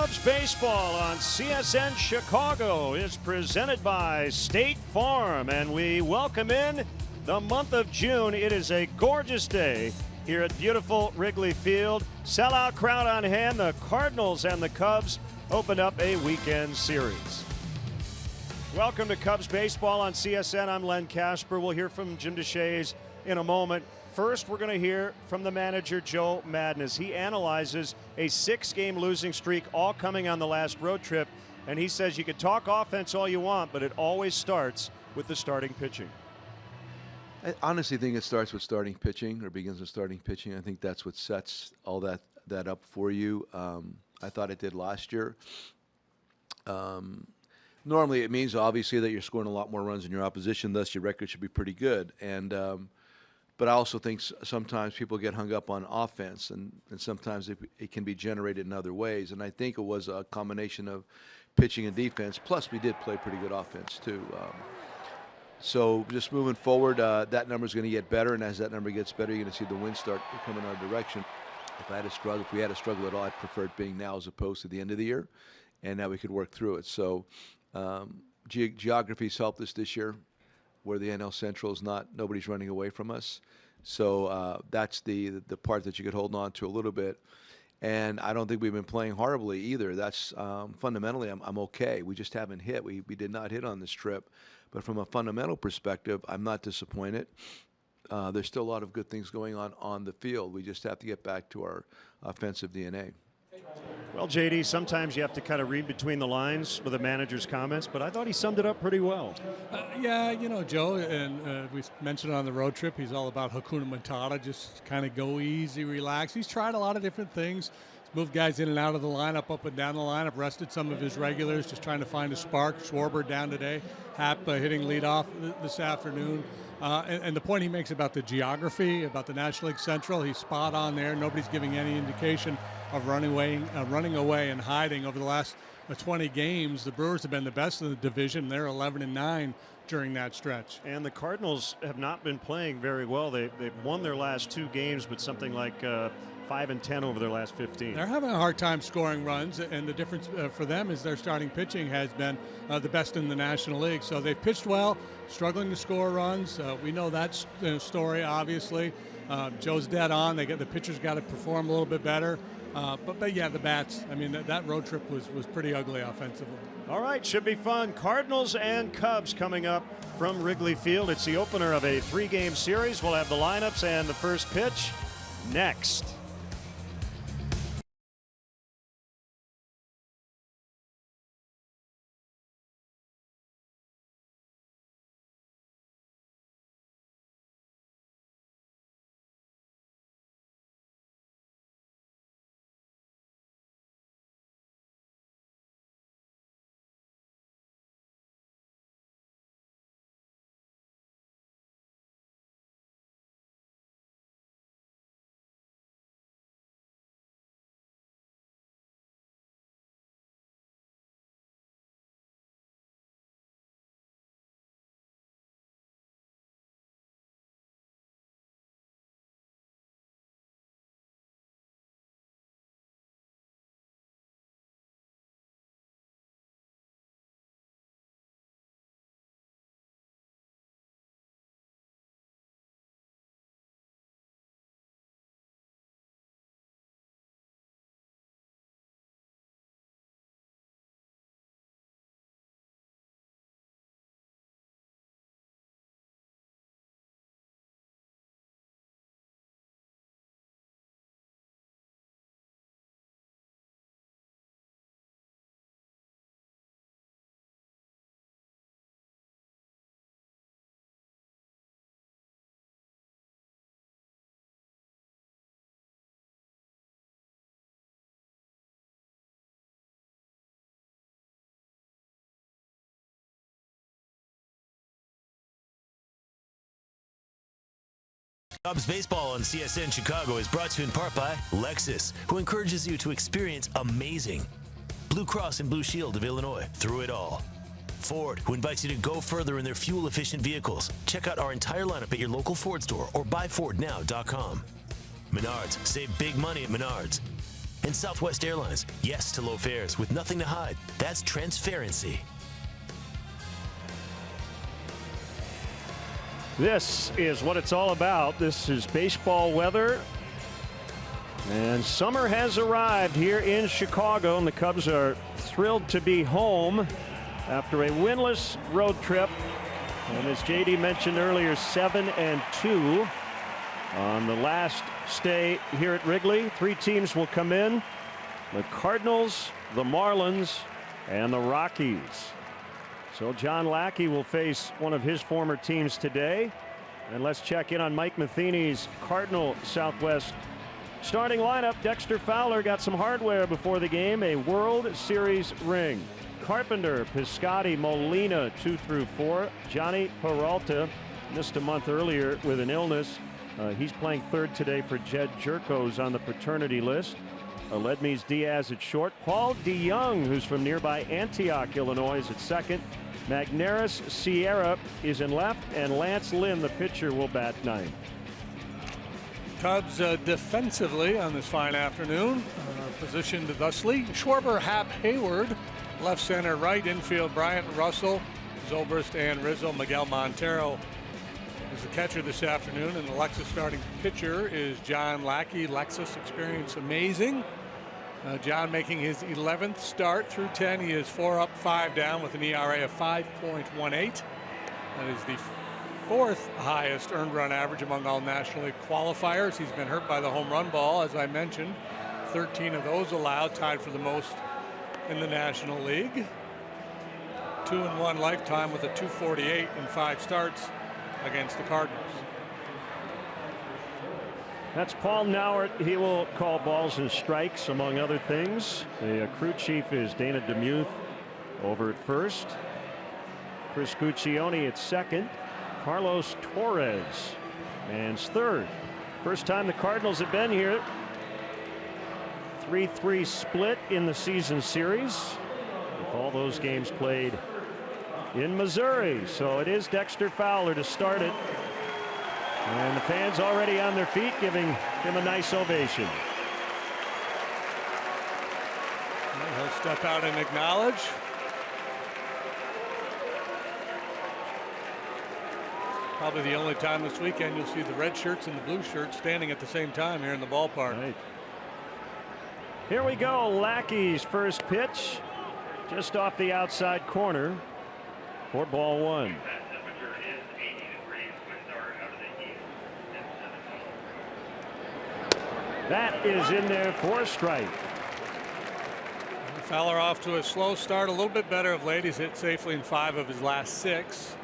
Cubs baseball on CSN Chicago is presented by State Farm, and we welcome in the month of June. It is a gorgeous day here at beautiful Wrigley Field. Sellout crowd on hand. The Cardinals and the Cubs open up a weekend series. Welcome to Cubs baseball on CSN. I'm Len Kasper. We'll hear from Jim Deshaies in a moment. First, we're going to hear from the manager, Joe Madden. He analyzes a 6-game losing streak, all coming on the last road trip. And he says you can talk offense all you want, but it always starts with the starting pitching. I honestly think it starts with starting pitching, or begins with starting pitching. I think that's what sets all that up for you. I thought it did last year. Normally, it means obviously that you're scoring a lot more runs in your opposition, thus your record should be pretty good. And but I also think sometimes people get hung up on offense, and sometimes it can be generated in other ways. And I think it was a combination of pitching and defense. Plus, we did play pretty good offense too. So just moving forward, that number is going to get better, and as that number gets better, you're going to see the wins start to come in our direction. If we had a struggle at all, I'd prefer it being now as opposed to the end of the year, and now we could work through it. So geography's helped us this year, where the NL Central is nobody's running away from us. So that's the part that you could hold on to a little bit. And I don't think we've been playing horribly either. That's fundamentally, I'm okay. We just haven't hit. We did not hit on this trip. But from a fundamental perspective, I'm not disappointed. There's still a lot of good things going on the field. We just have to get back to our offensive DNA. Well, JD, sometimes you have to kind of read between the lines with a manager's comments, but I thought he summed it up pretty well. Yeah, you know, Joe, and we mentioned on the road trip, he's all about Hakuna Matata, just kind of go easy, relax. He's tried a lot of different things. He's moved guys in and out of the lineup, up and down the lineup, rested some of his regulars, just trying to find a spark. Schwarber down today, Happ hitting leadoff this afternoon. And the point he makes about the geography, about the National League Central, he's spot on there. Nobody's giving any indication of running away and hiding. Over the last 20 games, the Brewers have been the best in the division. They're 11-9 during that stretch. And the Cardinals have not been playing very well. They've won their last 2 games, but something like 5-10 over their last 15. They're having a hard time scoring runs, and the difference for them is their starting pitching has been the best in the National League. So they've pitched well, struggling to score runs. We know that story, obviously. Joe's dead on. The pitchers got to perform a little bit better. But yeah, the bats. I mean, that road trip was pretty ugly offensively. All right, should be fun. Cardinals and Cubs coming up from Wrigley Field. It's the opener of a 3-game series. We'll have the lineups and the first pitch next. Cubs baseball on CSN Chicago is brought to you in part by Lexus, who encourages you to experience amazing. Blue Cross and Blue Shield of Illinois, through it all. Ford, who invites you to go further in their fuel-efficient vehicles. Check out our entire lineup at your local Ford store or buyfordnow.com. Menards, save big money at Menards. And Southwest Airlines, yes to low fares with nothing to hide. That's transparency. This is what it's all about. This is baseball weather. And summer has arrived here in Chicago, and the Cubs are thrilled to be home after a winless road trip. And as JD mentioned earlier, 7-2 on the last stay here at Wrigley. 3 teams will come in: the Cardinals, the Marlins, and the Rockies. So John Lackey will face one of his former teams today. And let's check in on Mike Matheny's Cardinal Southwest starting lineup. Dexter Fowler got some hardware before the game, a World Series ring. Carpenter, Piscotty, Molina 2 through 4. Johnny Peralta missed a month earlier with an illness. He's playing third today for Jed Jerko's on the paternity list. Ledmys Diaz at short. Paul DeYoung, who's from nearby Antioch, Illinois, is at second. Magnaris Sierra is in left, and Lance Lynn, the pitcher, will bat ninth. Cubs defensively on this fine afternoon, positioned thusly: Schwarber, Happ, Hayward, left center, right infield, Bryant, Russell, Zobrist, and Rizzo. Miguel Montero is the catcher this afternoon, and the Lexus starting pitcher is John Lackey. Lexus experience amazing. John making his 11th start through 10. He is 4 up, 5 down with an ERA of 5.18. That is the 4th highest earned run average among all National League qualifiers. He's been hurt by the home run ball, as I mentioned. 13 of those allowed, tied for the most in the National League. 2-1 lifetime with a 248 in 5 starts against the Cardinals. That's Paul Nauert. He will call balls and strikes, among other things. The crew chief is Dana DeMuth over at first. Chris Guccione at second. Carlos Torres man's third. First time the Cardinals have been here. 3-3 split in the season series, with all those games played in Missouri. So it is Dexter Fowler to start it. And the fans already on their feet, giving him a nice ovation. He'll step out and acknowledge. Probably the only time this weekend you'll see the red shirts and the blue shirts standing at the same time here in the ballpark. Right. Here we go. Lackey's first pitch, just off the outside corner for ball 1. That is in there for a strike. Fowler off to a slow start, a little bit better of late. He's hit safely in 5 of his last 6.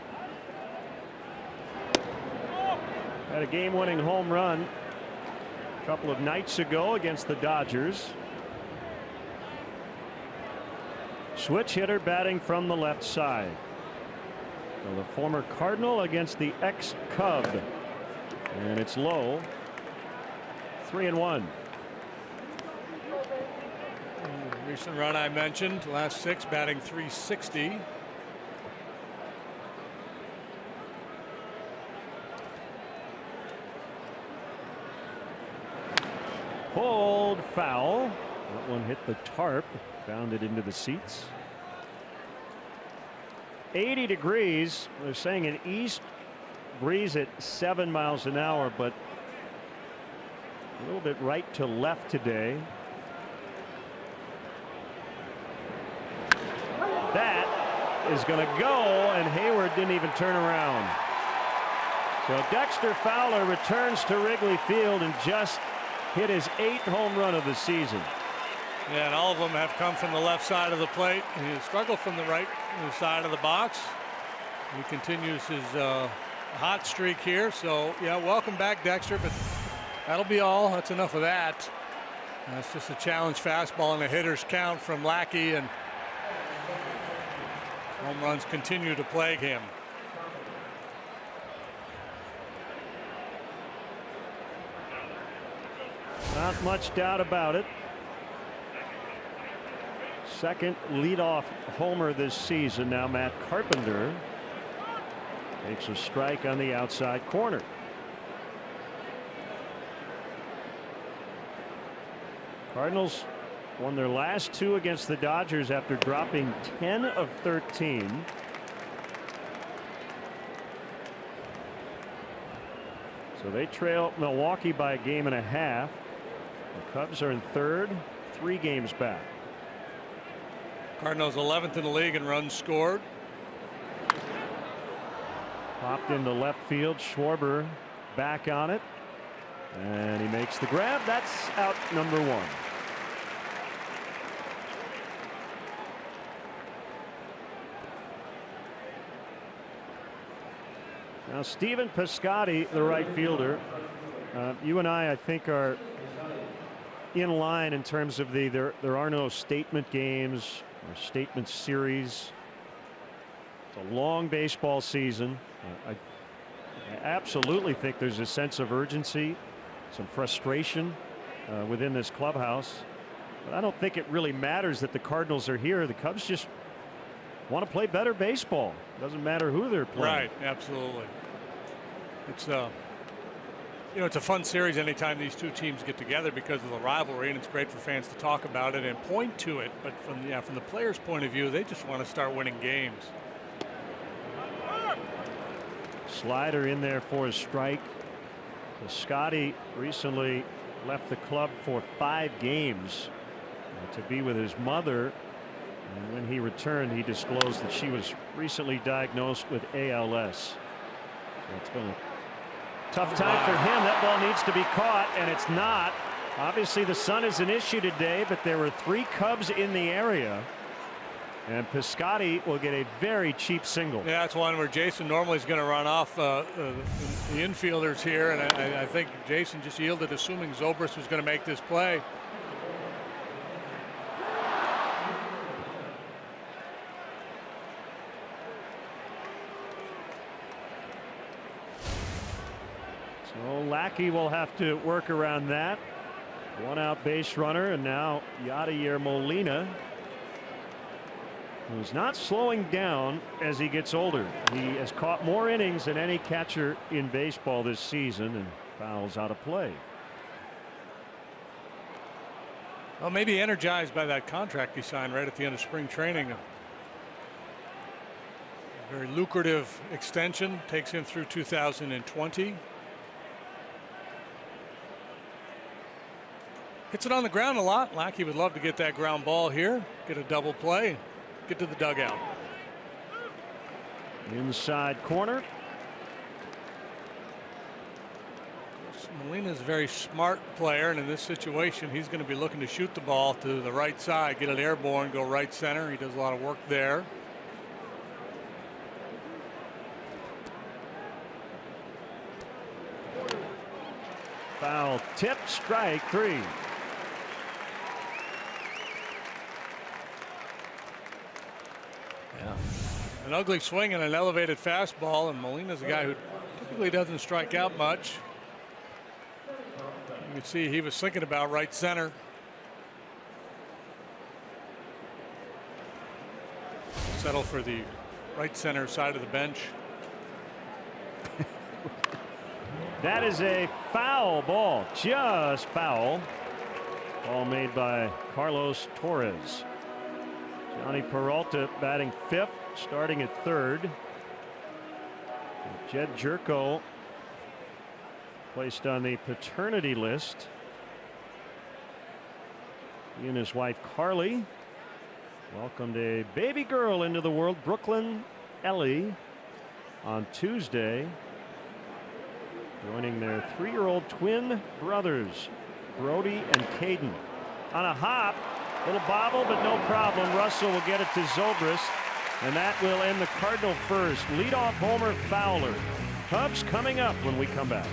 Had a game-winning home run a couple of nights ago against the Dodgers. Switch hitter batting from the left side. So the former Cardinal against the ex-Cub, and it's low. 3-1. Recent run I mentioned, last 6, batting .360. Pulled foul. That one hit the tarp, bounded into the seats. 80 degrees. They're saying an east breeze at 7 miles an hour, but a little bit right to left today. That is going to go, and Heyward didn't even turn around. So Dexter Fowler returns to Wrigley Field and just hit his 8th home run of the season. Yeah, and all of them have come from the left side of the plate. He struggled from the right side of the box. He continues his hot streak here. So, yeah, welcome back, Dexter, but that'll be all. That's enough of that. That's just a challenge fastball and a hitter's count from Lackey, and home runs continue to plague him. Not much doubt about it. Second leadoff homer this season. Now Matt Carpenter takes a strike on the outside corner. Cardinals won their last 2 against the Dodgers after dropping 10 of 13. So they trail Milwaukee by a game and a half. The Cubs are in third, 3 games back. Cardinals 11th in the league in runs scored. Popped into left field. Schwarber back on it. And he makes the grab. That's out number 1. Now Stephen Piscotty, the right fielder. You and I think, are in line in terms of there are no statement games or statement series. It's a long baseball season. I absolutely think there's a sense of urgency, some frustration within this clubhouse. But I don't think it really matters that the Cardinals are here. The Cubs just want to play better baseball. Doesn't matter who they're playing. Right, absolutely. It's it's a fun series anytime these two teams get together because of the rivalry, and it's great for fans to talk about it and point to it. But from the players' point of view, they just want to start winning games. Slider in there for a strike. Scotty recently left the club for 5 games to be with his mother. And when he returned, he disclosed that she was recently diagnosed with ALS. So it's been a tough time for him. That ball needs to be caught, and it's not. Obviously, the sun is an issue today, but there were 3 Cubs in the area. And Piscotty will get a very cheap single. Yeah, that's one where Jason normally is going to run off the infielders here, and I think Jason just yielded, assuming Zobrist was going to make this play. So Lackey will have to work around that. 1 out base runner, and now Yadier Molina, who's not slowing down as he gets older. He has caught more innings than any catcher in baseball this season, and fouls out of play. Well, maybe energized by that contract he signed right at the end of spring training. A very lucrative extension, takes him through 2020. Hits it on the ground a lot. Lackey would love to get that ground ball here, get a double play, get to the dugout. Inside corner. Molina's a very smart player, and in this situation he's going to be looking to shoot the ball to the right side, get it airborne, go right center. He does a lot of work there. Foul tip, strike 3. Yeah. An ugly swing and an elevated fastball, and Molina's a guy who typically doesn't strike out much. You can see he was thinking about right center. Settle for the right center side of the bench. That is a foul ball, just foul. Ball made by Carlos Torres. Johnny Peralta batting 5th, starting at 3rd. Jed Jerko placed on the paternity list. He and his wife Carly welcomed a baby girl into the world, Brooklyn Ellie, on Tuesday, joining their 3-year-old twin brothers, Brody and Caden. On a hop, little bobble, but no problem. Russell will get it to Zobrist, and that will end the Cardinal first. Leadoff homer Fowler. Cubs coming up when we come back.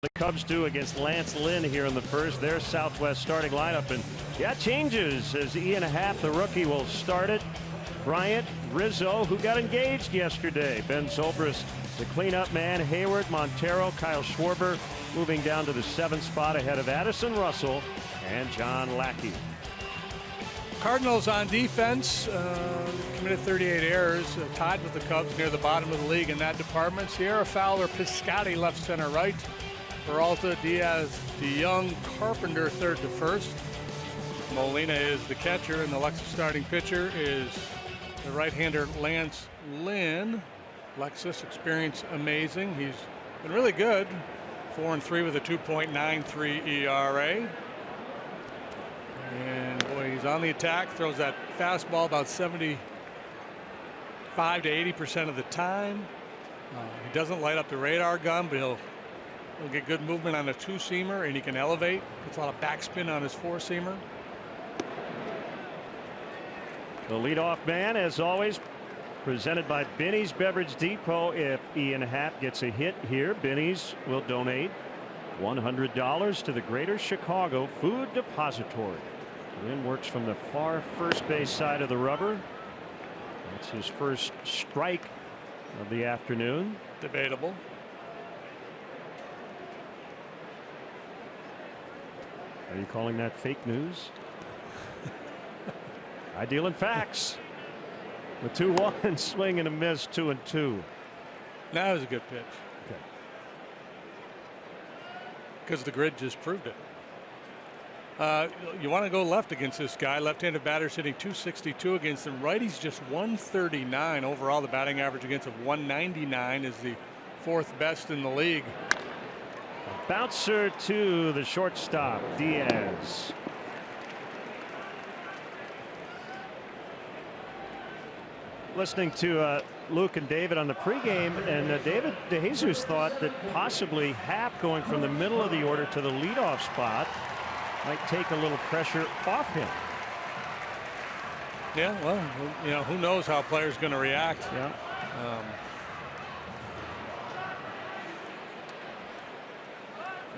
The Cubs do against Lance Lynn here in the first. Their Southwest starting lineup, and yeah, changes as Ian Happ, the rookie, will start it. Bryant, Rizzo, who got engaged yesterday. Ben Zobrist, the cleanup man. Hayward, Montero, Kyle Schwarber moving down to the 7th spot ahead of Addison Russell and John Lackey. Cardinals on defense committed 38 errors, tied with the Cubs near the bottom of the league in that department. Sierra, Fowler, Piscotty left, center, right. Peralta, Diaz, DeYoung, Carpenter third to first. Molina is the catcher, and the Lexus starting pitcher is the right-hander Lance Lynn. Lexus experience amazing. He's been really good. 4-3 with a 2.93 ERA. And boy, he's on the attack, throws that fastball about 75 to 80% of the time. He doesn't light up the radar gun, but he'll get good movement on a 2-seamer, and he can elevate. Gets a lot of backspin on his 4-seamer. The leadoff man, as always, presented by Benny's Beverage Depot. If Ian Happ gets a hit here, Benny's will donate $100 to the Greater Chicago Food Depository. Lynn works from the far first base side of the rubber. That's his first strike of the afternoon. Debatable. Are you calling that fake news? I deal in facts. The 2-1 swing and a miss, 2-2. That was a good pitch. Okay. Because the grid just proved it. You want to go left against this guy. Left-handed batter's hitting .262 against him. Righty's just 139 overall. The batting average against him 199 is the 4th best in the league. A bouncer to the shortstop, Diaz. Listening to Luke and David on the pregame, and David DeJesus thought that possibly Happ going from the middle of the order to the leadoff spot might take a little pressure off him. Yeah, well, you know, who knows how a player's going to react. Yeah.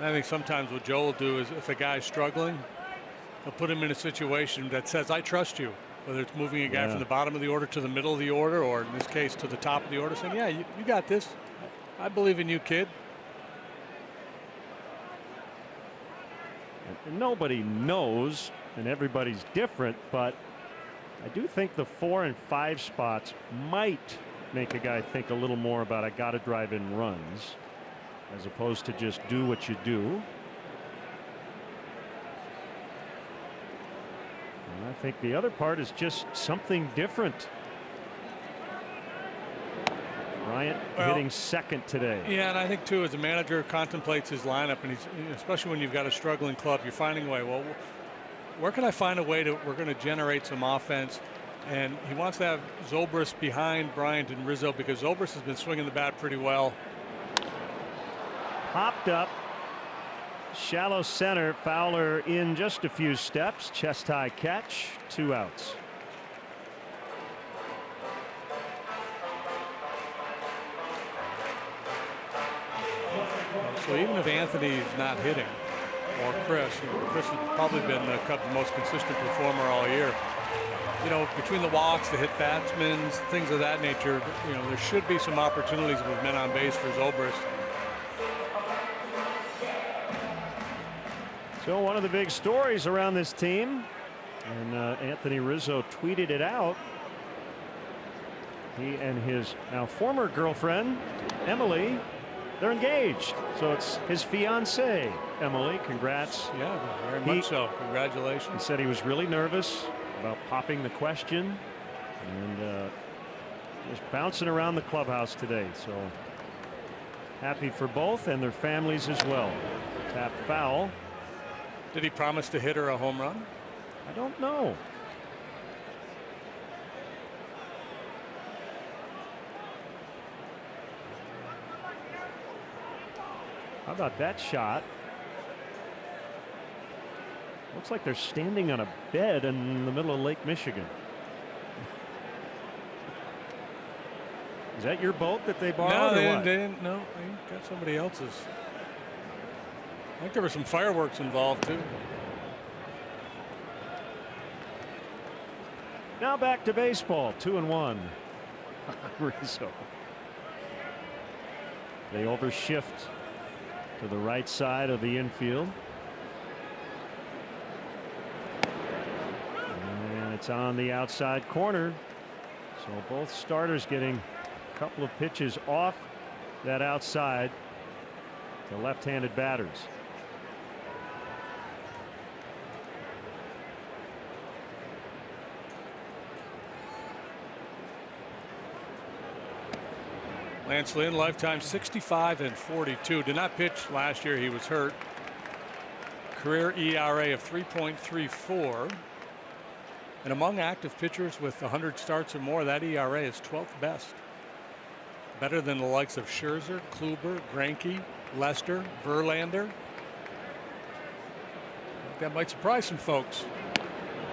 I think sometimes what Joe will do is, if a guy's struggling, he'll put him in a situation that says, I trust you. Whether it's moving a guy from the bottom of the order to the middle of the order, or in this case to the top of the order, saying, yeah, you got this. I believe in you, kid. And nobody knows, and everybody's different, but I do think the 4 and 5 spots might make a guy think a little more about, I got to drive in runs, as opposed to just do what you do. I think the other part is just something different. Bryant hitting second today. Yeah, and I think too, as a manager contemplates his lineup, and he's, especially when you've got a struggling club, you're finding a way. Well, where can I find a way to? We're going to generate some offense, and he wants to have Zobrist behind Bryant and Rizzo, because Zobrist has been swinging the bat pretty well. Popped up. Shallow center. Fowler in just a few steps. Chest high catch. 2 outs. So even if Anthony's not hitting, or Chris has probably been the Cubs' most consistent performer all year. You know, between the walks, the hit batsmen, things of that nature, you know, there should be some opportunities with men on base for Zobrist. So one of the big stories around this team, and Anthony Rizzo tweeted it out. He and his now former girlfriend, Emily, they're engaged. So it's his fiancée, Emily. Congrats. Yeah, very much so. Congratulations. He said he was really nervous about popping the question, and just bouncing around the clubhouse today. So happy for both and their families as well. Tap foul. Did he promise to hit her a home run? I don't know. How about that shot? Looks like they're standing on a bed in the middle of Lake Michigan. Is that your boat that they borrowed? No, or what? they didn't. No, they got somebody else's. I think there were some fireworks involved too. Now back to baseball. 2-1. Rizzo. They overshift to the right side of the infield. And it's on the outside corner. So both starters getting a couple of pitches off that outside to left-handed batters. Lance Lynn, lifetime 65 and 42. Did not pitch last year. He was hurt. Career ERA of 3.34. And among active pitchers with 100 starts or more, that ERA is 12th best. Better than the likes of Scherzer, Kluber, Greinke, Lester, Verlander. That might surprise some folks.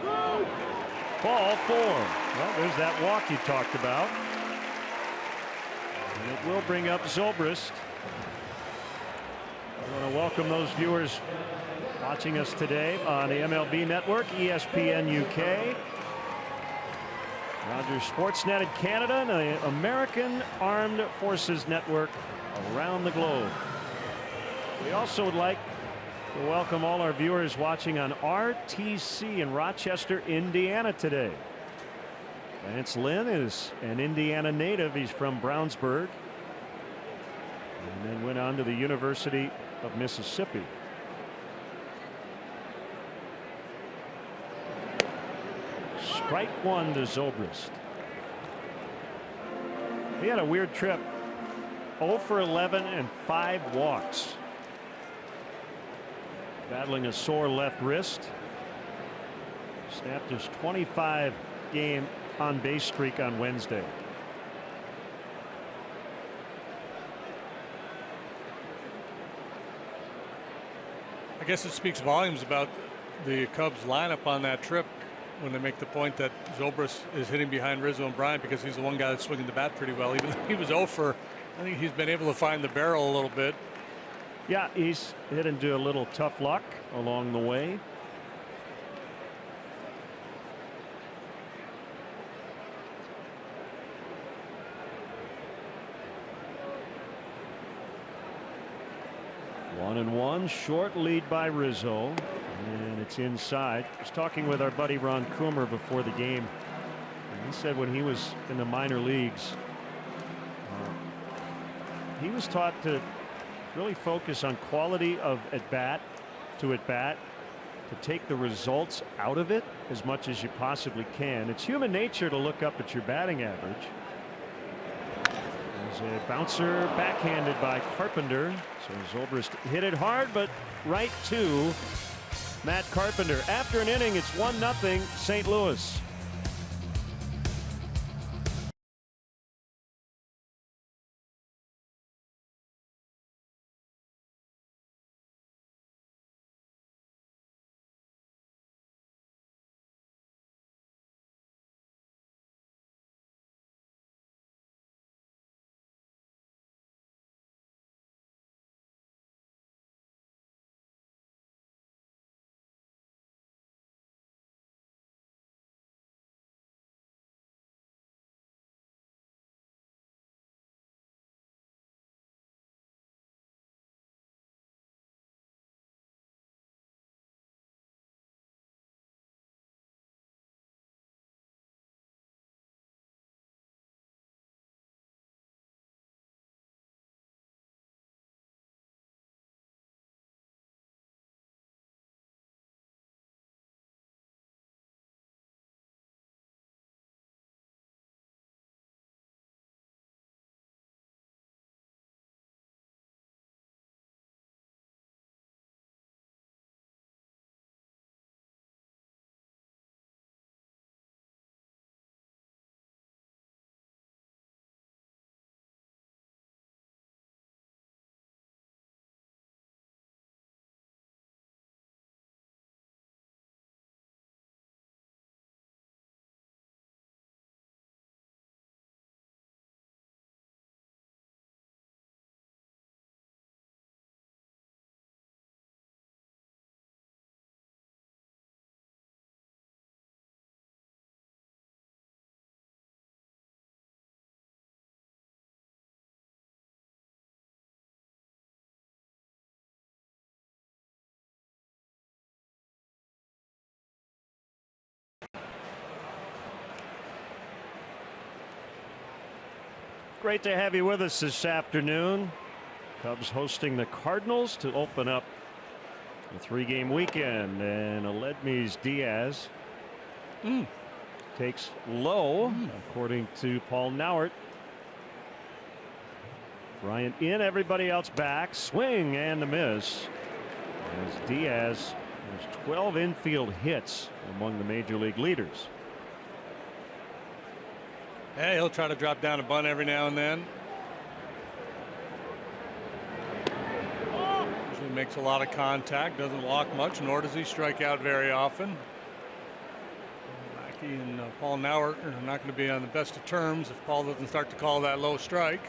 Ball 4. Well, there's that walk you talked about. And it will bring up Zobrist. I want to welcome those viewers watching us today on the MLB Network, ESPN UK, Rogers Sportsnet in Canada, and the American Armed Forces Network around the globe. We also would like to welcome all our viewers watching on RTC in Rochester, Indiana today. Lance Lynn is an Indiana native. He's from Brownsburg and then went on to the University of Mississippi. Strike one to Zobrist. He had a weird trip. 0 for 11 and 5 walks. Battling a sore left wrist. Snapped his 25-game on-base streak on Wednesday. I guess it speaks volumes about the Cubs lineup on that trip when they make the point that Zobrist is hitting behind Rizzo and Bryant because he's the one guy that's swinging the bat pretty well. Even though he was 0 for, I think he's been able to find the barrel a little bit. Yeah, he's hit into a little tough luck along the way. One and one, short lead by Rizzo, and it's inside. I was talking with our buddy Ron Coomer before the game, and he said when he was in the minor leagues, he was taught to really focus on quality of at bat, to take the results out of it as much as you possibly can. It's human nature to look up at your batting average. There's a bouncer backhanded by Carpenter. So Zobrist hit it hard, but right to Matt Carpenter. After an inning, it's 1-0 St. Louis. Great to have you with us this afternoon. Cubs hosting the Cardinals to open up a 3-game weekend, and Aledmys Diaz takes low, according to Paul Nauert. Bryant in, everybody else back. Swing and a miss as Diaz has 12 infield hits among the major league leaders. Hey, he'll try to drop down a bunt every now and then. Usually makes a lot of contact, doesn't walk much, nor does he strike out very often. Mackey and Paul Nauert are not going to be on the best of terms if Paul doesn't start to call that low strike.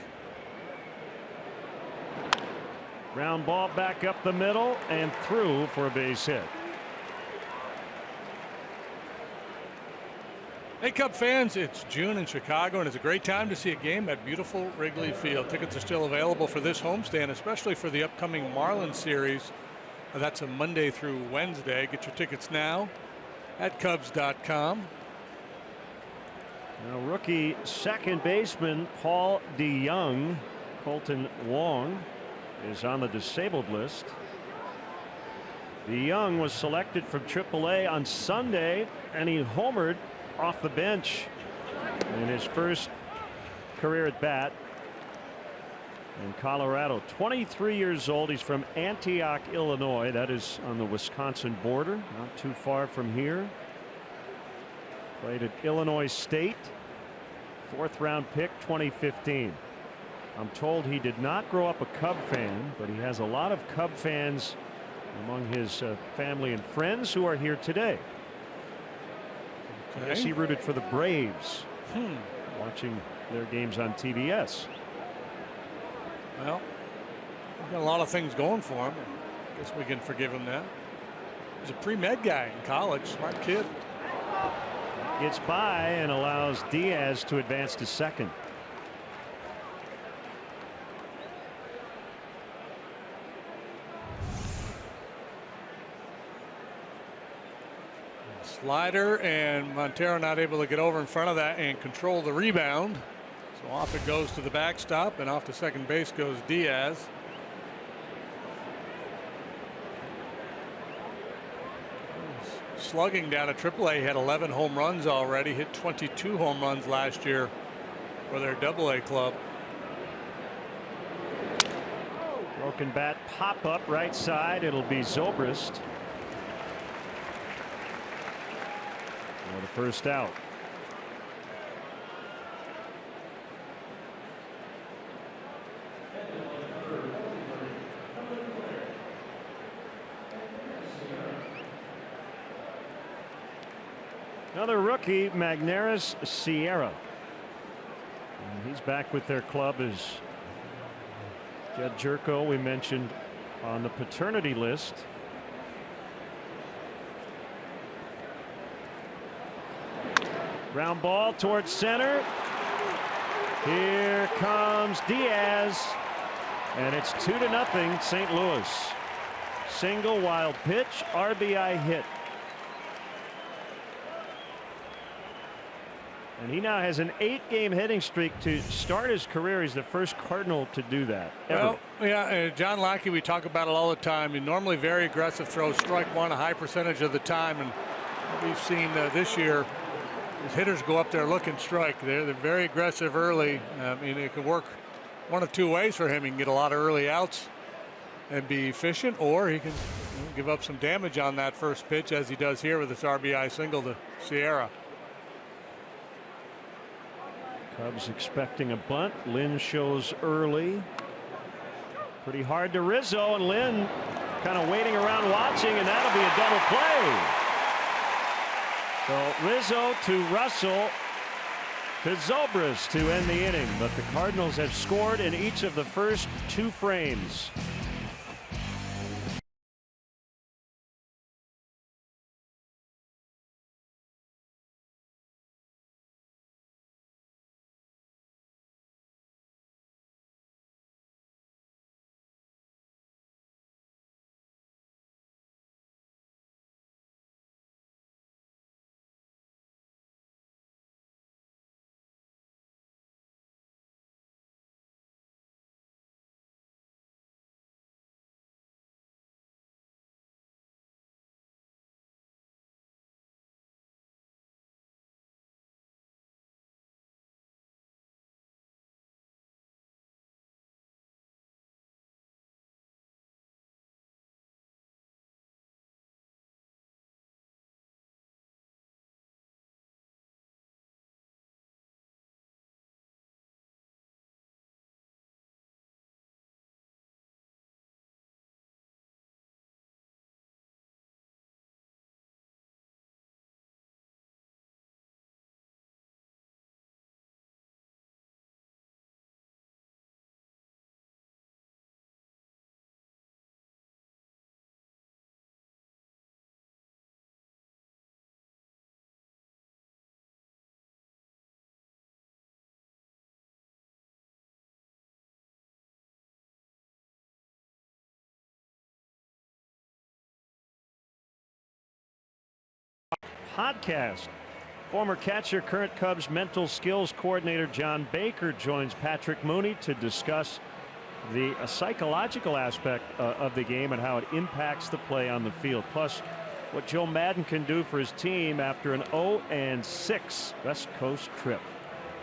Ground ball back up the middle and through for a base hit. Hey, Cub fans, it's June in Chicago, and it's a great time to see a game at beautiful Wrigley Field. Tickets are still available for this homestand, especially for the upcoming Marlins series. That's a Monday through Wednesday. Get your tickets now at Cubs.com. Now, rookie second baseman Paul DeYoung, Colton Wong, is on the disabled list. DeYoung was selected from AAA on Sunday, and he homered off the bench in his first career at bat in Colorado. 23 years old. He's from Antioch, Illinois. That is on the Wisconsin border, not too far from here. Played at Illinois State. 4th round pick, 2015. I'm told he did not grow up a Cub fan, but he has a lot of Cub fans among his family and friends who are here today. I guess he rooted for the Braves, watching their games on TBS. Well, he's got a lot of things going for him. I guess we can forgive him that. He's a pre-med guy in college, smart kid. Gets by and allows Diaz to advance to second. Slider, and Montero not able to get over in front of that and control the rebound. So off it goes to the backstop, and off to second base goes Diaz. Slugging down at AAA, he had 11 home runs already, hit 22 home runs last year for their AA club. Broken bat pop up right side. It'll be Zobrist. For the first out. Another rookie, Magneuris Sierra. And he's back with their club as Jed Jerko, we mentioned, on the paternity list. Ground ball towards center. Here comes Diaz, and it's 2-0 St. Louis. Single, wild pitch, RBI hit. And he now has an 8-game hitting streak to start his career. He's the first Cardinal to do that ever. Well, yeah, John Lackey, we talk about it all the time. He normally very aggressive throws, strike one a high percentage of the time, and we've seen this year his hitters go up there looking strike. They're very aggressive early. I mean, it can work one of two ways for him. He can get a lot of early outs and be efficient, or he can give up some damage on that first pitch, as he does here with this RBI single to Sierra. Cubs expecting a bunt. Lynn shows early. Pretty hard to Rizzo, and Lynn kind of waiting around watching, and that'll be a double play. So Rizzo to Russell to Zobrist to end the inning, but the Cardinals have scored in each of the first 2 frames. podcast. Former catcher, current Cubs mental skills coordinator John Baker joins Patrick Mooney to discuss the psychological aspect of the game and how it impacts the play on the field. Plus, what Joe Maddon can do for his team after an 0-6 West Coast trip.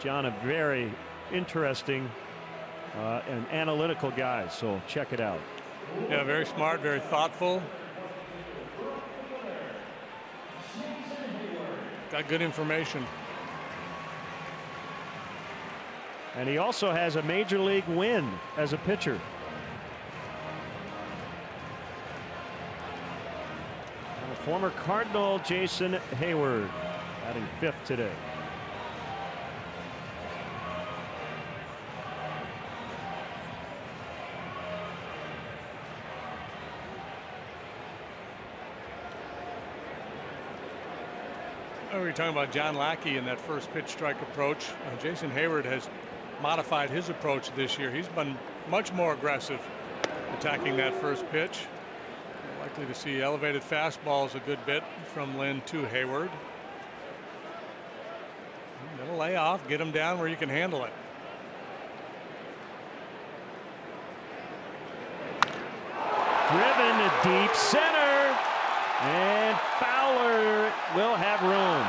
John, a very interesting and analytical guy, so check it out. Yeah, very smart, very thoughtful. Got good information. And he also has a major league win as a pitcher. And former Cardinal Jason Heyward batting 5th today. We were talking about John Lackey in that first pitch strike approach. Jason Heyward has modified his approach this year. He's been much more aggressive attacking that first pitch. Likely to see elevated fastballs a good bit from Lynn to Hayward. It'll lay off, get him down where you can handle it. Driven to deep center, and Fowler will have room.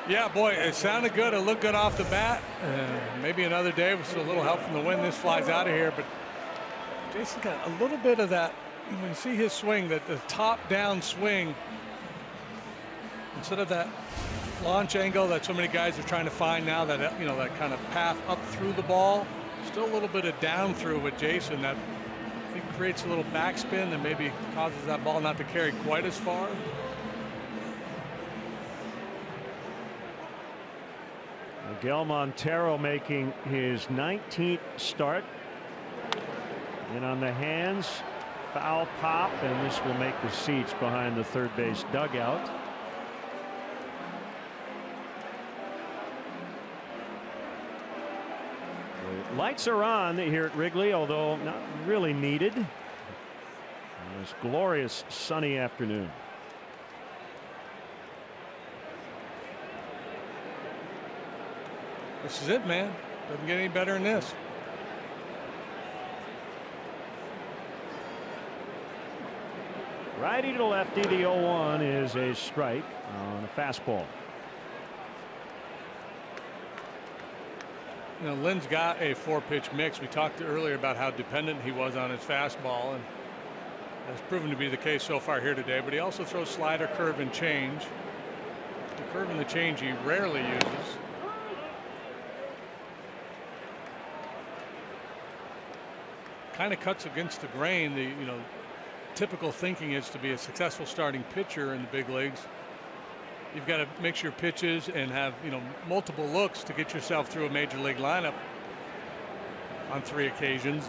Yeah, boy, it sounded good. It looked good off the bat. Maybe another day with a little help from the wind. This flies out of here, but Jason got a little bit of that. When you see his swing, that the top-down swing, instead of that launch angle that so many guys are trying to find now, that that kind of path up through the ball, still a little bit of down through with Jason. That I think creates a little backspin that maybe causes that ball not to carry quite as far. Miguel Montero making his 19th start. In on the hands, foul pop, and this will make the seats behind the third base dugout. The lights are on here at Wrigley, although not really needed. On this glorious sunny afternoon. This is it, man. Doesn't get any better than this. Righty to lefty, the 0-1 is a strike on a fastball. Lynn's got a 4-pitch mix. We talked earlier about how dependent he was on his fastball, and that's proven to be the case so far here today. But he also throws slider, curve, and change. The curve and the change he rarely uses. Kind of cuts against the grain. The typical thinking is to be a successful starting pitcher in the big leagues, you've got to mix your pitches and have multiple looks to get yourself through a major league lineup on 3 occasions.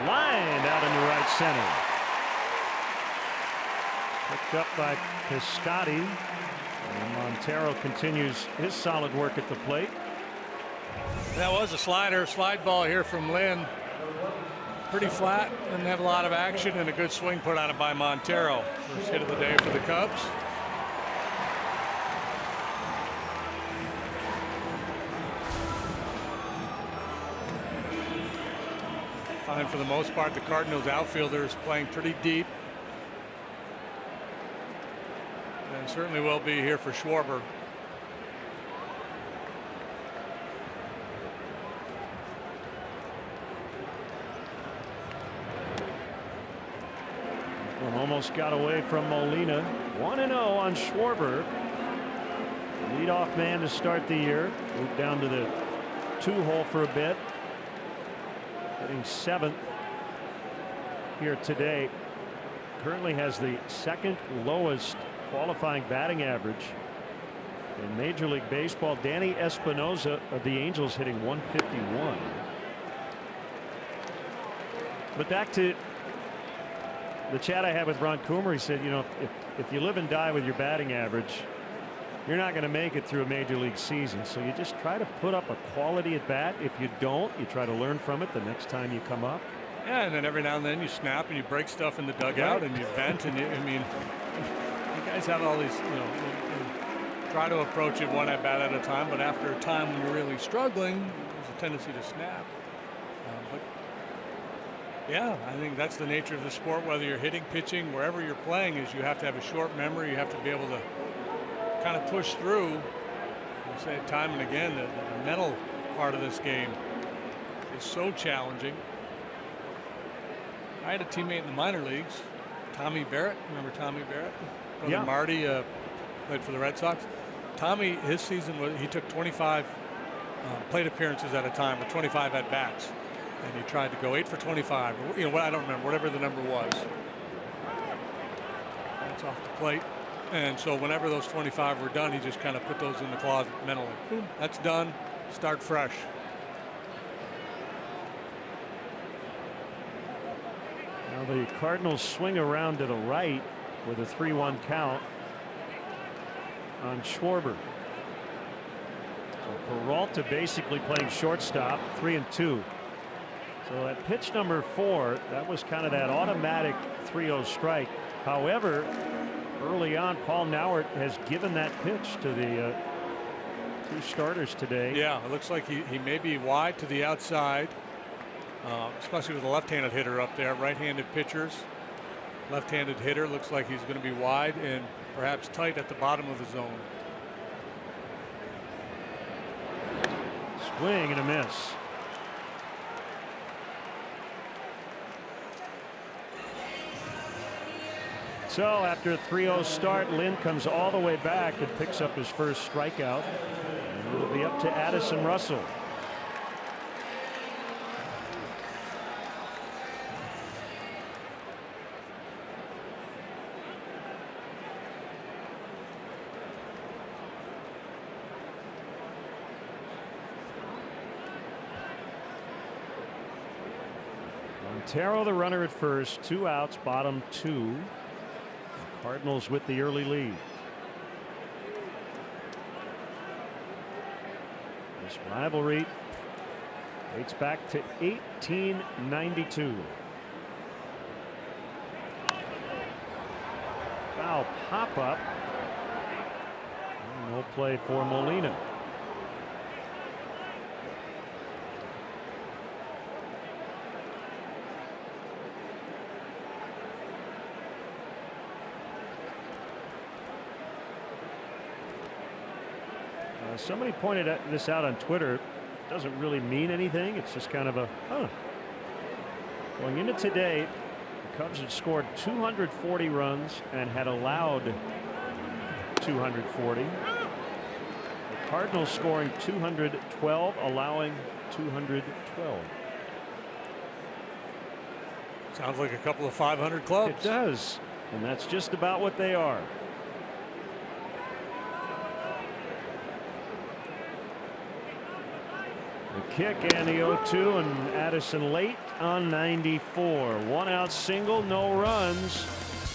Lined out into right center. Picked up by Piscotty, and Montero continues his solid work at the plate. That was a slide ball here from Lynn. Pretty flat, didn't have a lot of action, and a good swing put on it by Montero. First hit of the day for the Cubs. Fine for the most part. The Cardinals outfielders playing pretty deep. And certainly will be here for Schwarber. Almost got away from Molina. 1-0 on Schwarber. Leadoff man to start the year. Moved down to the 2-hole for a bit. Hitting 7th here today. Currently has the 2nd lowest qualifying batting average in Major League Baseball. Danny Espinosa of the Angels hitting 151. But back to the chat I had with Ron Coomer. He said, if you live and die with your batting average, you're not going to make it through a major league season. So you just try to put up a quality at bat. If you don't, you try to learn from it the next time you come up. Yeah, and then every now and then you snap and you break stuff in the dugout and you vent and I mean, you guys have all these, you try to approach it one at bat at a time, but after a time when you're really struggling, there's a tendency to snap. But yeah, I think that's the nature of the sport, whether you're hitting, pitching, wherever you're playing, is you have to have a short memory. You have to be able to kind of push through. I say it time and again, the mental part of this game is so challenging. I had a teammate in the minor leagues, Tommy Barrett. Remember Tommy Barrett? Brother Yeah. Marty played for the Red Sox. Tommy, his season was he took 25 plate appearances at a time with 25 at bats, and he tried to go 8 for 25. Or, I don't remember whatever the number was. That's off the plate, and so whenever those 25 were done, he just kind of put those in the closet mentally. Boom, that's done. Start fresh. Now the Cardinals swing around to the right with a 3-1 count on Schwarber. So Peralta basically playing shortstop, 3-2. So at pitch number 4, that was kind of that automatic 3-0 strike. However, early on, Paul Nauert has given that pitch to the 2 starters today. Yeah, it looks like he may be wide to the outside. Especially with a left-handed hitter up there. Right-handed pitchers, left-handed hitter, looks like he's going to be wide and perhaps tight at the bottom of the zone. Swing and a miss. So after a 3-0 start, Lynn comes all the way back and picks up his first strikeout. And it'll be up to Addison Russell. Montero the runner at first, 2 outs, bottom 2. The Cardinals with the early lead. This rivalry dates back to 1892. Foul pop up. No play for Molina. Somebody pointed this out on Twitter. It doesn't really mean anything. It's just kind of a Going into today, the Cubs had scored 240 runs and had allowed 240. The Cardinals scoring 212, allowing 212. Sounds like a couple of 500 clubs. It does, and that's just about what they are. The kick and the 0-2, and Addison late on 94. 1 out single, no runs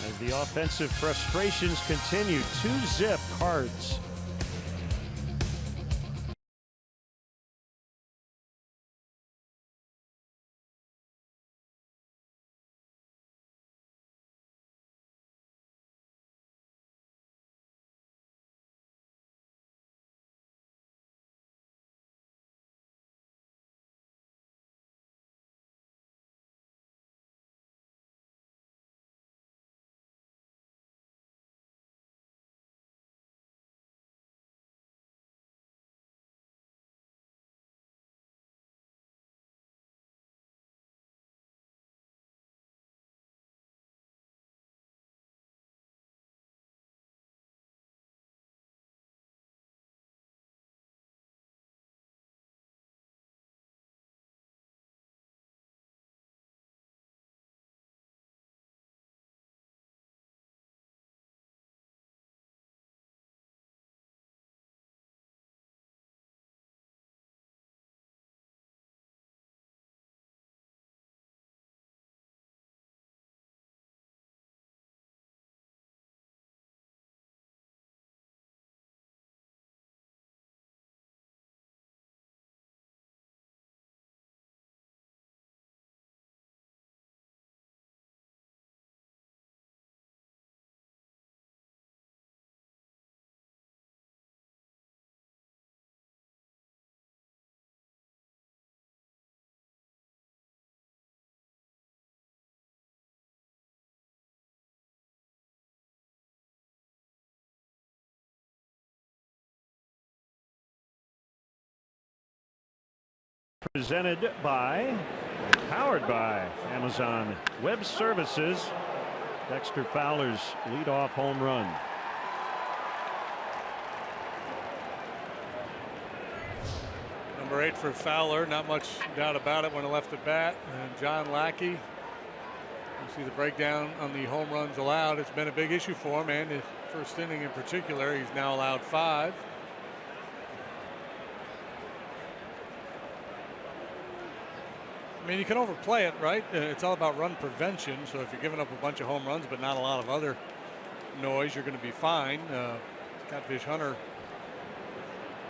as the offensive frustrations continue. 2-zip Cards. Presented by, powered by Amazon Web Services. Dexter Fowler's leadoff home run. Number 8 for Fowler, not much doubt about it when he left at bat. And John Lackey, you see the breakdown on the home runs allowed. It's been a big issue for him, and his first inning in particular, he's now allowed 5. I mean, you can overplay it, right? It's all about run prevention. So if you're giving up a bunch of home runs but not a lot of other noise, you're going to be fine. Catfish Hunter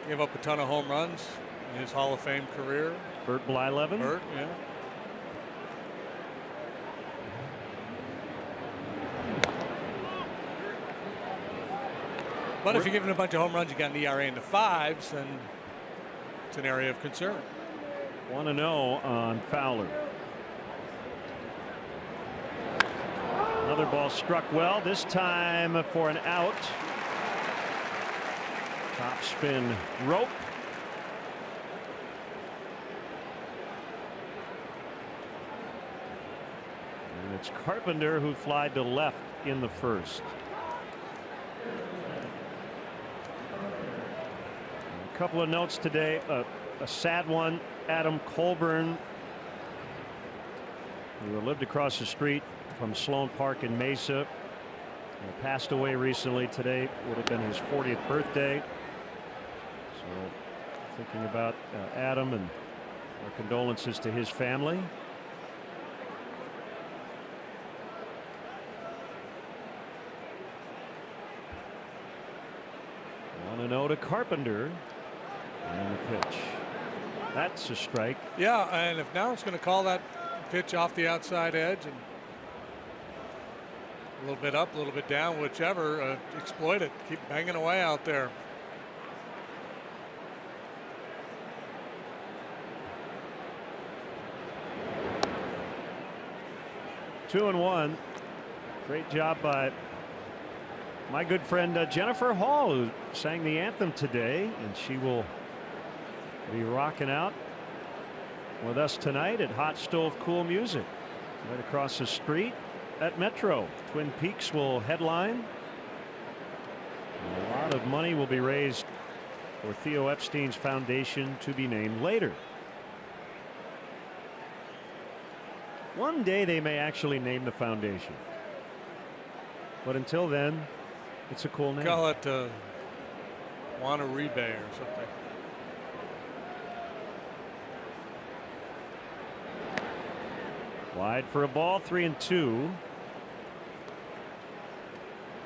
gave up a ton of home runs in his Hall of Fame career. Bert Blyleven. Bert, yeah. But if you're giving a bunch of home runs, you got an ERA in the 5s, and it's an area of concern. 1-0 on Fowler. Another ball struck well, this time for an out. Top spin rope. And it's Carpenter who flied to left in the first. A couple of notes today, a sad one. Adam Colburn, who lived across the street from Sloan Park in Mesa, passed away recently. Today would have been his 40th birthday. So thinking about Adam, and our condolences to his family. On a note to Carpenter, and the pitch. That's a strike. Yeah, and if Nauert's going to call that pitch off the outside edge and a little bit up, a little bit down, whichever, exploit it. Keep banging away out there. Two and one. Great job by my good friend Jennifer Hall, who sang the anthem today, and she will be rocking out with us tonight at Hot Stove Cool Music right across the street at Metro. Twin Peaks will headline. A lot of money will be raised for Theo Epstein's foundation, to be named later. One day they may actually name the foundation, but until then it's a cool name. Call it Juana Uribe or something. Wide for a ball, 3-2.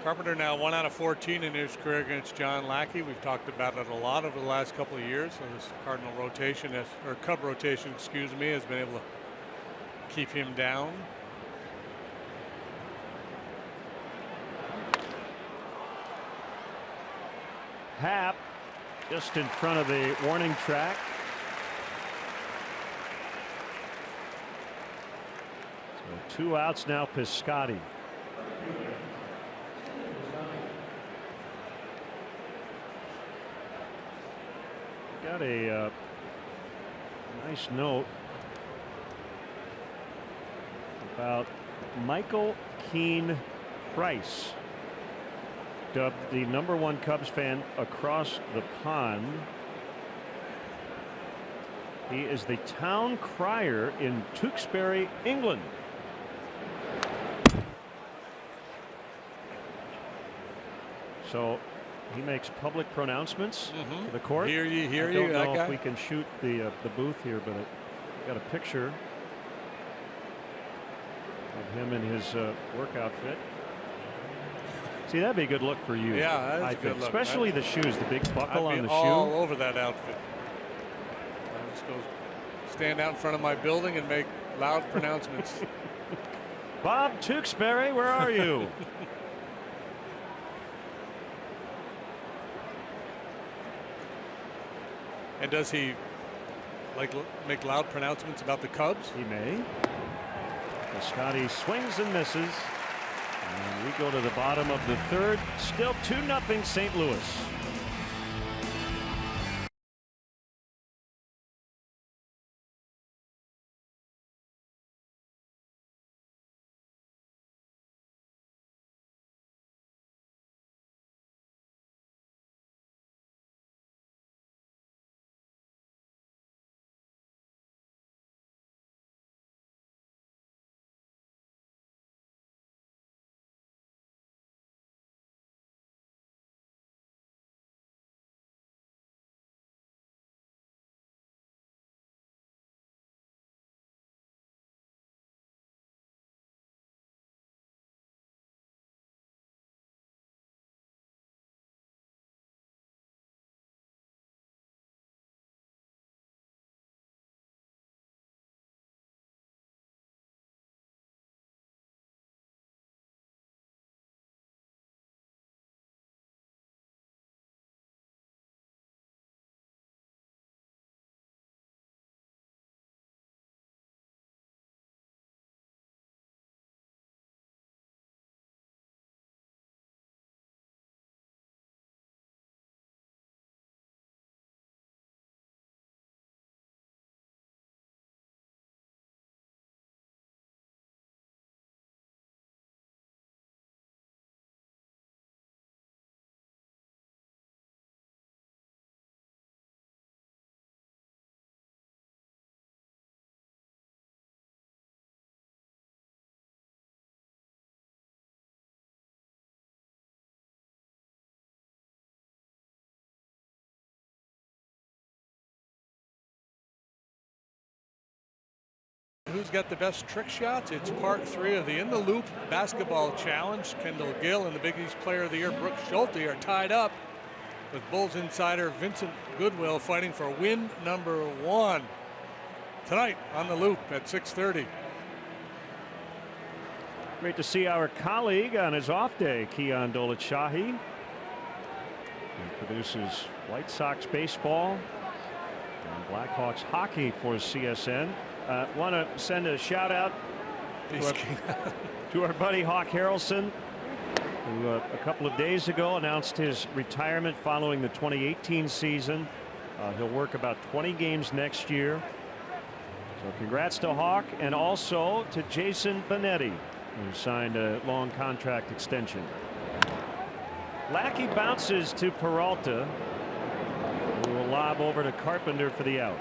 Carpenter now 1 out of 14 in his career against John Lackey. We've talked about it a lot over the last couple of years. So this Cardinal rotation, or Cub rotation, excuse me, has been able to keep him down. Happ just in front of the warning track. So 2 outs now. Piscotty. Got a nice note about Michael Keane Price, dubbed the #1 Cubs fan across the pond. He is the town crier in Tewkesbury, England. So he makes public pronouncements to the court. Hear ye, hear I you. don't know if we can shoot the booth here, but I got a picture of him in his work outfit. See, that'd be a good look for you. Yeah, that's I a good think. look. Especially the shoes, the big buckle I'd on be the all shoe. over that outfit. I'll just go stand out in front of my building and make loud pronouncements. Bob Tewksbury, where are you? And does he make loud pronouncements about the Cubs? He may. Piscotty swings and misses. And we go to the bottom of the third. Still 2-0 St. Louis. who's got the best trick shots. It's part 3 of the In the Loop Basketball Challenge. Kendall Gill and the Big East Player of the Year, Brooke Schulte, are tied up with Bulls insider Vincent Goodwill fighting for win number 1 tonight on the Loop at 6:30. Great to see our colleague on his off day, Keon Dolachahi. He produces White Sox baseball and Blackhawks hockey for CSN. Want to send a shout out to our buddy Hawk Harrelson, who a couple of days ago announced his retirement following the 2018 season. He'll work about 20 games next year. So congrats to Hawk, and also to Jason Benetti, who signed a long contract extension. Lackey bounces to Peralta, who will lob over to Carpenter for the out.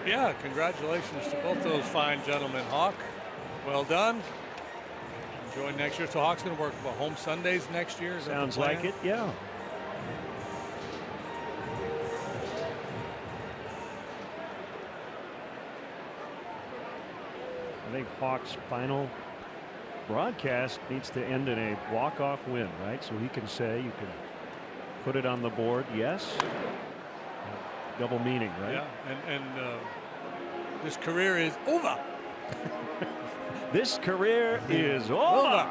Yeah, congratulations to both those fine gentlemen. Hawk, well done. Enjoy next year. So Hawk's going to work for home Sundays next year. Sounds like it, yeah. I think Hawk's final broadcast needs to end in a walk-off win, right? So he can say, you can put it on the board, yes. Double meaning, right? Yeah, and this career is over. This career is over.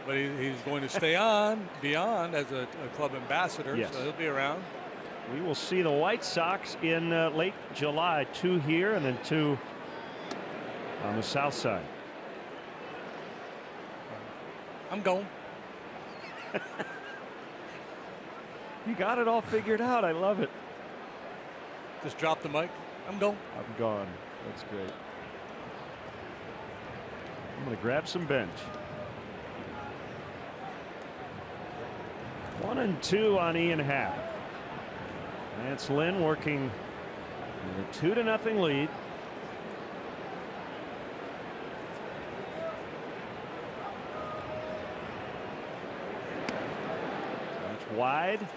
But he's going to stay on beyond as a club ambassador, yes. So he'll be around. We will see the White Sox in late July, 2 here and then 2 on the south side. I'm going. You got it all figured out. I love it. Just drop the mic. I'm going. I'm gone. That's great. I'm going to grab some bench. 1-2 on Ian Happ. Lance Lynn working with a 2-0 lead. That's wide.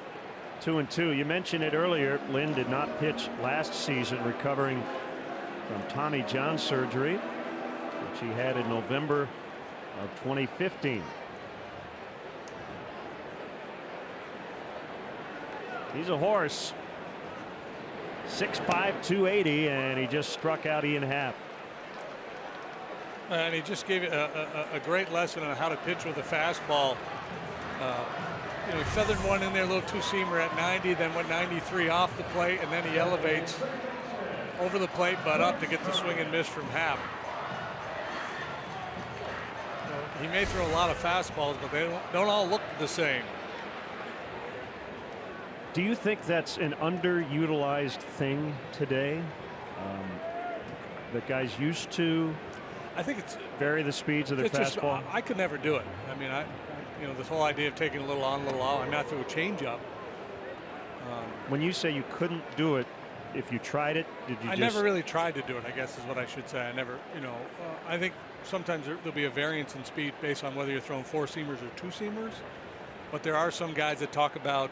2-2. You mentioned it earlier. Lynn did not pitch last season, recovering from Tommy John surgery, which he had in November of 2015. He's a horse. 6'5", 280, and he just struck out Ian Happ. And he just gave a great lesson on how to pitch with a fastball. You know, he feathered one in there, a little two-seamer at 90, then went 93 off the plate, and then he elevates over the plate but up to get the swing and miss from Happ. He may throw a lot of fastballs, but they don't all look the same. Do you think that's an underutilized thing today? That guys used to, I think it's vary the speeds of their fastball? I could never do it. I mean, you know, this whole idea of taking a little on, a little off. I mean, I threw a changeup. When you say you couldn't do it, if you tried it, did you I never really tried to do it, I guess is what I should say. I never, you know, I think sometimes there'll be a variance in speed based on whether you're throwing four-seamers or two-seamers. But there are some guys that talk about,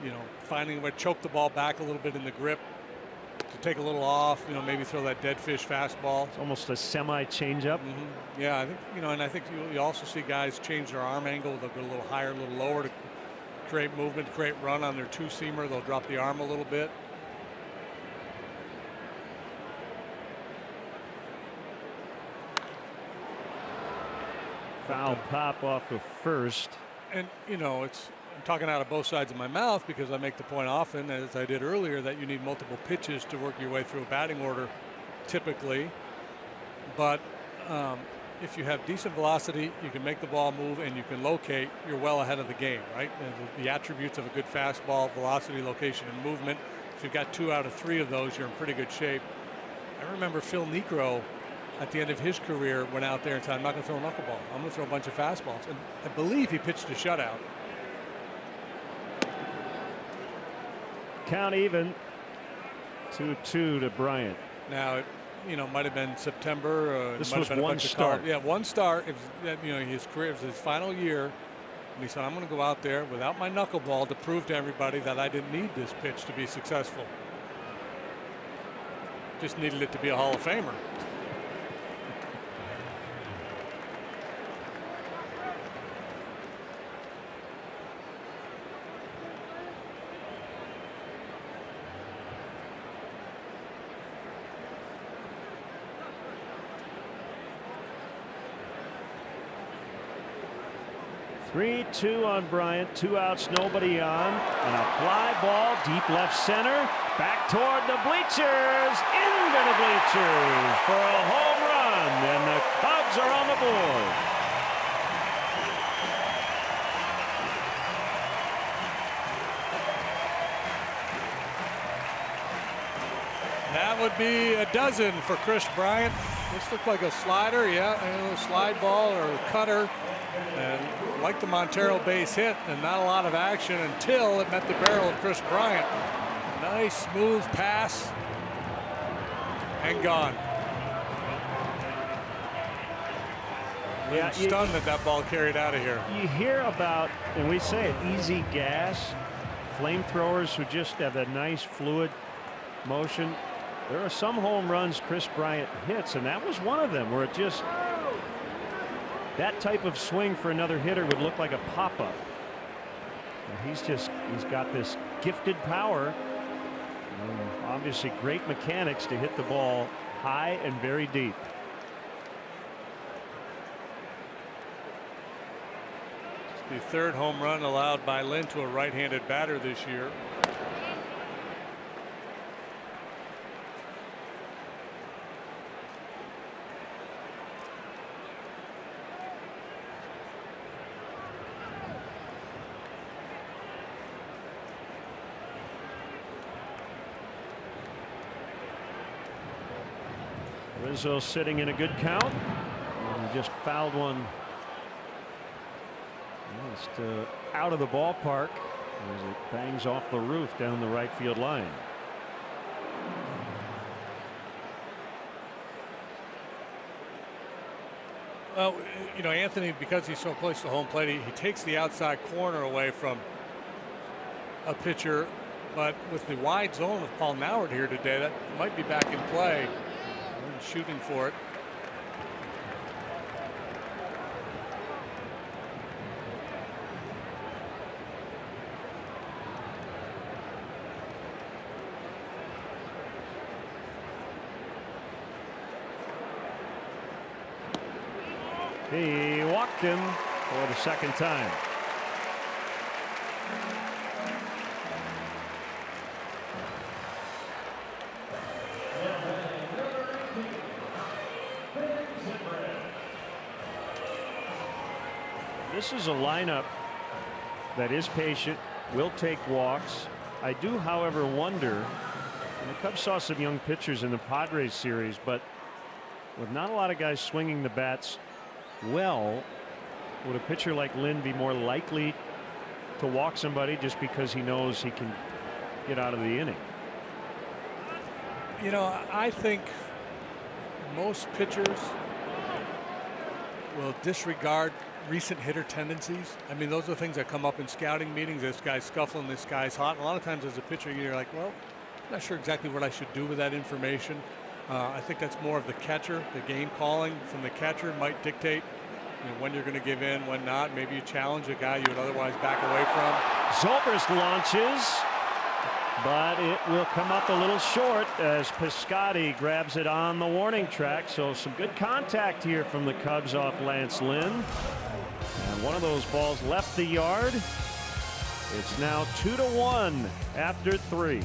you know, finding a way to choke the ball back a little bit in the grip, to take a little off, you know, maybe throw that dead fish fastball. It's almost a semi changeup. Yeah, I think, you know, and I think you also see guys change their arm angle. They'll go a little higher, a little lower to create movement, to create run on their two-seamer. They'll drop the arm a little bit. Foul pop off of first. And, you know, I'm talking out of both sides of my mouth because I make the point often, as I did earlier, that you need multiple pitches to work your way through a batting order typically. But if you have decent velocity, you can make the ball move and you can locate, you're well ahead of the game, right? And the attributes of a good fastball, velocity, location, and movement. If you've got 2 out of 3 of those, you're in pretty good shape. I remember Phil Niekro at the end of his career went out there and said, I'm not going to throw a knuckleball. I'm going to throw a bunch of fastballs. And I believe he pitched a shutout. Count even. 2-2 to Bryant. Now, it, you know, might have been September. This was one start. Yeah, one start. It was, you know, his career, it was his final year. And he said, I'm going to go out there without my knuckleball to prove to everybody that I didn't need this pitch to be successful. Just needed it to be a Hall of Famer. Three-two on Bryant, 2 outs, nobody on, and a fly ball deep left center, back toward the bleachers, into the bleachers for a home run, and the Cubs are on the board. That would be a dozen for Chris Bryant. This looked like a slider, yeah, a slide ball or cutter. And like the Montero base hit, and not a lot of action until it met the barrel of Chris Bryant. Nice smooth pass and gone. Yeah, stunned that ball carried out of here. You hear about, and we say it, easy gas, flamethrowers who just have a nice fluid motion. There are some home runs Chris Bryant hits, and that was one of them where it just, that type of swing for another hitter would look like a pop-up. He's got this gifted power, and obviously great mechanics to hit the ball high and very deep. It's the third home run allowed by Lynn to a right-handed batter this year. Rizzo sitting in a good count, and he just fouled one just out of the ballpark as it bangs off the roof down the right field line. Well, you know, Anthony, because he's so close to home plate, he takes the outside corner away from a pitcher, but with the wide zone of Paul Nauert here today, that might be back in play. Shooting for it. He walked him for the second time. This is a lineup that is patient, will take walks. I do, however, wonder, and the Cubs saw some young pitchers in the Padres series, but with not a lot of guys swinging the bats well, would a pitcher like Lynn be more likely to walk somebody just because he knows he can get out of the inning? You know, I think most pitchers will disregard recent hitter tendencies. I mean, those are things that come up in scouting meetings. This guy's scuffling, this guy's hot. And a lot of times as a pitcher, you're like, well, I'm not sure exactly what I should do with that information. I think that's more of the catcher. The game calling from the catcher might dictate, you know, when you're going to give in, when not. Maybe you challenge a guy you would otherwise back away from. Zobrist launches, but it will come up a little short as Piscotty grabs it on the warning track. So some good contact here from the Cubs off Lance Lynn. And one of those balls left the yard. It's now 2-1 after 3.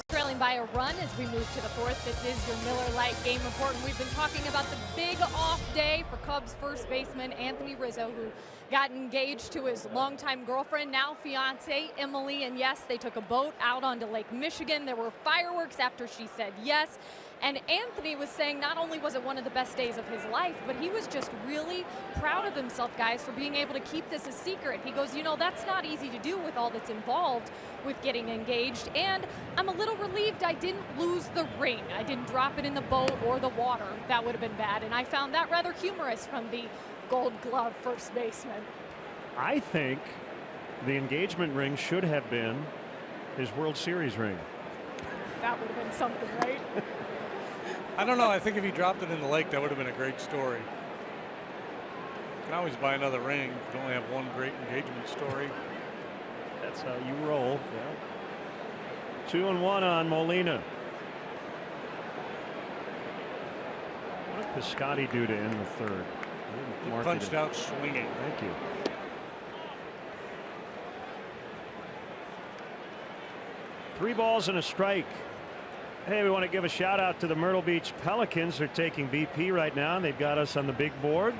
Trailing by a run as we move to the fourth. This is your Miller Lite game report, and we've been talking about the big off day for Cubs first baseman Anthony Rizzo, who got engaged to his longtime girlfriend, now fiance Emily, and yes, they took a boat out onto Lake Michigan. There were fireworks after she said yes. And Anthony was saying not only was it one of the best days of his life, but he was just really proud of himself, guys, for being able to keep this a secret. He goes, you know, that's not easy to do with all that's involved with getting engaged. And I'm a little relieved I didn't lose the ring. I didn't drop it in the boat or the water. That would have been bad. And I found that rather humorous from the Gold Glove first baseman. I think the engagement ring should have been his World Series ring. That would have been something, right? I don't know. I think if he dropped it in the lake, that would have been a great story. You can always buy another ring. You can only have one great engagement story. That's how you roll. Yeah. 2-1 on Molina. What did Piscotty do to end the third? He punched out swinging. Thank you. Three balls and a strike. Hey, we want to give a shout out to the Myrtle Beach Pelicans. They're taking BP right now, and they've got us on the big board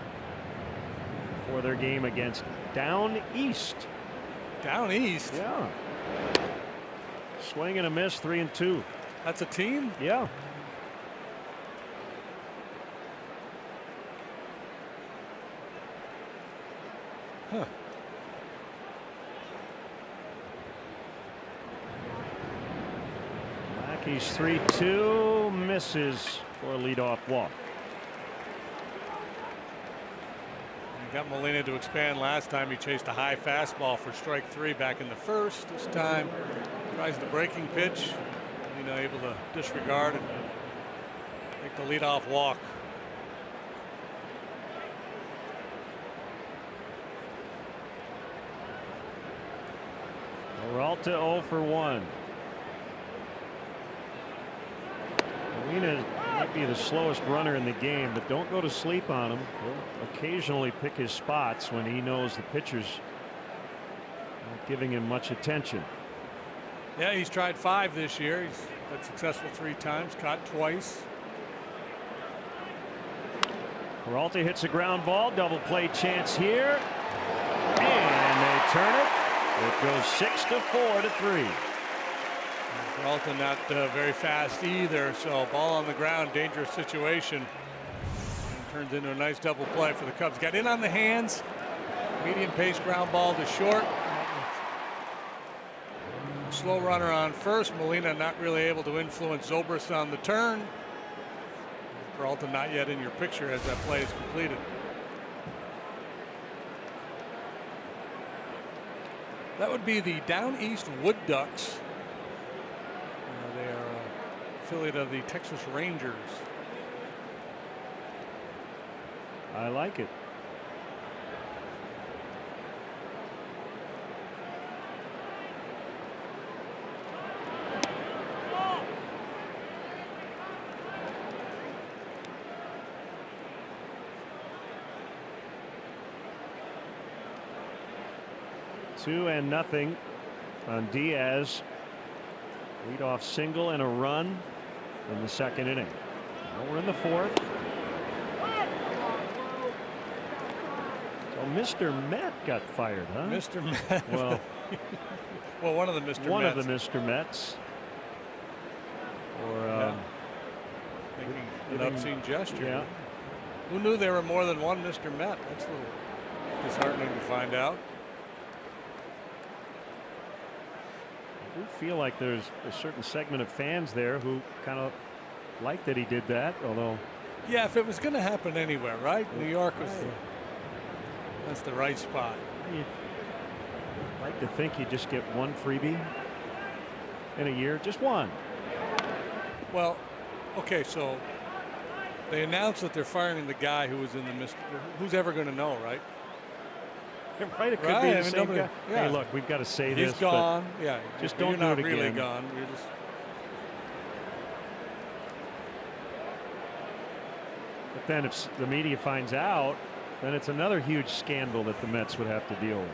for their game against Down East. Down East? Yeah. Swing and a miss, 3-2. That's a team? Yeah. Huh. He's 3-2, misses for a leadoff walk. He got Molina to expand last time. He chased a high fastball for strike 3 back in the first. This time tries the breaking pitch. Molina able to disregard and make the leadoff walk. Peralta 0 for 1. Molina might be the slowest runner in the game, but don't go to sleep on him. He'll occasionally pick his spots when he knows the pitcher's not giving him much attention. Yeah, he's tried 5 this year. He's been successful 3 times, caught twice. Peralta hits a ground ball, double play chance here, and they turn it. It goes 6-4 to 3. Peralta not very fast either, so ball on the ground, dangerous situation. And turns into a nice double play for the Cubs. Got in on the hands, medium pace ground ball to short. Slow runner on first. Molina not really able to influence Zobrist on the turn. Peralta not yet in your picture as that play is completed. That would be the Down East Wood Ducks. They are an affiliate of the Texas Rangers. I like it. Two and nothing on Diaz. Leadoff single and a run in the second inning. Now we're in the fourth. So Mr. Met got fired, huh? Mr. Met. Well, well, one of the Mr. Mets. One of the Mr. Mets. Or making an obscene gesture. Yeah. Who knew there were more than one Mr. Met? That's a little disheartening to find out. I do feel like there's a certain segment of fans there who kind of like that he did that, although. Yeah, if it was going to happen anywhere, right? New York was that's the right spot. You'd like to think you just get one freebie in a year, just one. Well, okay, so they announced that they're firing the guy who was in the Mr. Who's ever going to know, right? Right, it could be the same guy. Yeah. Hey, look, we've got to say this. He's gone. Yeah, just don't do it again. You're not really gone. You're just. But then if the media finds out, then it's another huge scandal that the Mets would have to deal with.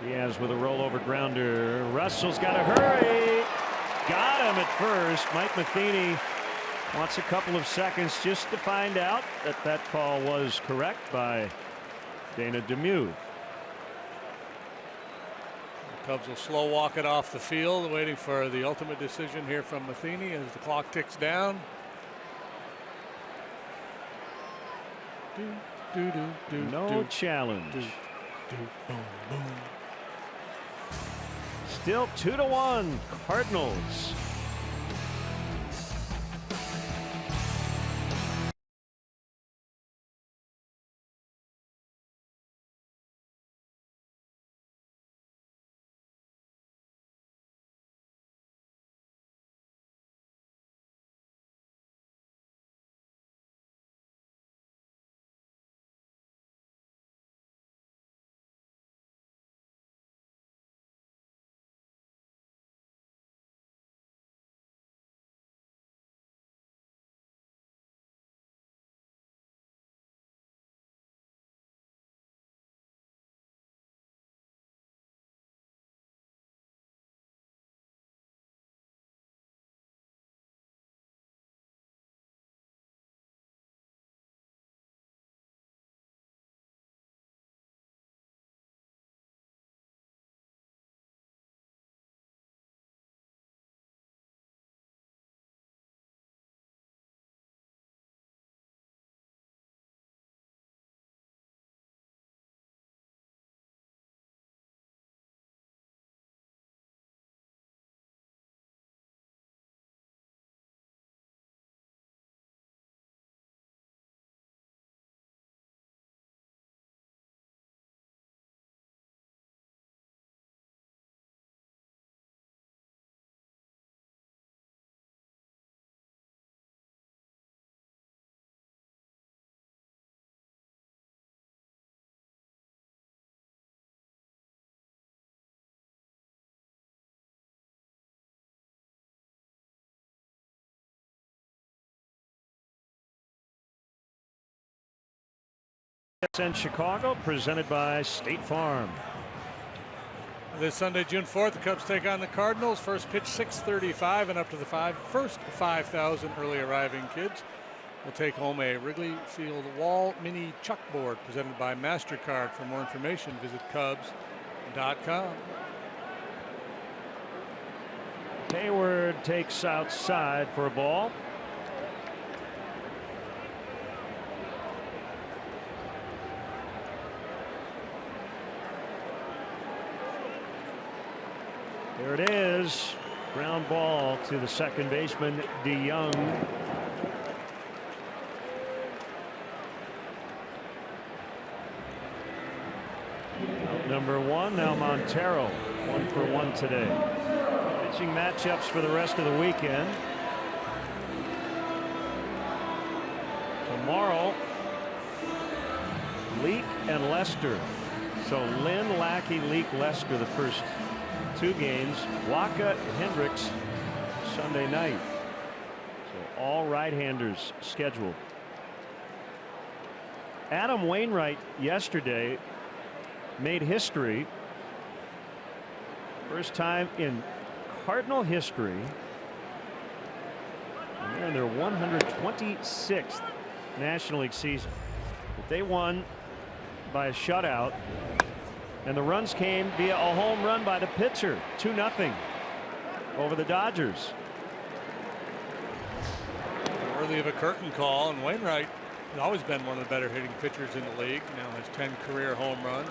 Diaz with a rollover grounder. Russell's got to hurry. got him at first. Mike Matheny wants a couple of seconds just to find out that that call was correct by Dana Demuth. The Cubs will slow walk it off the field, waiting for the ultimate decision here from Matheny as the clock ticks down. No challenge. Boom, boom. Still 2-1 Cardinals. SLN Chicago, presented by State Farm. This Sunday, June 4th, the Cubs take on the Cardinals. First pitch 6:35, and up to the first 5,000 early arriving kids will take home a Wrigley Field wall mini chalkboard presented by MasterCard. For more information, visit Cubs.com. Hayward takes outside for a ball. There it is. Ground ball to the second baseman, DeYoung. Out number one, now Montero. 1 for 1 today. Pitching matchups for the rest of the weekend. Tomorrow, Leake and Lester. So Lynn, Lackey, Leake, Lester the first 2 games. Waka, Hendricks Sunday night. So all right-handers scheduled. Adam Wainwright yesterday made history. First time in Cardinal history. And they're in their 126th National League season. But they won by a shutout. And the runs came via a home run by the pitcher. 2-0 over the Dodgers. Worthy of a curtain call, and Wainwright has always been one of the better hitting pitchers in the league. Now has 10 career home runs.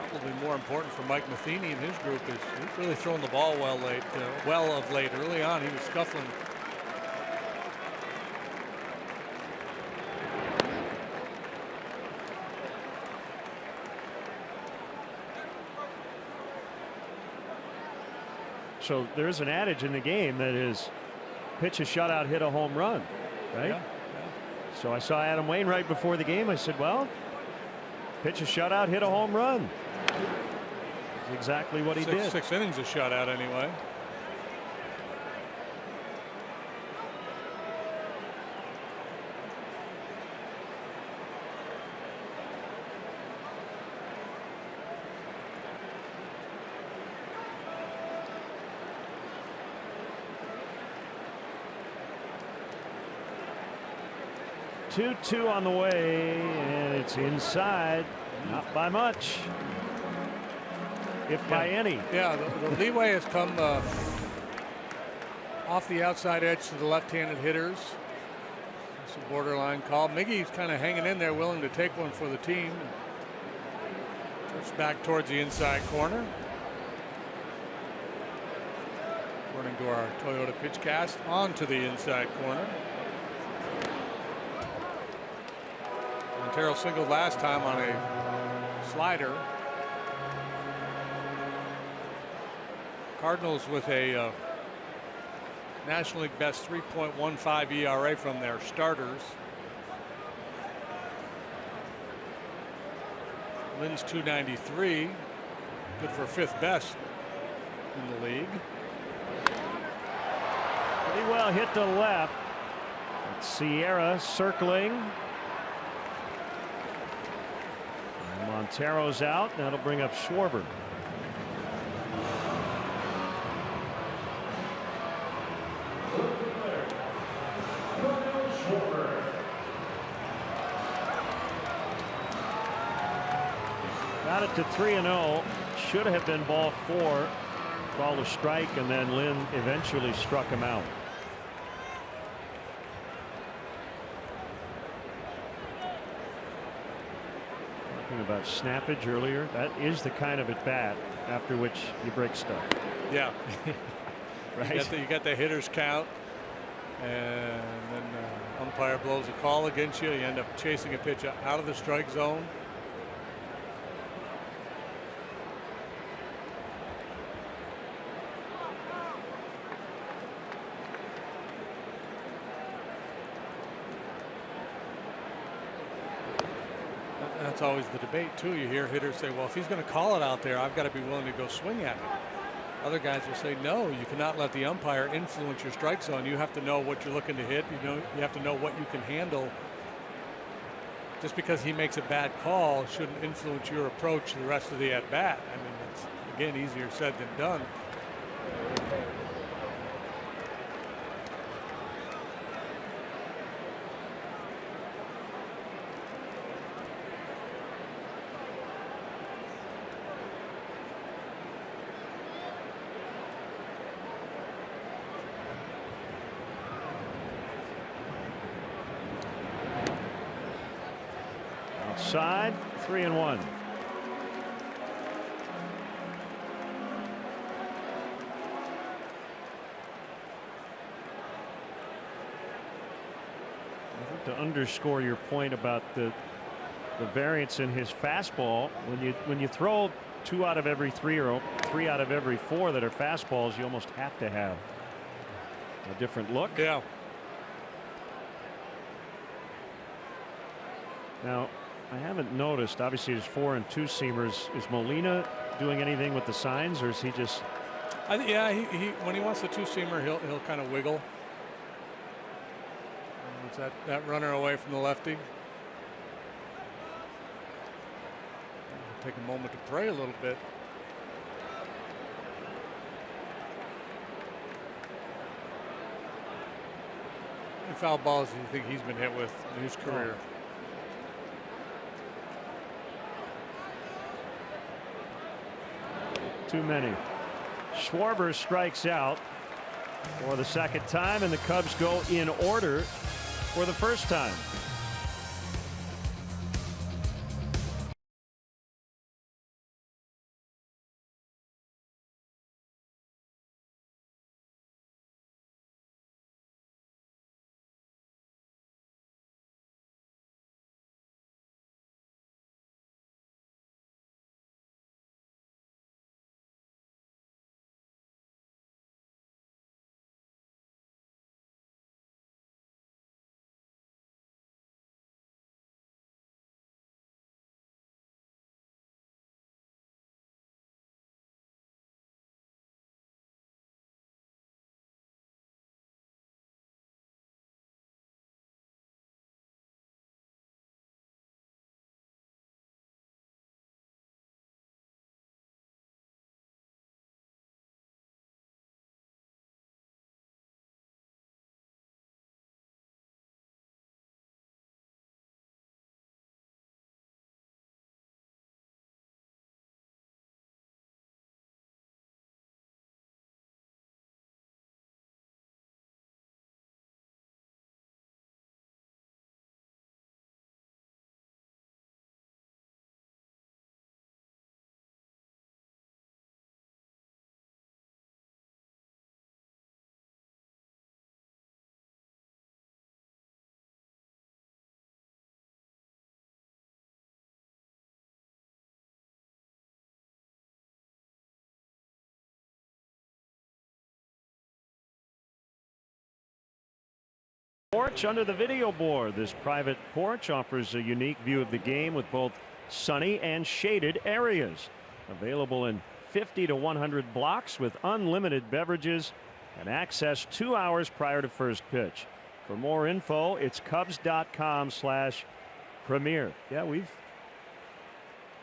Probably more important for Mike Matheny and his group is he's really thrown the ball well of late. Early on, he was scuffling. So there's an adage in the game that is pitch a shutout, hit a home run, right? Yeah. So I saw Adam Wainwright before the game. I said, well, pitch a shutout, hit a home run. That's exactly what he did. 6 innings of shutout anyway. 2-2 on the way, and it's inside. Not by much, if by any. Yeah, the leeway has come off the outside edge to the left-handed hitters. It's a borderline call. Miggy's kind of hanging in there, willing to take one for the team. Drifts back towards the inside corner. According to our Toyota pitch cast, onto the inside corner. Montero singled last time on a slider. Cardinals with a National League best 3.15 ERA from their starters. Lynn's 293, good for 5th best in the league. Pretty well hit to left. It's Sierra circling. And Montero's out. That'll bring up Schwarber. Got it to 3-0. Should have been ball 4. Called a strike, and then Lynn eventually struck him out. Talking about snappage earlier, that is the kind of at bat after which you break stuff. Yeah. Right. You got the hitters count, and then umpire blows a call against you. You end up chasing a pitch out of the strike zone. That's always the debate too. You hear hitters say, well, if he's going to call it out there, I've got to be willing to go swing at it. Other guys will say, no, you cannot let the umpire influence your strike zone. You have to know what you're looking to hit. You have to know what you can handle. Just because he makes a bad call shouldn't influence your approach to the rest of the at bat. I mean, it's again easier said than done. Outside, 3-1. To underscore your point about the variance in his fastball, when you throw 2 out of every 3 or 3 out of every 4 that are fastballs, you almost have to have a different look. Yeah. Now, I haven't noticed, obviously there's 4 and 2 seamers. Is Molina doing anything with the signs, or is he just? Yeah, he when he wants the 2-seamer, he'll kind of wiggle. It's that runner away from the lefty. Take a moment to pray a little bit. How many foul balls do you think he's been hit with in his career? Too many. Schwarber strikes out for the 2nd time, and the Cubs go in order for the 1st time. Porch under the video board. This private porch offers a unique view of the game with both sunny and shaded areas. Available in 50 to 100 blocks with unlimited beverages and access 2 hours prior to first pitch. For more info, it's Cubs.com/premier. Yeah, we've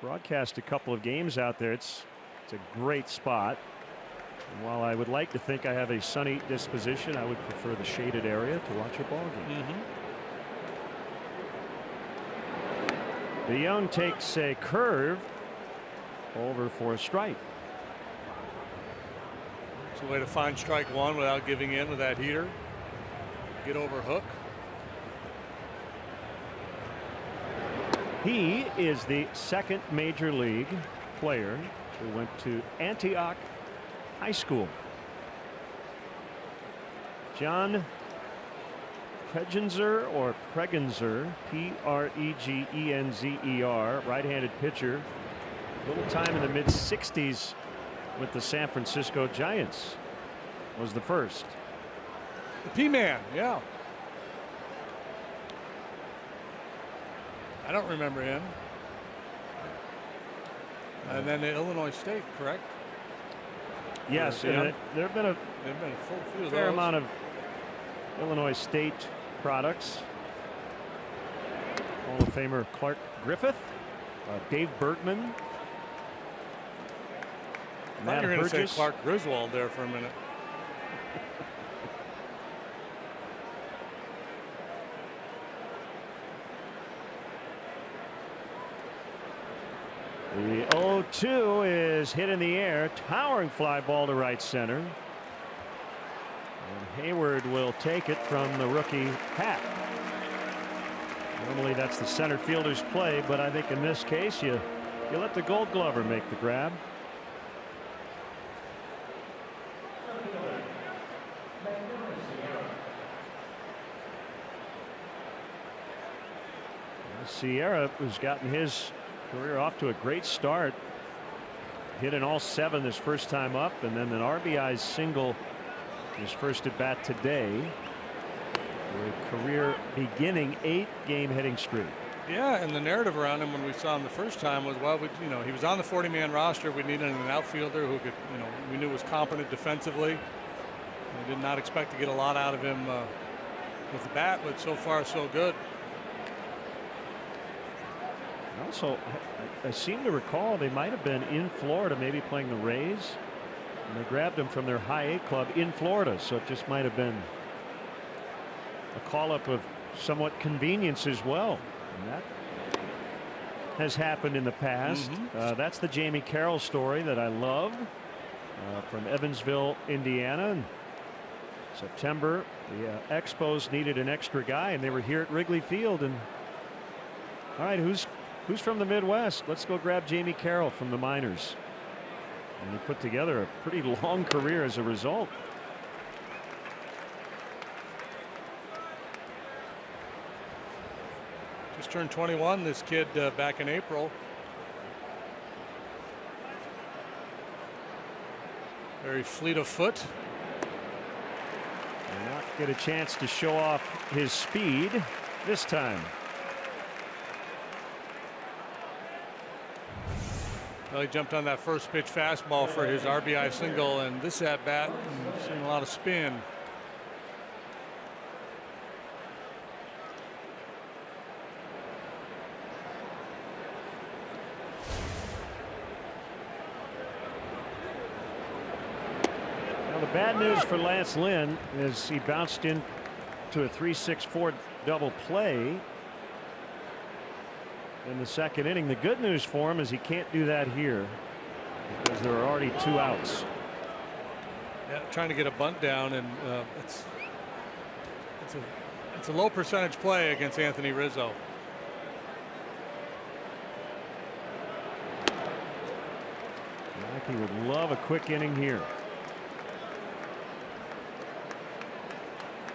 broadcast a couple of games out there. It's a great spot. And while I would like to think I have a sunny disposition, I would prefer the shaded area to watch a ball game. DeYoung takes a curve over for a strike. It's a way to find strike one without giving in with that heater. Get over hook. He is the second major league player who went to Antioch High School. John Pregenzer or Pregenzer, Pregenzer, right-handed pitcher. Little time in the mid-60s with the San Francisco Giants. Was the first. The P-Man, yeah. I don't remember him. And then the Illinois State, correct? Yes, Yeah. there have been a They've been a full few of fair those. amount of Illinois State products. Hall of Famer Clark Griffith, Dave Bergman. I thought you were going to say Burgess. Clark Griswold there for a minute. The 0-2 is hit in the air, towering fly ball to right center. And Heyward will take it from the rookie hat. Normally that's the center fielder's play, but I think in this case you let the Gold Glover make the grab. Sierra has gotten his career off to a great start. Hit in all 7 his first time up, and then an RBI single his first at bat today. A career beginning 8-game hitting streak. Yeah, and the narrative around him when we saw him the first time was, well, he was on the 40-man roster. We needed an outfielder who could, we knew was competent defensively. We did not expect to get a lot out of him with the bat, but so far so good. Also, I seem to recall they might have been in Florida, maybe playing the Rays, and they grabbed him from their high A club in Florida, so it just might have been a call-up of somewhat convenience as well. And that has happened in the past. That's the Jamie Carroll story that I love, from Evansville, Indiana. In September, the Expos needed an extra guy, and they were here at Wrigley Field. And all right, who's from the Midwest? Let's go grab Jamie Carroll from the minors. And he put together a pretty long career as a result. Just turned 21, this kid, back in April. Very fleet of foot. And not get a chance to show off his speed this time. Well, he jumped on that first pitch fastball for his RBI single, and this at bat, seeing a lot of spin. Now the bad news for Lance Lynn is he bounced into a 3-6-4 double play in the second inning. The good news for him is he can't do that here because there are already 2 outs. Yeah, trying to get a bunt down, and it's a low percentage play against Anthony Rizzo. Mackey would love a quick inning here.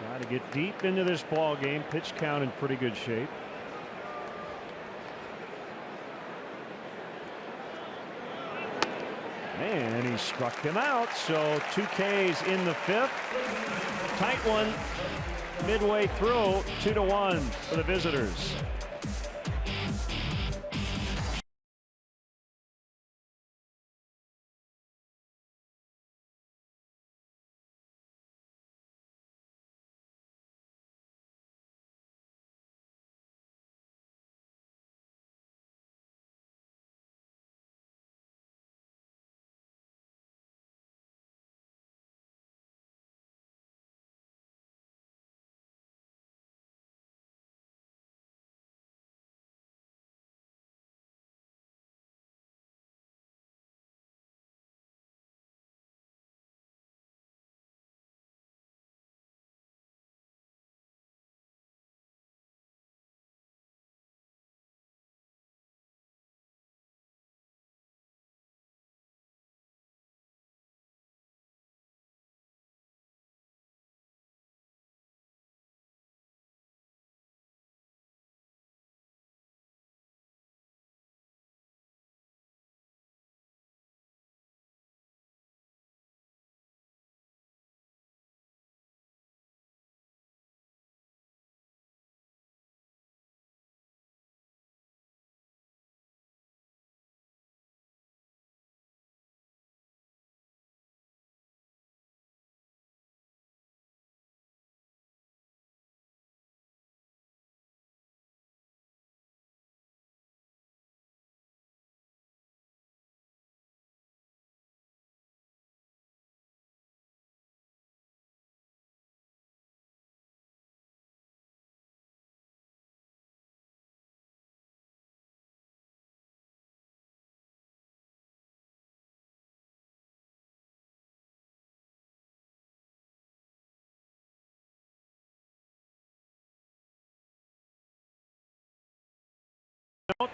Try to get deep into this ball game. Pitch count in pretty good shape. And he struck him out. So 2 Ks in the 5th. Tight one. midway through, 2-1 for the visitors.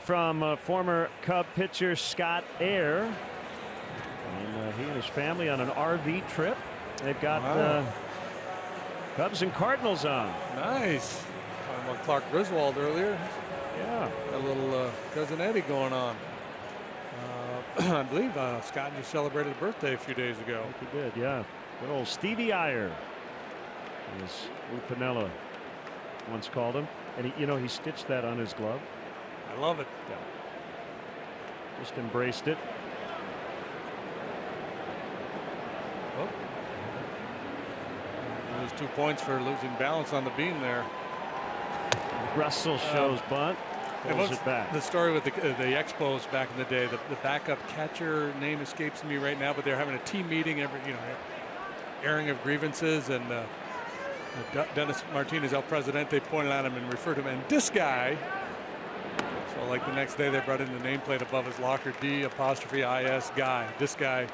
From former Cub pitcher Scott Air, and he and his family on an RV trip. They've got Cubs and Cardinals on. Nice. Talking about Clark Griswold earlier. Yeah, a little cousin Eddie going on. I believe Scott just celebrated a birthday a few days ago. I think he did. Yeah, good old Stevie Iyer, as Lou Piniella once called him, and he stitched that on his glove. I love it. Yeah. Just embraced it. Oh. Lose 2 points for losing balance on the beam there. Russell shows bunt. Pulls it back. The story with the Expos back in the day, the backup catcher name escapes me right now, but they're having a team meeting airing of grievances, and Dennis Martinez, El Presidente, pointed at him and referred to him, and this guy. So like the next day they brought in the nameplate above his locker, D''IS guy, this guy.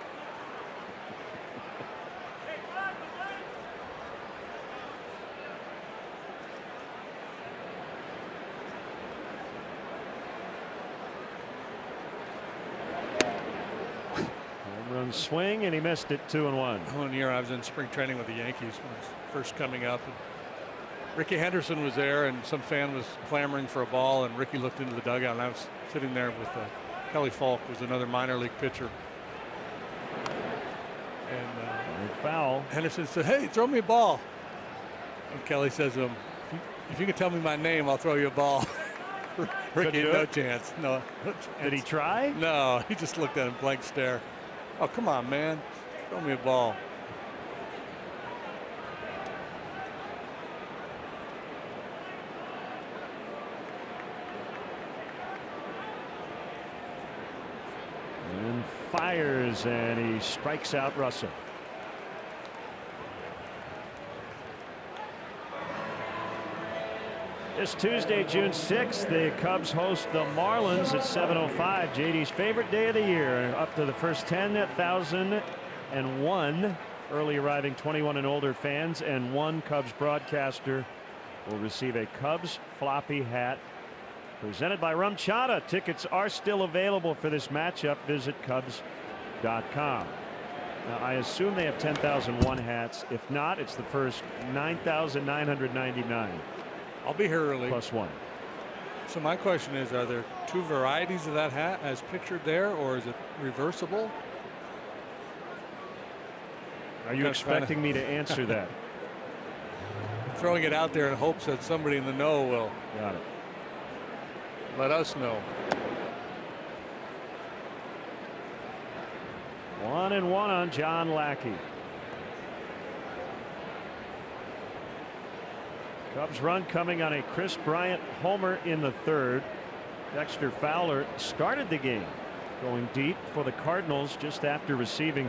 Home run swing, and he missed it. 2-1. One year I was in spring training with the Yankees when I was first coming up. Ricky Henderson was there, and some fan was clamoring for a ball, and Ricky looked into the dugout, and I was sitting there with Kelly Falk, was another minor league pitcher. And foul. Henderson said, "Hey, throw me a ball." And Kelly says to him, "If you can tell me my name, I'll throw you a ball." Ricky, no chance. No. Did he try? No, he just looked at him, blank stare. "Oh, come on, man. Throw me a ball." And fires, and he strikes out Russell. This Tuesday, June 6th, the Cubs host the Marlins at 7:05. JD's favorite day of the year. Up to the first 10,001 early arriving 21 and older fans, and one Cubs broadcaster will receive a Cubs floppy hat presented by Rum Chata. Tickets are still available for this matchup. Visit Cubs.com. Now, I assume they have 10,001 hats. If not, it's the first 9,999. I'll be here early. Plus one. So my question is, are there two varieties of that hat as pictured there, or is it reversible? Are you expecting me to answer that? throwing it out there in hopes that somebody in the know will let us know. 1-1 on John Lackey. Cubs run coming on a Chris Bryant homer in the third. Dexter Fowler started the game going deep for the Cardinals just after receiving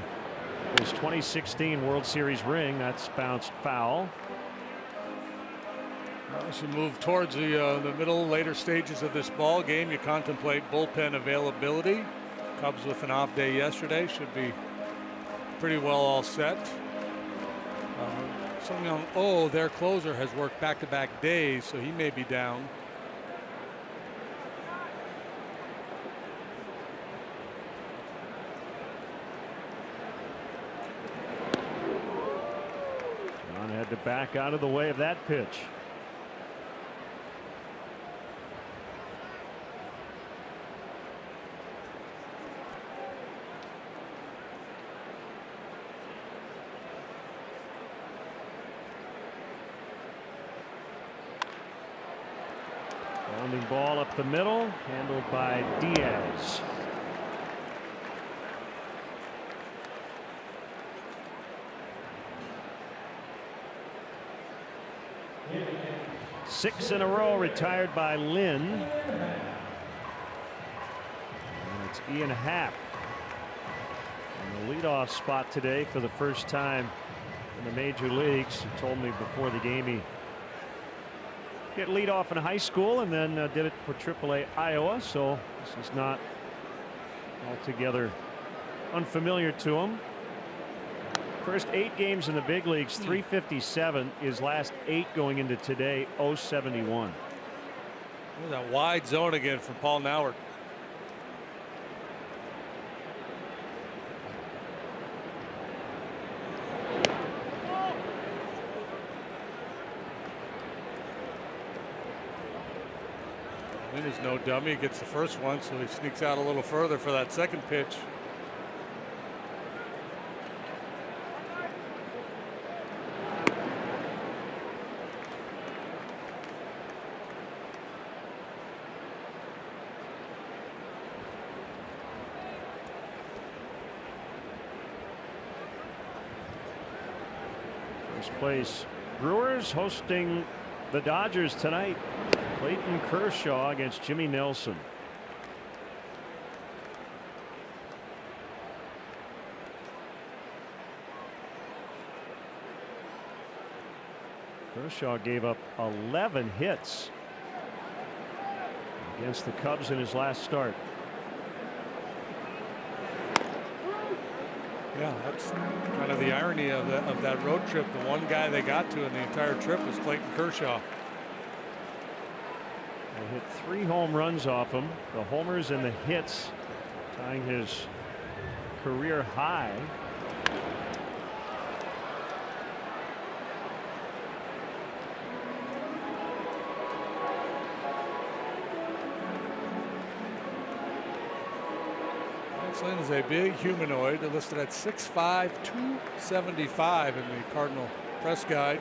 his 2016 World Series ring. That's bounced foul. As you move towards the middle, later stages of this ball game, you contemplate bullpen availability. Cubs with an off day yesterday should be pretty well all set. Their closer has worked back-to-back days, so he may be down. John had to back out of the way of that pitch. Grounding ball up the middle, handled by Diaz. Six in a row retired by Lynn. And it's Ian Happ in the leadoff spot today for the first time in the major leagues. He told me before the game he hit leadoff in high school and then did it for AAA Iowa, so this is not altogether unfamiliar to him. First 8 games in the big leagues, 357. His last 8 going into today, 071. There's that wide zone again from Paul Nauert. Lynn is no dummy. He gets the first one, so he sneaks out a little further for that second pitch. First place Brewers hosting the Dodgers tonight. Clayton Kershaw against Jimmy Nelson. Kershaw gave up 11 hits against the Cubs in his last start. Yeah, that's kind of the irony of that road trip. The one guy they got to in the entire trip was Clayton Kershaw. They hit 3 home runs off him. The homers and the hits tying his career high. Lynn is a big humanoid, listed at 6'5", 275 in the Cardinal press guide.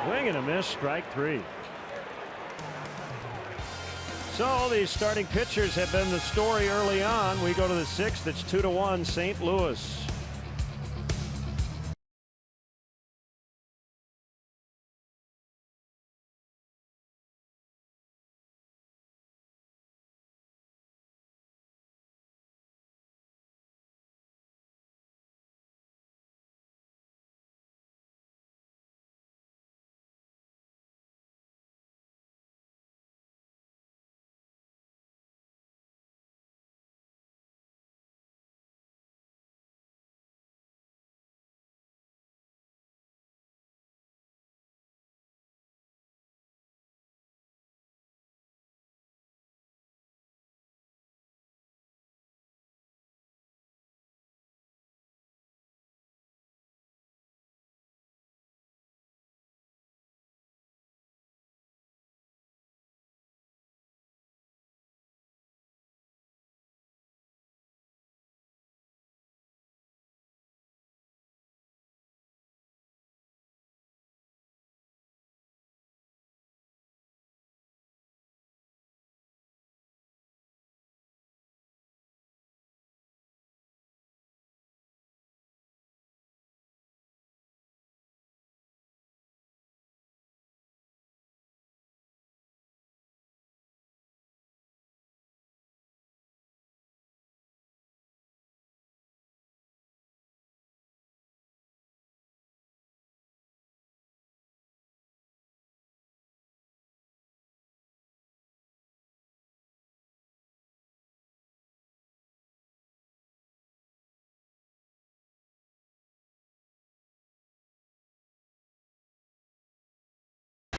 Swing and a miss, strike 3. So these starting pitchers have been the story early on. We go to the 6th. It's 2-1 St. Louis.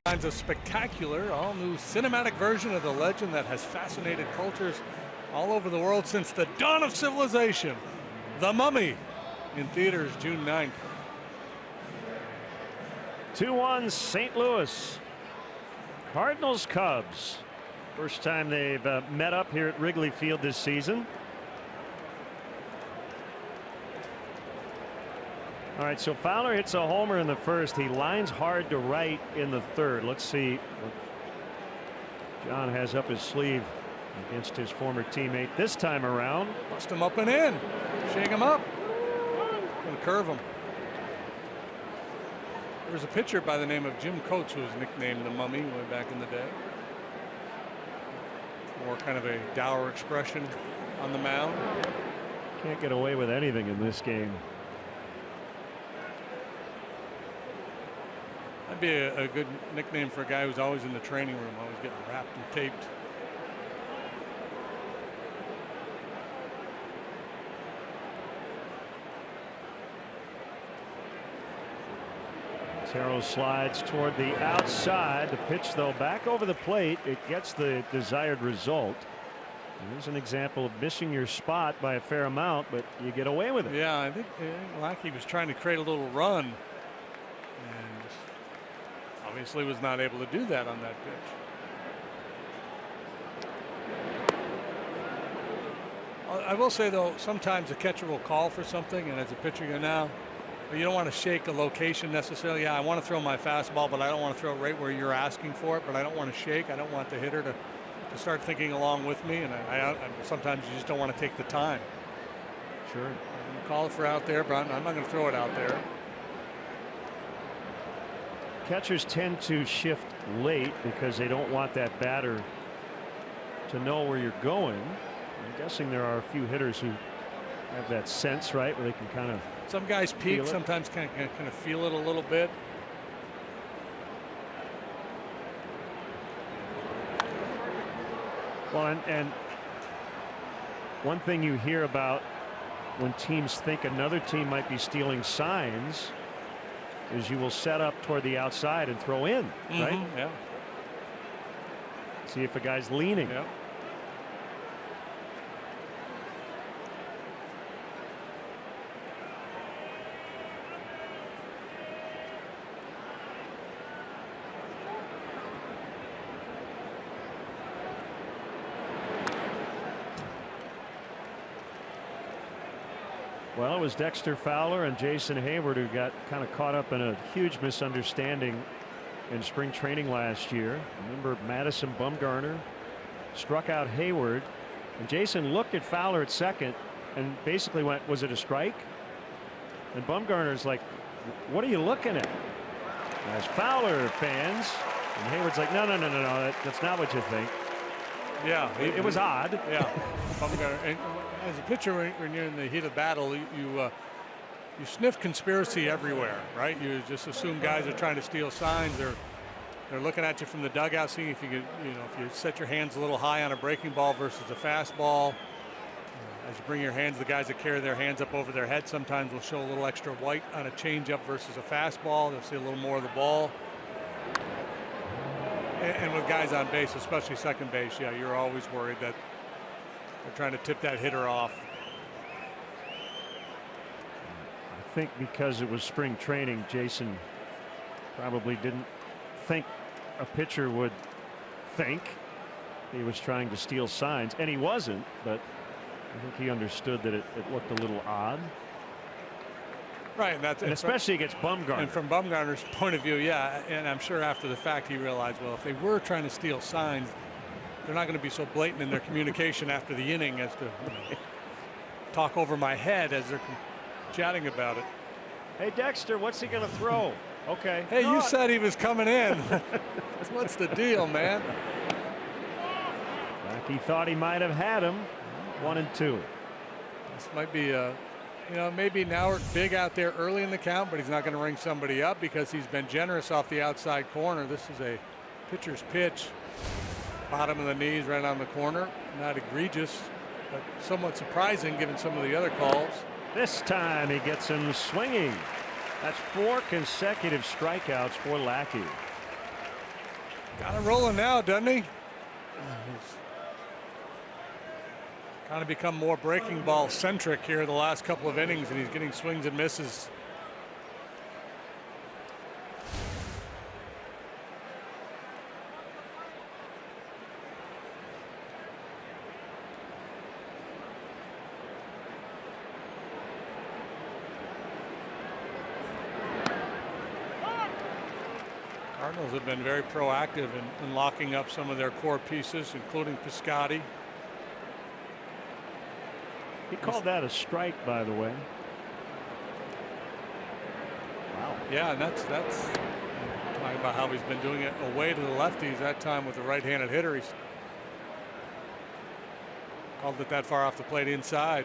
Finds a spectacular, all-new cinematic version of the legend that has fascinated cultures all over the world since the dawn of civilization. The Mummy, in theaters June 9th. 2-1 St. Louis. Cardinals Cubs. First time they've met up here at Wrigley Field this season. All right, so Fowler hits a homer in the first. He lines hard to right in the third. Let's see what John has up his sleeve against his former teammate this time around. Bust him up and in. Shake him up. Gonna curve him. There was a pitcher by the name of Jim Coates who was nicknamed the Mummy way back in the day. More kind of a dour expression on the mound. Can't get away with anything in this game. That'd be a good nickname for a guy who's always in the training room, always getting wrapped and taped. Otero slides toward the outside. The pitch, though, back over the plate. It gets the desired result. Here's an example of missing your spot by a fair amount, but you get away with it. Yeah, I think Lackey was trying to create a little run. Obviously was not able to do that on that pitch. I will say, though, sometimes a catcher will call for something, and as a pitcher, you know, you don't want to shake a location necessarily. Yeah, I want to throw my fastball, but I don't want to throw it right where you're asking for it. But I don't want to shake. I don't want the hitter to start thinking along with me. And I sometimes you just don't want to take the time. Sure. I'm going to call it for out there, but I'm not going to throw it out there. Catchers tend to shift late because they don't want that batter to know where you're going. I'm guessing there are a few hitters who have that sense, right, where they can kind of. Some guys peek, sometimes kind of feel it a little bit. Well, and one thing you hear about when teams think another team might be stealing signs is you will set up toward the outside and throw in, right? Yeah. See if a guy's leaning. Yeah. Well, it was Dexter Fowler and Jason Heyward who got kind of caught up in a huge misunderstanding in spring training last year. Remember, Madison Bumgarner struck out Hayward, and Jason looked at Fowler at second and basically went, "Was it a strike?" And Bumgarner's like, "What are you looking at?" As Fowler fans, and Hayward's like, "No, that's not what you think." Yeah, it was odd. Yeah, Bumgarner. And as a pitcher, when you're in the heat of battle, you sniff conspiracy everywhere, right? You just assume guys are trying to steal signs. They're looking at you from the dugout, seeing if you could, if you set your hands a little high on a breaking ball versus a fastball. As you bring your hands, the guys that carry their hands up over their head sometimes will show a little extra white on a changeup versus a fastball. They'll see a little more of the ball. And with guys on base, especially second base, yeah, you're always worried that they're trying to tip that hitter off. I think because it was spring training, Jason probably didn't think a pitcher would think he was trying to steal signs, and he wasn't, but I think he understood that it looked a little odd. Right, and especially against Bumgarner. And from Bumgarner's point of view, yeah, and I'm sure after the fact he realized, well, if they were trying to steal signs, they're not going to be so blatant in their communication after the inning as to talk over my head as they're chatting about it. Hey, Dexter, what's he going to throw? Okay. Hey, you said he was coming in. What's the deal, man? He thought he might have had him. 1-2. This might be maybe Nauert big out there early in the count, but he's not going to ring somebody up because he's been generous off the outside corner. This is a pitcher's pitch. Bottom of the knees right on the corner. Not egregious, but somewhat surprising given some of the other calls. This time he gets him swinging. That's 4 consecutive strikeouts for Lackey. Got him rolling now, doesn't he? He's kind of become more breaking ball centric here the last couple of innings, and he's getting swings and misses. Cardinals have been very proactive in locking up some of their core pieces, including Piscotty. He called that a strike, by the way. Wow. Yeah, and that's talking about how he's been doing it away to the lefties, that time with the right-handed hitter. He's called it that far off the plate inside.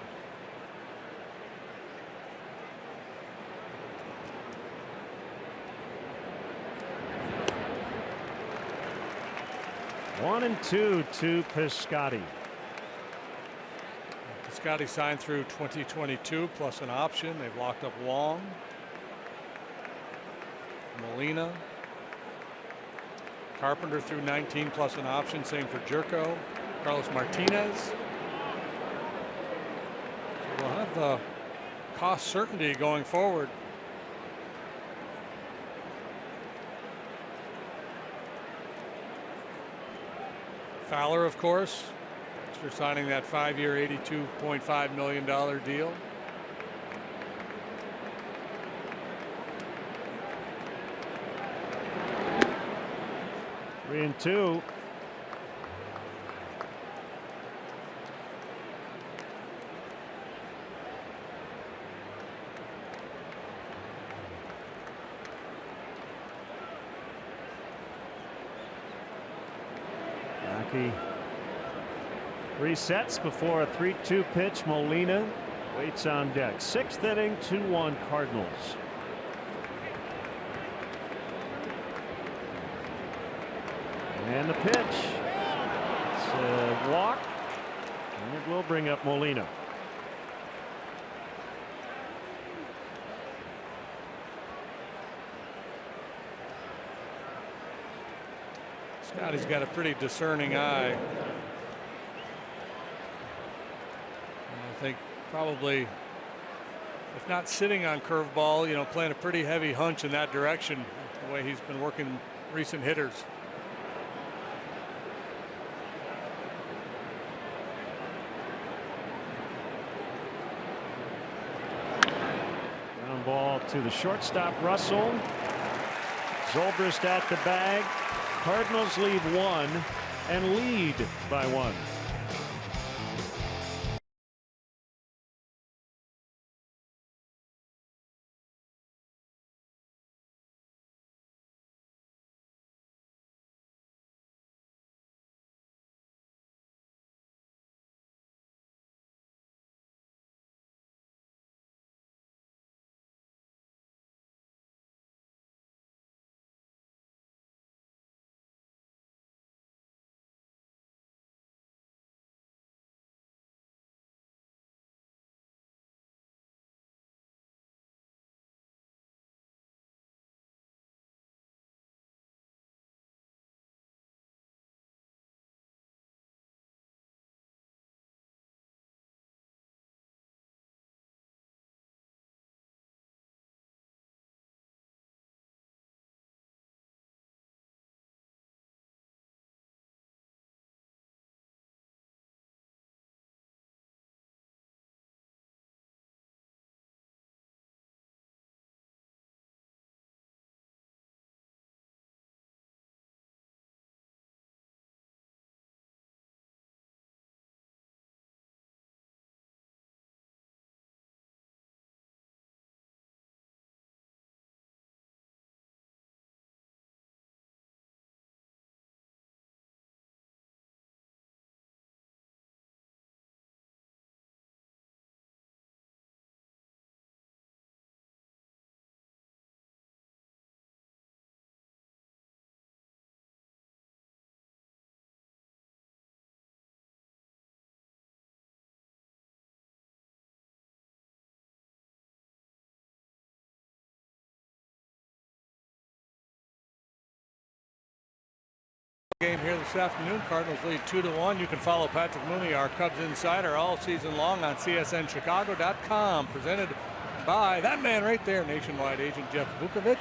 One and two to Piscotty. Piscotty signed through 2022 plus an option. They've locked up Wong, Molina, Carpenter through 19 plus an option. Same for Jerko, Carlos Martinez. So we'll have the cost certainty going forward. Fowler, of course, for signing that 5-year, $82.5 million deal. Three and two. Gagne resets before a 3-2 pitch. Molina waits on deck. 6th inning, 2-1 Cardinals. And the pitch. It's a walk, and it will bring up Molina. Scotty's got a pretty discerning eye. And I think probably, if not sitting on curveball, you know, playing a pretty heavy hunch in that direction, the way he's been working recent hitters. Ground ball to the shortstop, Russell. Zobrist at the bag. Cardinals leave one and lead by one. Game here this afternoon. Cardinals lead 2-1. You can follow Patrick Mooney, our Cubs insider, all season long on CSNChicago.com. Presented by that man right there, nationwide agent Jeff Vukovich.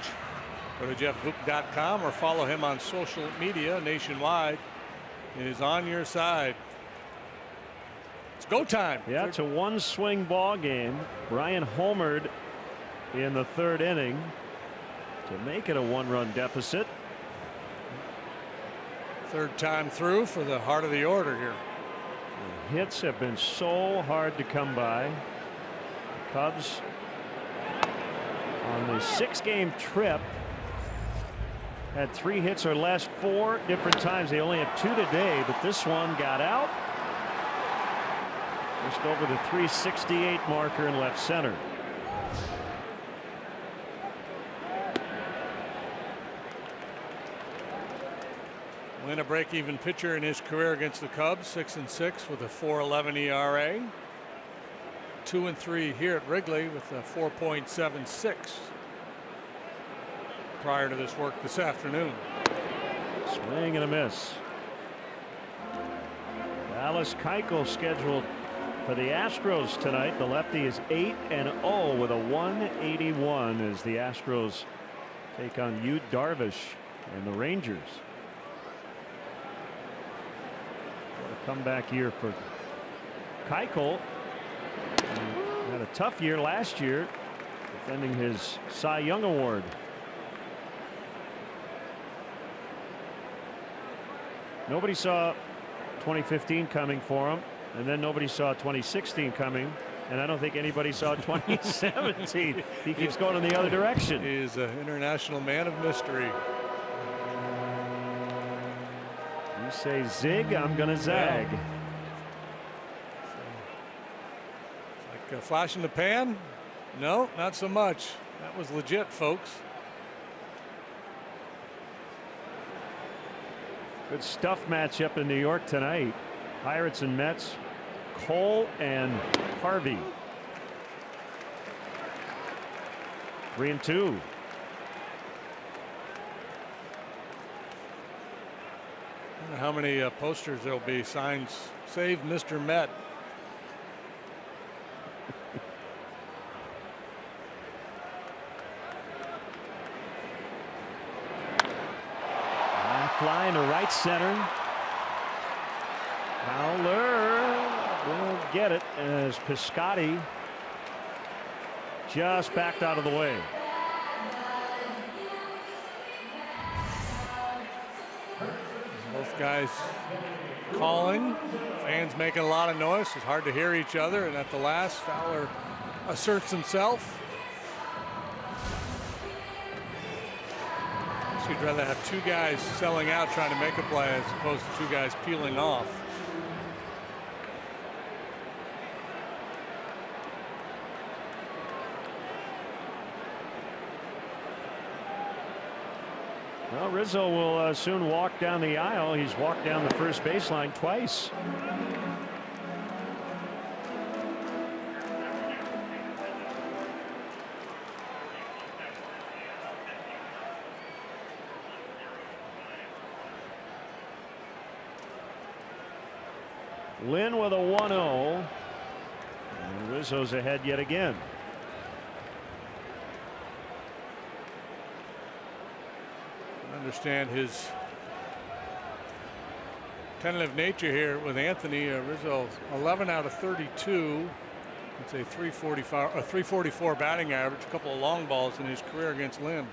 Go to jeffvuk.com or follow him on social media nationwide. It is on your side. It's go time. Yeah, it's a one-swing ball game. Brian homered in the third inning to make it a one-run deficit. Third time through for the heart of the order here. The hits have been so hard to come by. The Cubs on the 6-game trip had 3 hits or less 4 different times. They only have 2 today, but this one got out just over the 368 marker in left center. Lynn, a break-even pitcher in his career against the Cubs, 6-6 with a 4.11 ERA. 2-3 here at Wrigley with a 4.76 prior to this work this afternoon. Swing and a miss. Dallas Keuchel scheduled for the Astros tonight. The lefty is 8-0 with a 181 as the Astros take on Yu Darvish and the Rangers. What a comeback year for Keuchel. He had a tough year last year, defending his Cy Young Award. Nobody saw 2015 coming for him, and then nobody saw 2016 coming, and I don't think anybody saw 2017. He keeps going in the other direction. He is an international man of mystery. You say zig, I'm gonna zag. It's like a flash in the pan. No, not so much. That was legit, folks. Good stuff matchup in New York tonight. Pirates and Mets. Cole and Harvey. 3-2. I wonder how many posters there'll be. Signs, save Mr. Met. Flying to right center. Fowler will get it as Piscotty just backed out of the way. Both guys calling. Fans making a lot of noise. It's hard to hear each other. And at the last, Fowler asserts himself. So you'd rather have 2 guys selling out trying to make a play as opposed to 2 guys peeling off. Well, Rizzo will soon walk down the aisle. He's walked down the first baseline twice. Lynn with a 1-0. And Rizzo's ahead yet again. I understand his tentative nature here with Anthony. Rizzo 11 out of 32. It's a 344 batting average. A couple of long balls in his career against Lynn.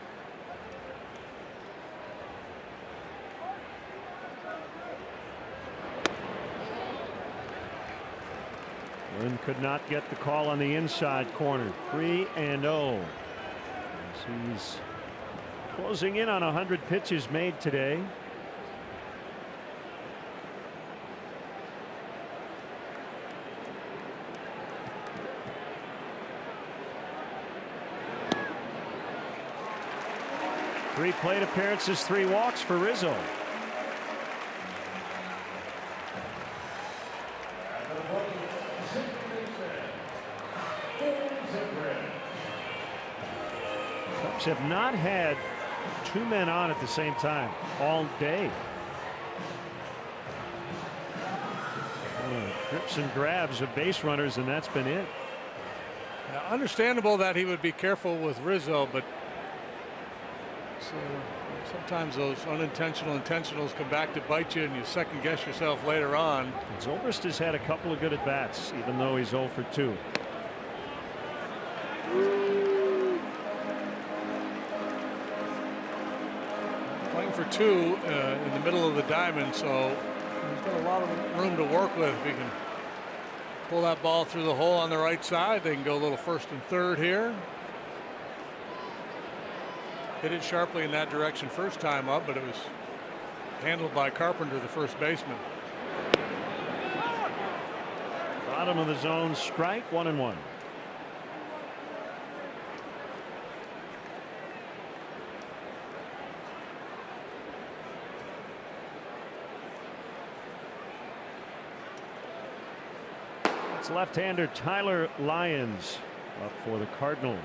Lynn could not get the call on the inside corner. 3-0. He's closing in on 100 pitches made today. Three plate appearances, 3 walks for Rizzo. Cubs have not had 2 men on at the same time all day. Grips and grabs of base runners, and that's been it. Understandable that he would be careful with Rizzo, but sometimes those unintentional intentionals come back to bite you, and you second guess yourself later on. Zobrist has had a couple of good at bats, even though he's 0 for 2. Playing for 2 in the middle of the diamond, so he's got a lot of room to work with. If he can pull that ball through the hole on the right side, they can go a little first and third here. Hit it sharply in that direction first time up, but it was handled by Carpenter, the first baseman. Bottom of the zone, strike, 1-1. It's left-hander Tyler Lyons up for the Cardinals.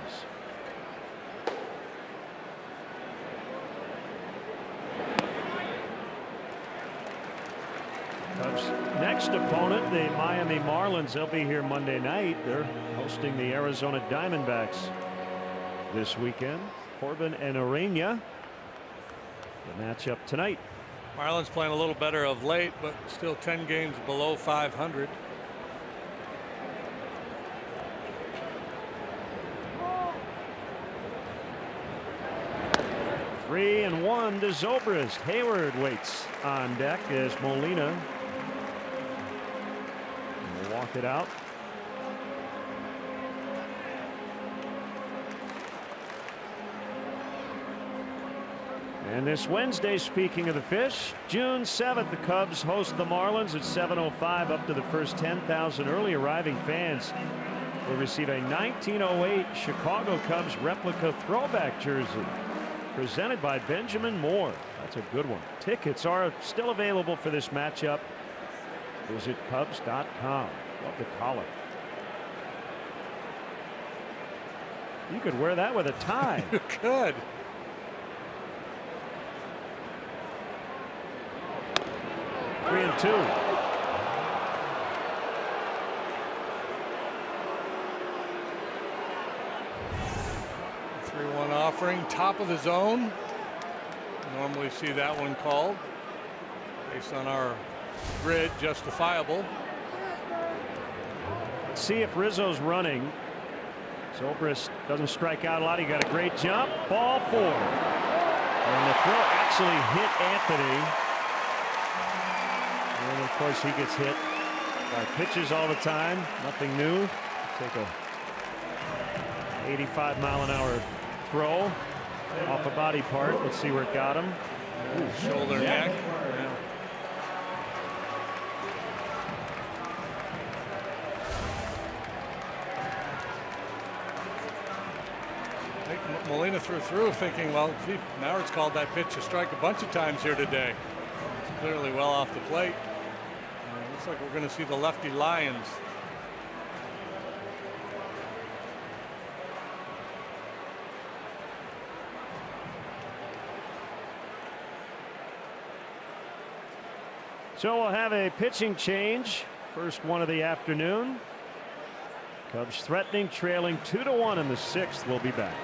Cubs' next opponent, the Miami Marlins. They'll be here Monday night. They're hosting the Arizona Diamondbacks this weekend. Corbin and Arena. The matchup tonight. Marlins playing a little better of late, but still 10 games below 500. Three and 1 to Zobrist. Hayward waits on deck as Molina will walk it out. And this Wednesday, speaking of the fish, June 7th, the Cubs host the Marlins at 7:05. Up to the first 10,000 early arriving fans will receive a 1908 Chicago Cubs replica throwback jersey presented by Benjamin Moore. That's a good one. Tickets are still available for this matchup. Visit Cubs.com. Love the collar. You could wear that with a tie. You could. Three and 2. Offering, top of the zone. Normally see that one called based on our grid, justifiable. Let's see if Rizzo's running. Zobrist doesn't strike out a lot. He got a great jump. Ball 4. And the throw actually hit Anthony. And of course he gets hit by pitches all the time. Nothing new. Take a 85-mile-an-hour throw off a body part. Let's see where it got him. Ooh, shoulder, neck. Yeah. Molina threw thinking, well, gee, Nauert's called that pitch a strike a bunch of times here today. It's clearly well off the plate. Looks like we're going to see the lefty Lyons. So we'll have a pitching change. First one of the afternoon. Cubs threatening, trailing 2-1 in the 6th. We'll be back.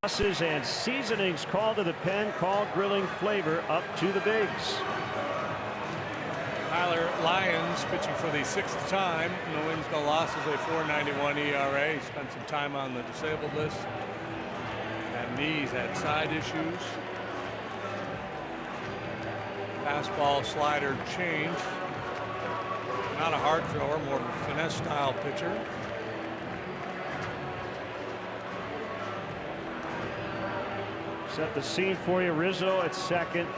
Sauces and seasonings called to the pen. Call grilling flavor up to the bigs. Tyler Lyons pitching for the 6th time. No wins, no losses, a 4.91 ERA. He spent some time on the disabled list. And knees had side issues. Fastball, slider, change. Not a hard thrower, more of a finesse style pitcher. Set the scene for you. Rizzo at second.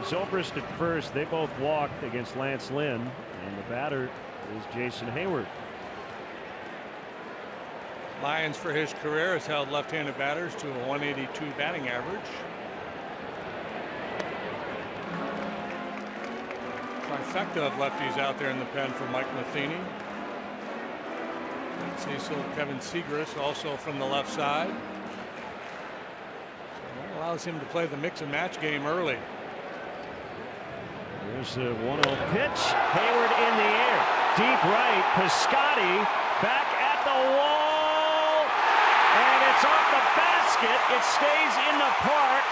Zobrist at first. They both walked against Lance Lynn, and the batter is Jason Heyward. Lyons for his career has held left-handed batters to a 182 batting average. Trifecta of lefties out there in the pen for Mike Matheny. Cecil, Kevin Segras also from the left side. So that allows him to play the mix and match game early. There's a 1-0 pitch. Hayward in the air. Deep right. Piscotty back at the wall. And it's off the basket. It stays in the park.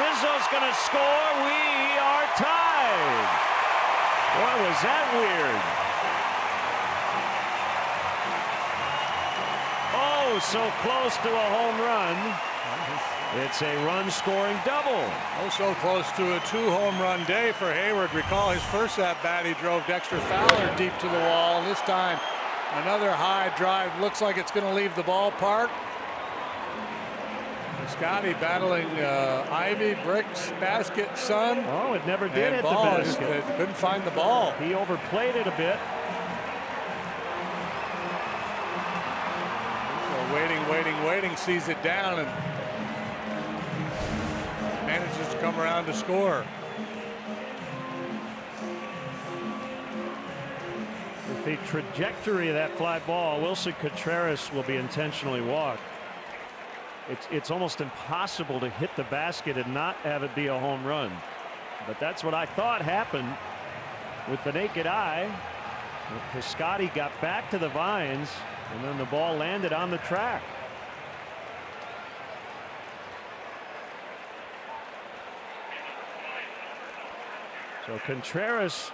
Rizzo's going to score. We are tied. Boy, was that weird. Oh, so close to a home run. It's a run-scoring double. Also close to a 2-home run day for Hayward. Recall his first at-bat, he drove Dexter Fowler deep to the wall. And this time, another high drive. Looks like it's going to leave the ballpark. Piscotty battling Ivy, bricks, basket, sun. Oh, it never did hit the ball. basket. Couldn't find the ball. He overplayed it a bit. So waiting, sees it down and manages to come around to score. With the trajectory of that fly ball, Wilson Contreras will be intentionally walked. It's almost impossible to hit the basket and not have it be a home run. But that's what I thought happened with the naked eye. Piscotty got back to the vines, and then the ball landed on the track. So Contreras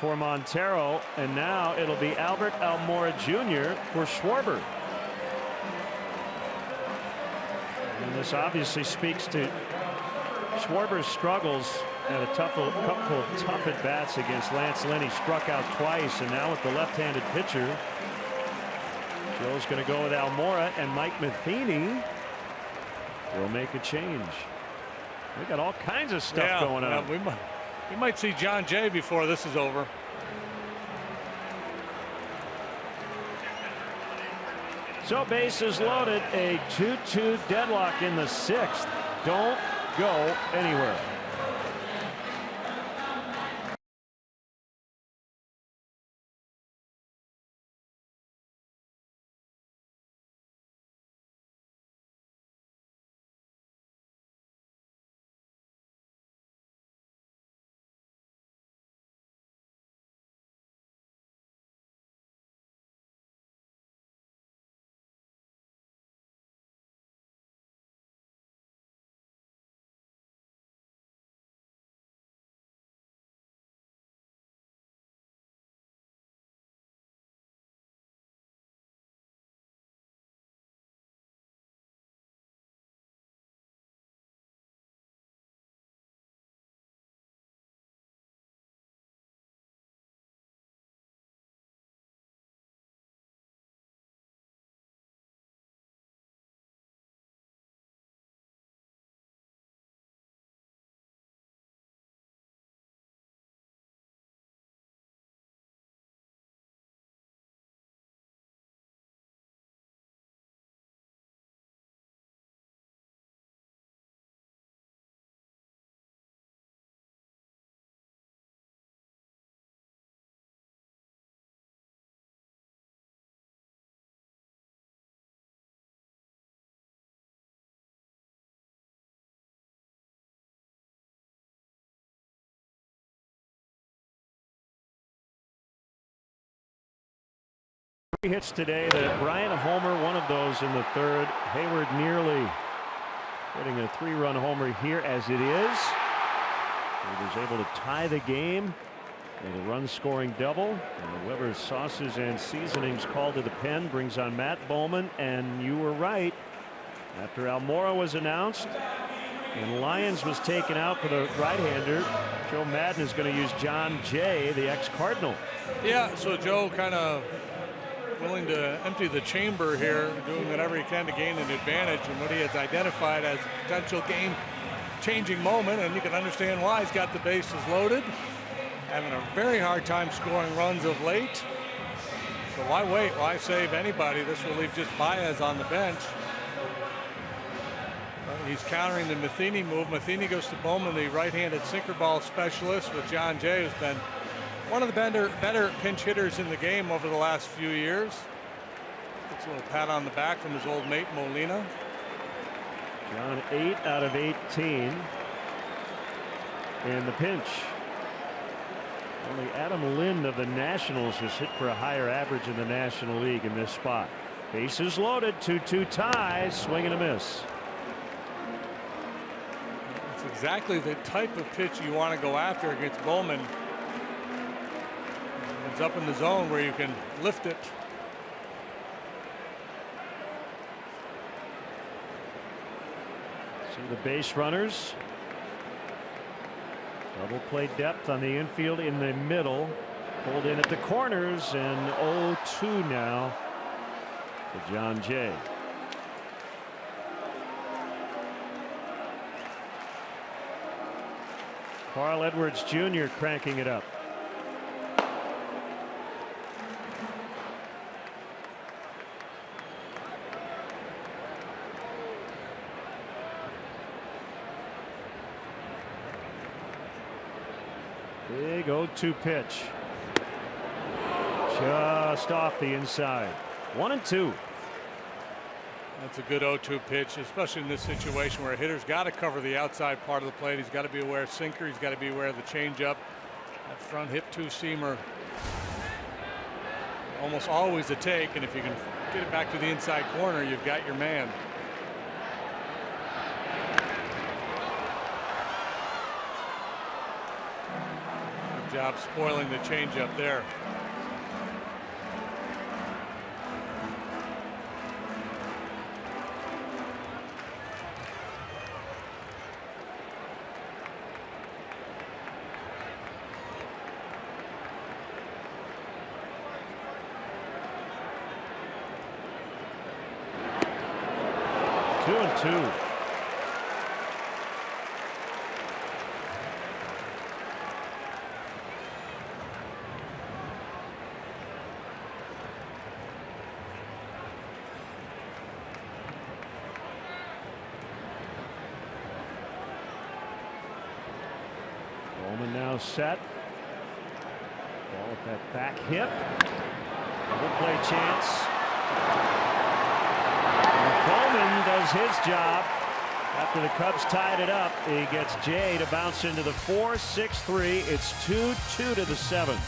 for Montero, and now it'll be Albert Almora Jr. for Schwarber. And this obviously speaks to Schwarber's struggles and a couple of tough at-bats against Lance Lynn. He struck out twice, and now with the left-handed pitcher, Joe's going to go with Almora, and Mike Matheny will make a change. We got all kinds of stuff going on. We might see John Jay before this is over. So bases loaded, a 2-2 deadlock in the 6th. Don't go anywhere. Hits today. That Brian Homer, one of those in the 3rd. Hayward nearly Getting a 3-run homer here as it is. He was able to tie the game with a run-scoring double. And Weber's sauces and seasonings called to the pen brings on Matt Bowman. And you were right. After Almora was announced and Lyons was taken out for the right-hander, Joe Madden is going to use John Jay, the ex-Cardinal. Yeah, so Joe kind of willing to empty the chamber here, doing whatever he can to gain an advantage in what he has identified as a potential game-changing moment, and you can understand why. He's got the bases loaded, having a very hard time scoring runs of late. So why wait? Why save anybody? This will leave just Baez on the bench. He's countering the Matheny move. Matheny goes to Bowman, the right-handed sinker ball specialist, with John Jay, who's been one of the better pinch hitters in the game over the last few years. Gets a little pat on the back from his old mate Molina. John 8 out of 18 in the pinch. Only Adam Lind of the Nationals has hit for a higher average in the National League in this spot. Bases loaded, 2-2 tie, swing and a miss. It's exactly the type of pitch you want to go after against Bowman. It's up in the zone where you can lift it. See the base runners. Double play depth on the infield in the middle. Pulled in at the corners, and 0-2 now to John Jay. Carl Edwards Jr. cranking it up. Big 0-2 pitch. Just off the inside. 1-2. That's a good 0-2 pitch, especially in this situation where a hitter's got to cover the outside part of the plate. He's got to be aware of sinker. He's got to be aware of the changeup. That front hip two-seamer, almost always a take, and if you can get it back to the inside corner, you've got your man. Good job spoiling the changeup there. Two. Bowman now set. Ball at that back hip. Double play chance. Bowman does his job. After the Cubs tied it up, he gets Jay to bounce into the 4-6-3. It's 2-2 to the 7th.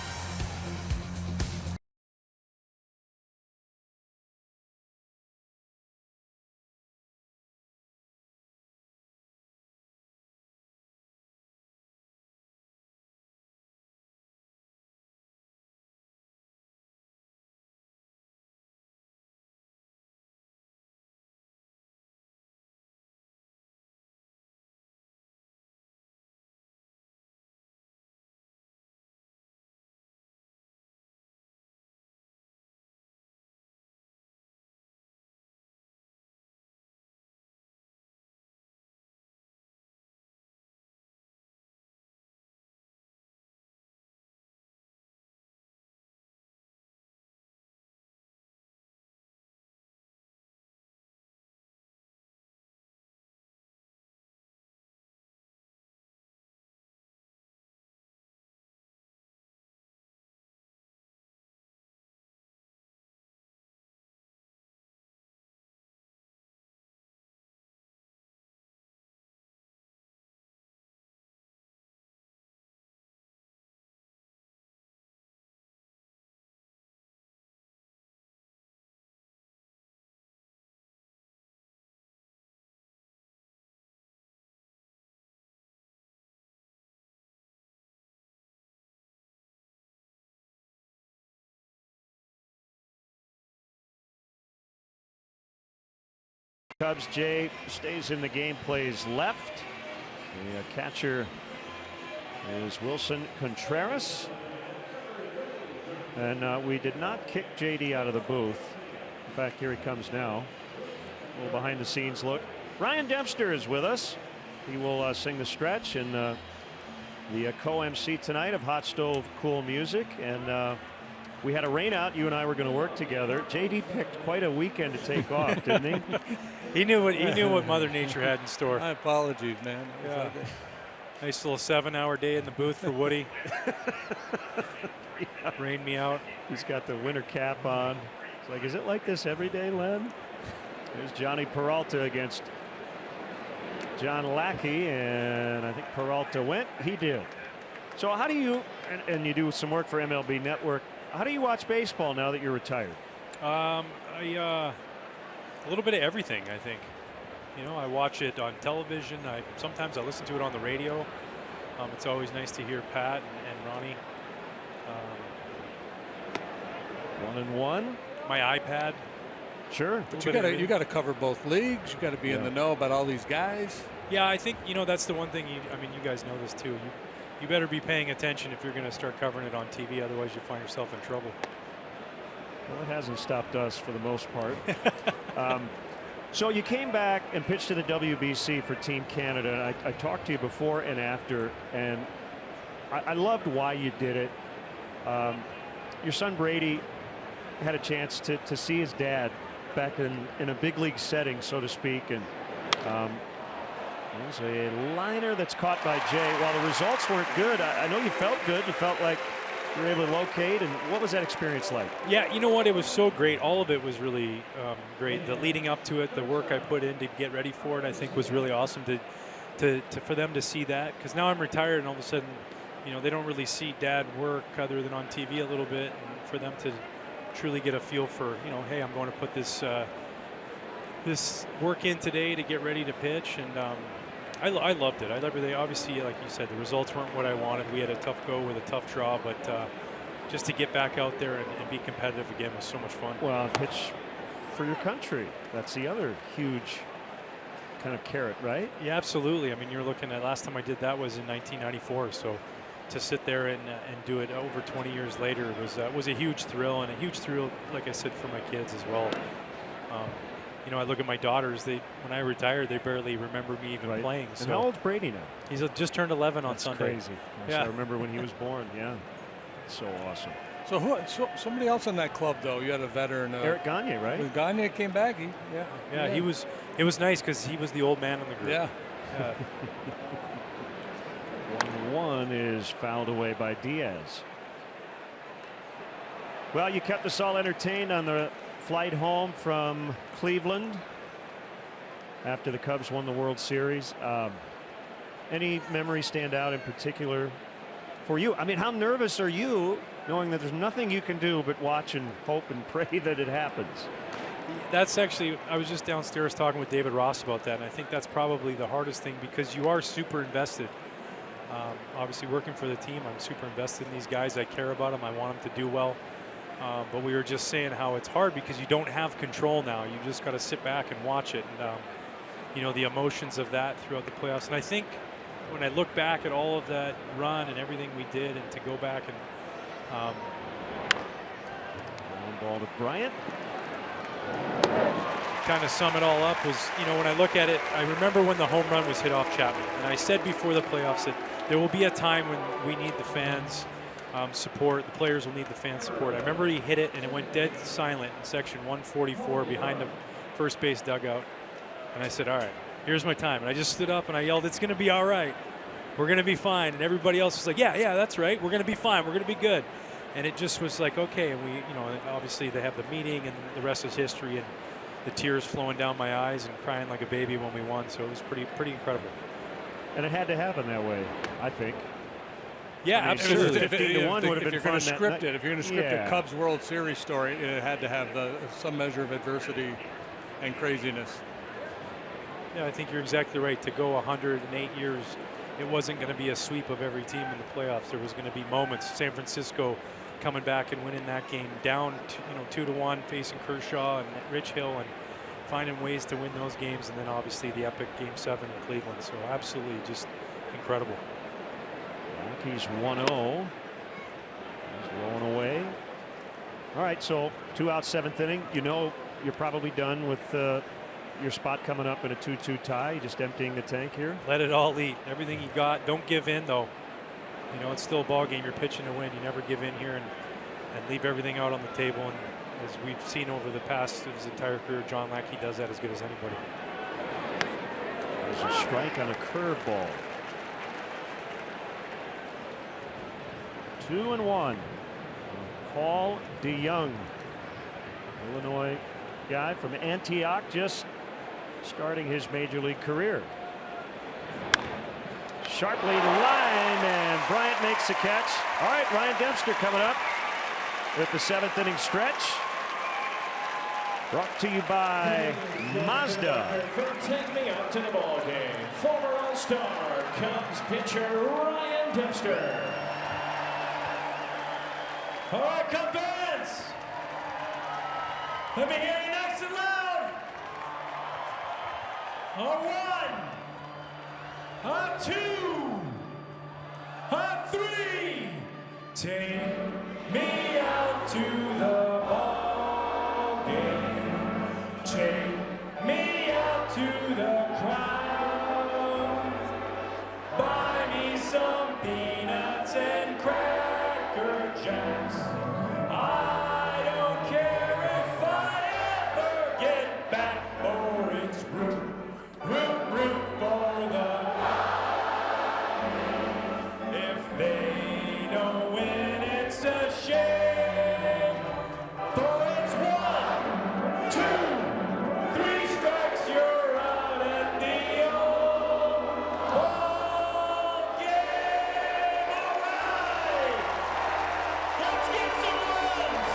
Cubs. Jay stays in the game, plays left. The catcher is Wilson Contreras. And we did not kick JD out of the booth. In fact, here he comes now. A little behind the scenes look. Ryan Dexter is with us. He will sing the stretch and the co-MC tonight of Hot Stove Cool Music. And we had a rain out. You and I were going to work together. JD picked quite a weekend to take off, didn't he? He knew what Mother Nature had in store. My apologies, man. Yeah. Nice little 7-hour day in the booth for Woody. Yeah. Rained me out. He's got the winter cap on. It's like, is it like this every day, Len? There's Johnny Peralta against John Lackey, and I think Peralta went. He did. So how do you, and you do some work for MLB Network, how do you watch baseball now that you're retired? A little bit of everything, I think. You know, I watch it on television. Sometimes I listen to it on the radio. It's always nice to hear Pat and Ronnie. 1-1. My iPad. Sure. But you got to cover both leagues. You got to be in the know about all these guys. Yeah, I think, you know, that's the one thing. I mean, you guys know this too. You better be paying attention if you're going to start covering it on TV. Otherwise, you find yourself in trouble. Well, it hasn't stopped us for the most part. So you came back and pitched to the WBC for Team Canada. I talked to you before and after, and I loved why you did it. Your son Brady had a chance to see his dad back in a big league setting, so to speak, and there's a liner that's caught by Jay. While the results weren't good, I know you felt good. You felt like you were able to locate. And what was that experience like? Yeah, you know what? It was so great. All of it was really great. The leading up to it, the work I put in to get ready for it, I think was really awesome for them to see that. Because now I'm retired, and all of a sudden, you know, they don't really see Dad work other than on TV a little bit. And for them to truly get a feel for, you know, hey, I'm going to put this this work in today to get ready to pitch, and I loved it. I loved it. Obviously, like you said, the results weren't what I wanted. We had a tough go with a tough draw, but just to get back out there and be competitive again was so much fun. Well, pitch for your country. That's the other huge kind of carrot, right? Yeah, absolutely. I mean, you're looking at, last time I did that was in 1994. So to sit there and do it over 20 years later was a huge thrill, and a huge thrill, like I said, for my kids as well. You know, I look at my daughters. When I retired, they barely remember me even playing. So and how old's Brady now? He's just turned 11 on That's Sunday. Crazy. Yeah. I remember when he was born. Yeah, so awesome. So somebody else on that club though? You had a veteran. Eric Gagne, right? When Gagne came back, Yeah. He was. It was nice because he was the old man in the group. Yeah. 1-1 is fouled away by Diaz. Well, you kept us all entertained on the flight home from Cleveland after the Cubs won the World Series. Any memories stand out in particular for you? I mean, how nervous are you knowing that there's nothing you can do but watch and hope and pray that it happens? That's actually, I was just downstairs talking with David Ross about that, and I think that's probably the hardest thing because you are super invested. Obviously working for the team, I'm super invested in these guys. I care about them. I want them to do well. But we were just saying how it's hard because you don't have control now. You just got to sit back and watch it. And, you know, the emotions of that throughout the playoffs. And I think when I look back at all of that run and everything we did, and to go back and ball to Bryant. Kind of sum it all up was, you know, when I look at it, I remember when the home run was hit off Chapman. And I said before the playoffs that there will be a time when we need the fans' support. The players will need the fan support. I remember he hit it and it went dead silent in section 144 behind the first base dugout. And I said, all right, here's my time. And I just stood up and I yelled, it's going to be all right. We're going to be fine. And everybody else was like, yeah, that's right. We're going to be fine. We're going to be good. And it just was like, okay. And we, you know, obviously they have the meeting and the rest is history, and the tears flowing down my eyes and crying like a baby when we won. So it was pretty incredible. And it had to happen that way, I think. Yeah, I mean, absolutely. 15-1 would have been fun. If you're going to script a Cubs World Series story, it had to have some measure of adversity and craziness. Yeah, I think you're exactly right. To go 108 years, it wasn't going to be a sweep of every team in the playoffs. There was going to be moments. San Francisco coming back and winning that game down, 2-1, facing Kershaw and Rich Hill, and finding ways to win those games, and then obviously the epic Game 7 in Cleveland. So absolutely just incredible. Yankees 1-0. He's rolling away. All right, so 2 out, 7th inning. You know you're probably done with your spot coming up in a 2-2 tie. You're just emptying the tank here. Let it all eat. Everything you got. Don't give in, though. You know, it's still a ball game. You're pitching to win. You never give in here and leave everything out on the table. And as we've seen over the past of his entire career, John Lackey does that as good as anybody. There's a strike on a curveball. 2-1. Paul DeYoung, Illinois guy from Antioch, just starting his major league career. Sharply to line, and Bryant makes the catch. All right, Ryan Dexter coming up with the 7th inning stretch. Brought to you by Mazda. From 10 me up to the ball game, former All-Star Cubs pitcher Ryan Dexter. All right, Cub fans, let me hear you nice and loud. A 1, a 2, a 3. Take me out to the ball game. Take me out to the crowd. Buy me some peanuts and Cracker Jacks. I don't care if I ever get back, or it's root for the. If they don't win, it's a shame. For it's 1, 2, 3 strikes, you're out at the old ball game. All right, let's get some runs.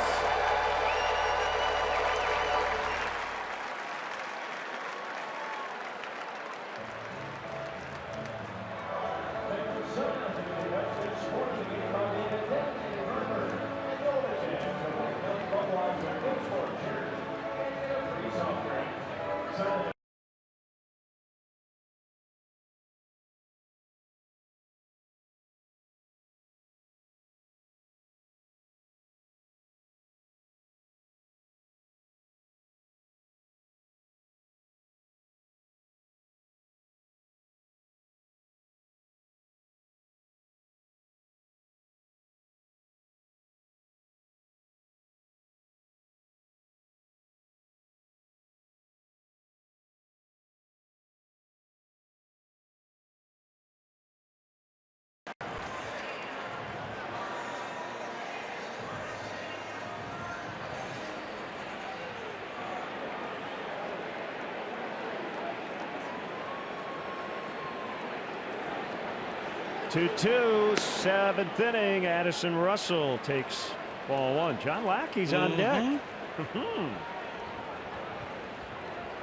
Two, 7th inning. Addison Russell takes ball 1. John Lackey's on deck.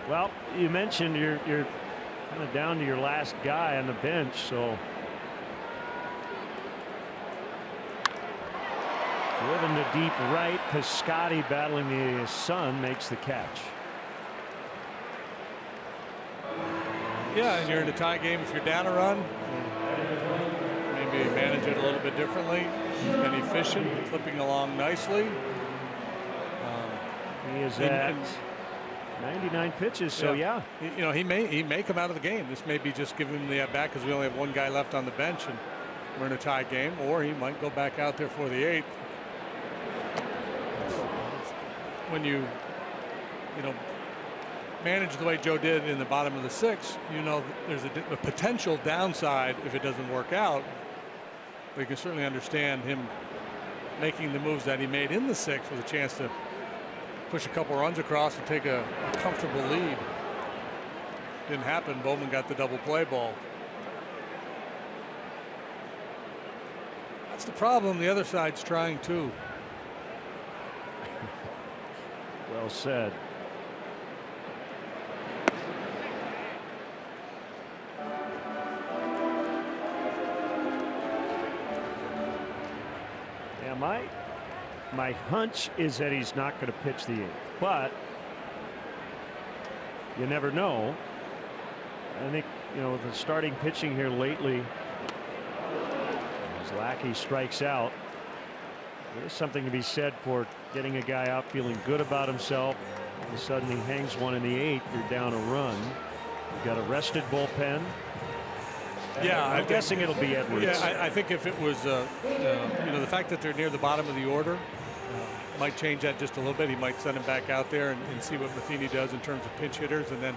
Well, you mentioned you're kind of down to your last guy on the bench, so driven to deep right. Piscotty, battling the sun, makes the catch. Yeah, and you're in a tie game. If you're down a run, maybe manage it a little bit differently. He's been efficient, clipping along nicely. He is at 99 pitches, so yeah. You know, he may come out of the game. This may be just giving him the at bat because we only have 1 guy left on the bench and we're in a tie game, or he might go back out there for the 8th. When you manage the way Joe did in the bottom of the 6th, you know there's a potential downside if it doesn't work out. But you can certainly understand him making the moves that he made in the 6th with a chance to push a couple runs across and take a comfortable lead. Didn't happen. Bowman got the double play ball. That's the problem. The other side's trying too. Well said. Yeah, my hunch is that he's not going to pitch the 8th, but you never know. I think, you know, with the starting pitching here lately, as Lackey strikes out, there's something to be said for getting a guy out feeling good about himself. All of a sudden he hangs one in the 8th. You're down a run. You've got a rested bullpen. Yeah, I'm guessing it'll be Edwards. Yeah, I think if it was, you know, the fact that they're near the bottom of the order might change that just a little bit. He might send him back out there and see what Matheny does in terms of pinch hitters, and then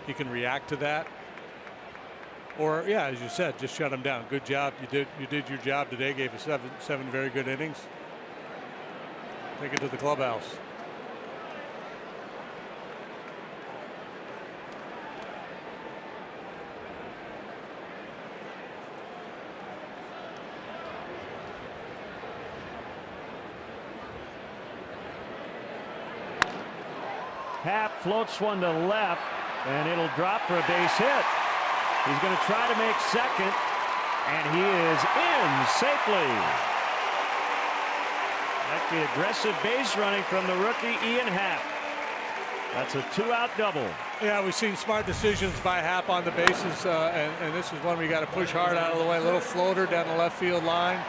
he can react to that. Or, yeah, as you said, just shut him down. Good job. You did your job today. Gave us seven very good innings. Take it to the clubhouse. Happ floats one to left, and it'll drop for a base hit. He's going to try to make second, and he is in safely. That's the aggressive base running from the rookie Ian Happ. That's a 2-out double. Yeah, we've seen smart decisions by Happ on the bases, and this is one we got to push hard out of the way. A little floater down the left field line.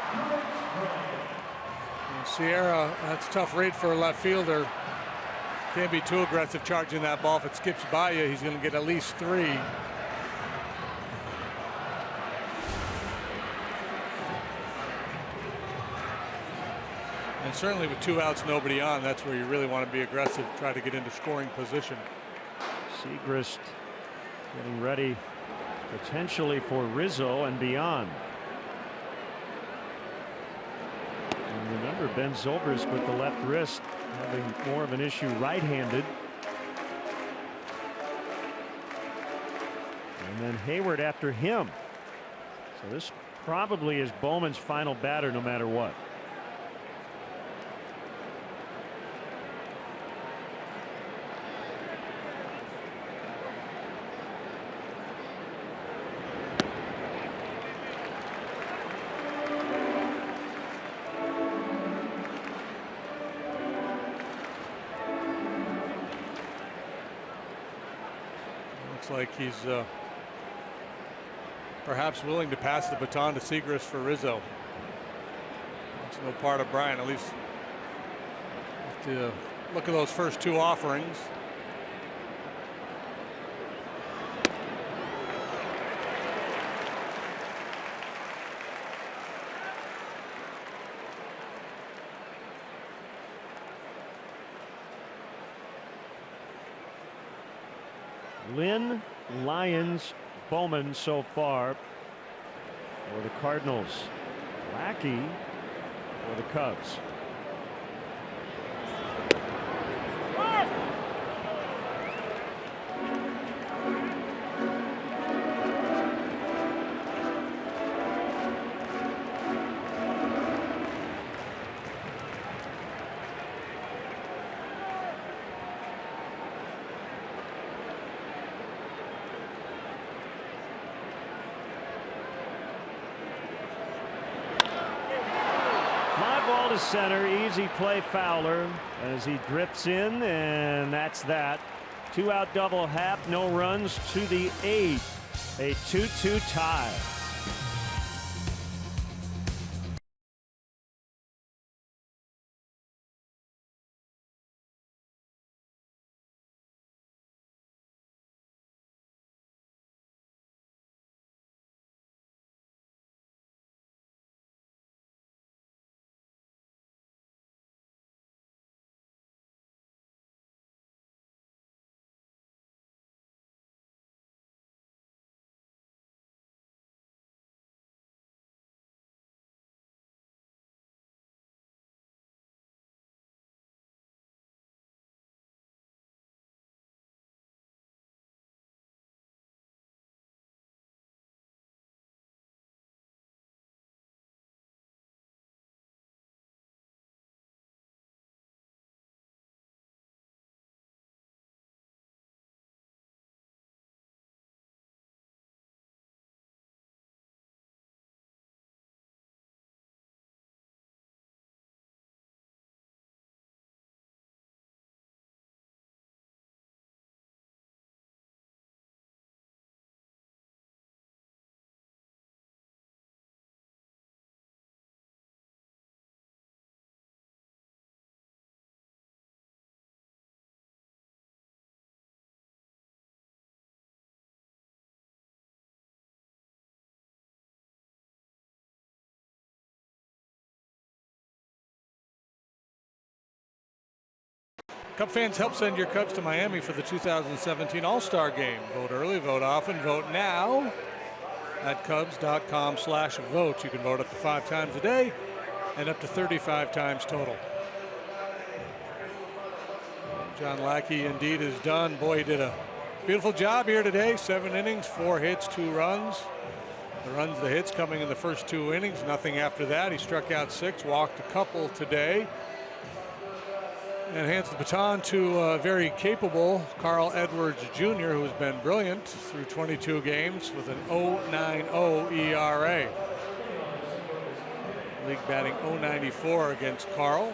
And Sierra, that's a tough rate for a left fielder. Can't be too aggressive charging that ball. If it skips by you, he's going to get at least 3. And certainly with 2 outs, nobody on, that's where you really want to be aggressive, try to get into scoring position. Segrist getting ready potentially for Rizzo and beyond. And remember, Ben Zobrist with the left wrist having more of an issue right-handed. And then Heyward after him. So this probably is Bowman's final batter no matter what. Like he's perhaps willing to pass the baton to Segrist for Rizzo. That's no part of Brian, at least to look at those first 2 offerings. Lynn, Lyons, Bowman so far for the Cardinals. Lackey for the Cubs. Center, easy play Fowler as he drifts in, and that's that. 2-out double Happ, no runs to the 8th. A 2-2 tie. Cub fans, help send your Cubs to Miami for the 2017 All-Star Game. Vote early, vote often, vote now at Cubs.com/vote. You can vote up to 5 times a day and up to 35 times total. John Lackey indeed is done. Boy, he did a beautiful job here today. 7 innings, 4 hits, 2 runs. The hits coming in the first 2 innings. Nothing after that. He struck out 6, walked a couple today. And hands the baton to a very capable Carl Edwards Jr., who's been brilliant through 22 games with an 0.90 ERA. League batting 0.94 against Carl.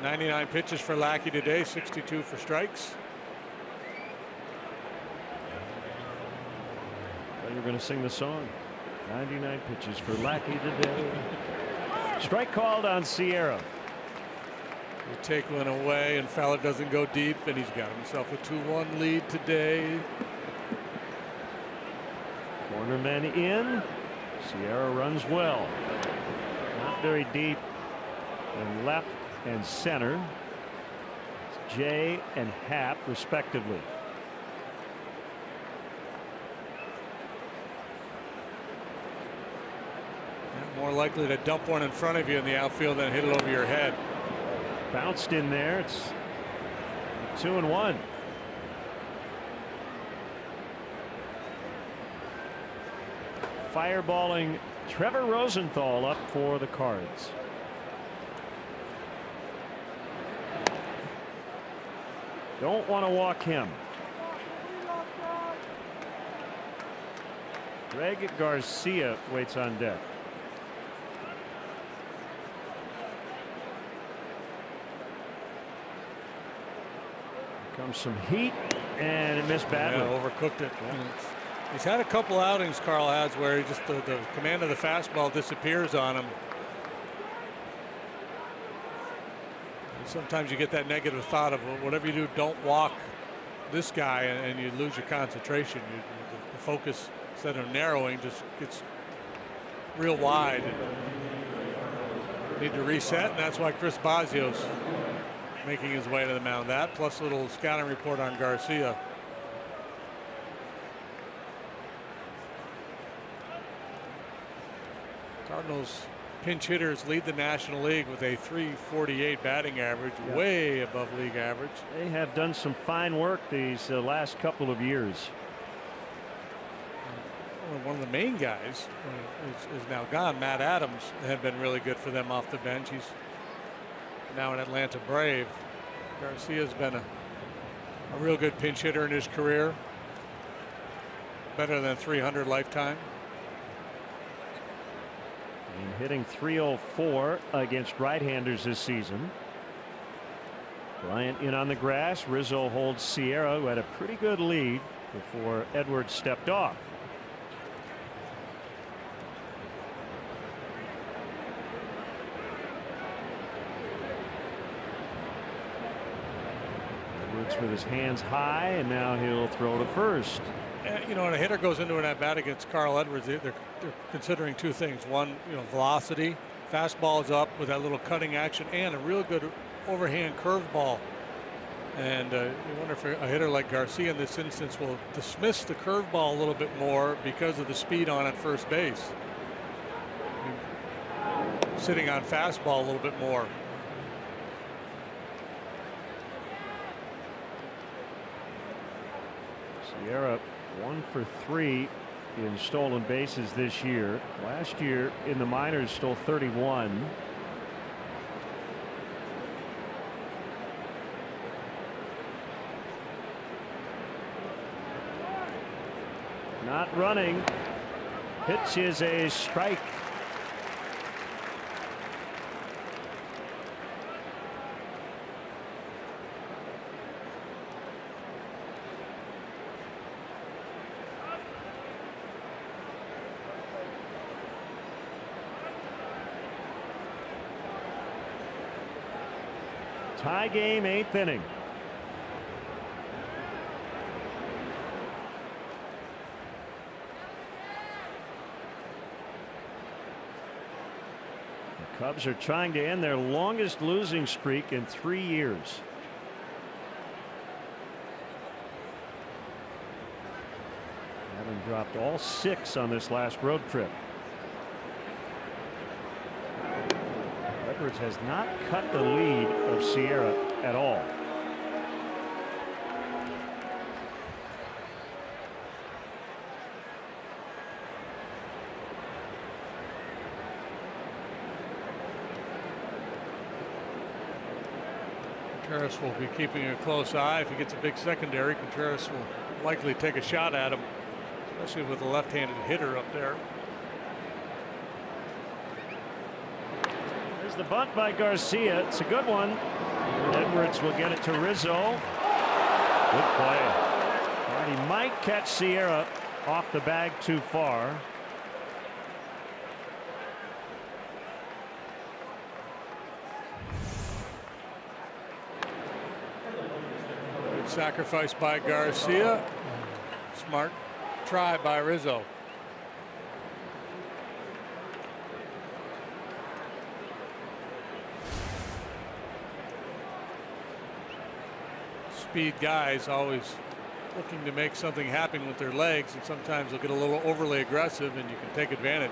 .99 pitches for Lackey today, 62 for strikes. You're going to sing the song. 99 pitches for Lackey today. Strike called on Sierra. They take one away, and Fowler doesn't go deep, and he's got himself a 2-1 lead today. Cornerman in. Sierra runs well. Not very deep. And left and center. It's Jay and Happ, respectively. More likely to dump one in front of you in the outfield than hit it over your head. Bounced in there. It's 2-1. Fireballing Trevor Rosenthal up for the Cards. Don't want to walk him. Greg Garcia waits on deck. Comes some heat, and it missed badly. Yeah, overcooked it. Yeah. He's had a couple outings, Carl has, where he just the command of the fastball disappears on him. And sometimes you get that negative thought of, well, whatever you do, don't walk this guy, and you lose your concentration. The focus, instead of narrowing, just gets real wide. Need to reset, and that's why Chris Basio's making his way to the mound. That plus a little scouting report on Garcia. Cardinals pinch hitters lead the National League with a .348 batting average, way above league average. They have done some fine work these last couple of years. One of the main guys is now gone. Matt Adams had been really good for them off the bench. He's now an Atlanta Brave. Garcia's been a real good pinch hitter in his career. Better than 300 lifetime. And hitting .304 against right-handers this season. Bryant in on the grass. Rizzo holds Sierra, who had a pretty good lead before Edwards stepped off. With his hands high, and now he'll throw to first. You know, when a hitter goes into an at-bat against Carl Edwards, they're considering 2 things. One, velocity. Fastball is up with that little cutting action, and a real good overhand curveball. And you wonder if a hitter like Garcia in this instance will dismiss the curveball a little bit more because of the speed on at first base. Sitting on fastball a little bit more. Sierra 1 for 3 in stolen bases this year. Last year in the minors stole 31. Not running. Pitch is a strike. Tie game, 8th inning. Cubs are trying to end their longest losing streak in 3 years. Having dropped all 6 on this last road trip. Edwards has not cut the lead of Sierra at all. Contreras will be keeping a close eye. If he gets a big secondary, Contreras will likely take a shot at him, especially with a left-handed hitter up there. There's the bunt by Garcia. It's a good one. And Edwards will get it to Rizzo. Good play. And he might catch Sierra off the bag too far. Good sacrifice by Garcia. Smart try by Rizzo. Speed guys always looking to make something happen with their legs, and sometimes they'll get a little overly aggressive and you can take advantage.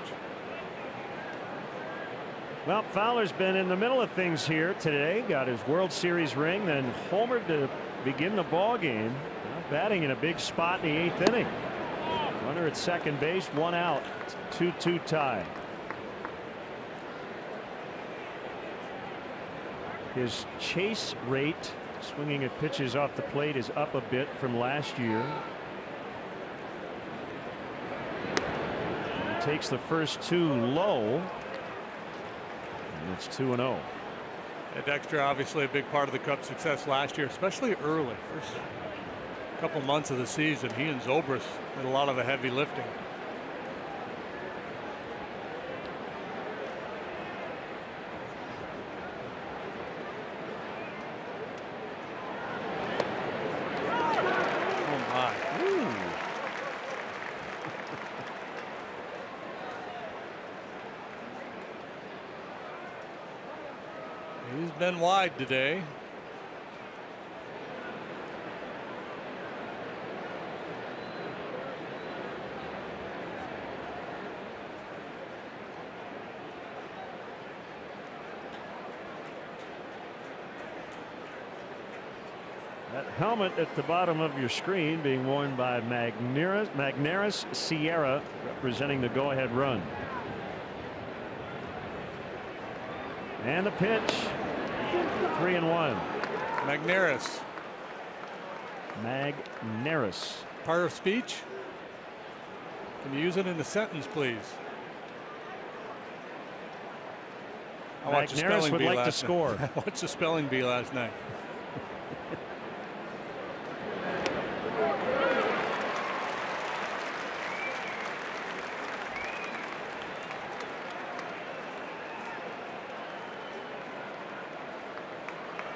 Well, Fowler's been in the middle of things here today. Got his World Series ring, then homered to begin the ball game. Now batting in a big spot in the 8th inning. Runner at second base, 1 out. 2-2 tie. His chase rate, swinging at pitches off the plate, is up a bit from last year. He takes the first 2 low. And it's 2-0. Yeah, Dexter obviously a big part of the Cubs' success last year, especially early. First couple months of the season, he and Zobrist did a lot of the heavy lifting. He's been wide today. That helmet at the bottom of your screen being worn by Magneuris Sierra, representing the go-ahead run. And the pitch. 3-1. Magneuris. Magneuris. Part of speech? Can you use it in a sentence, please? Magneuris would like to score. I watched the spelling bee last night.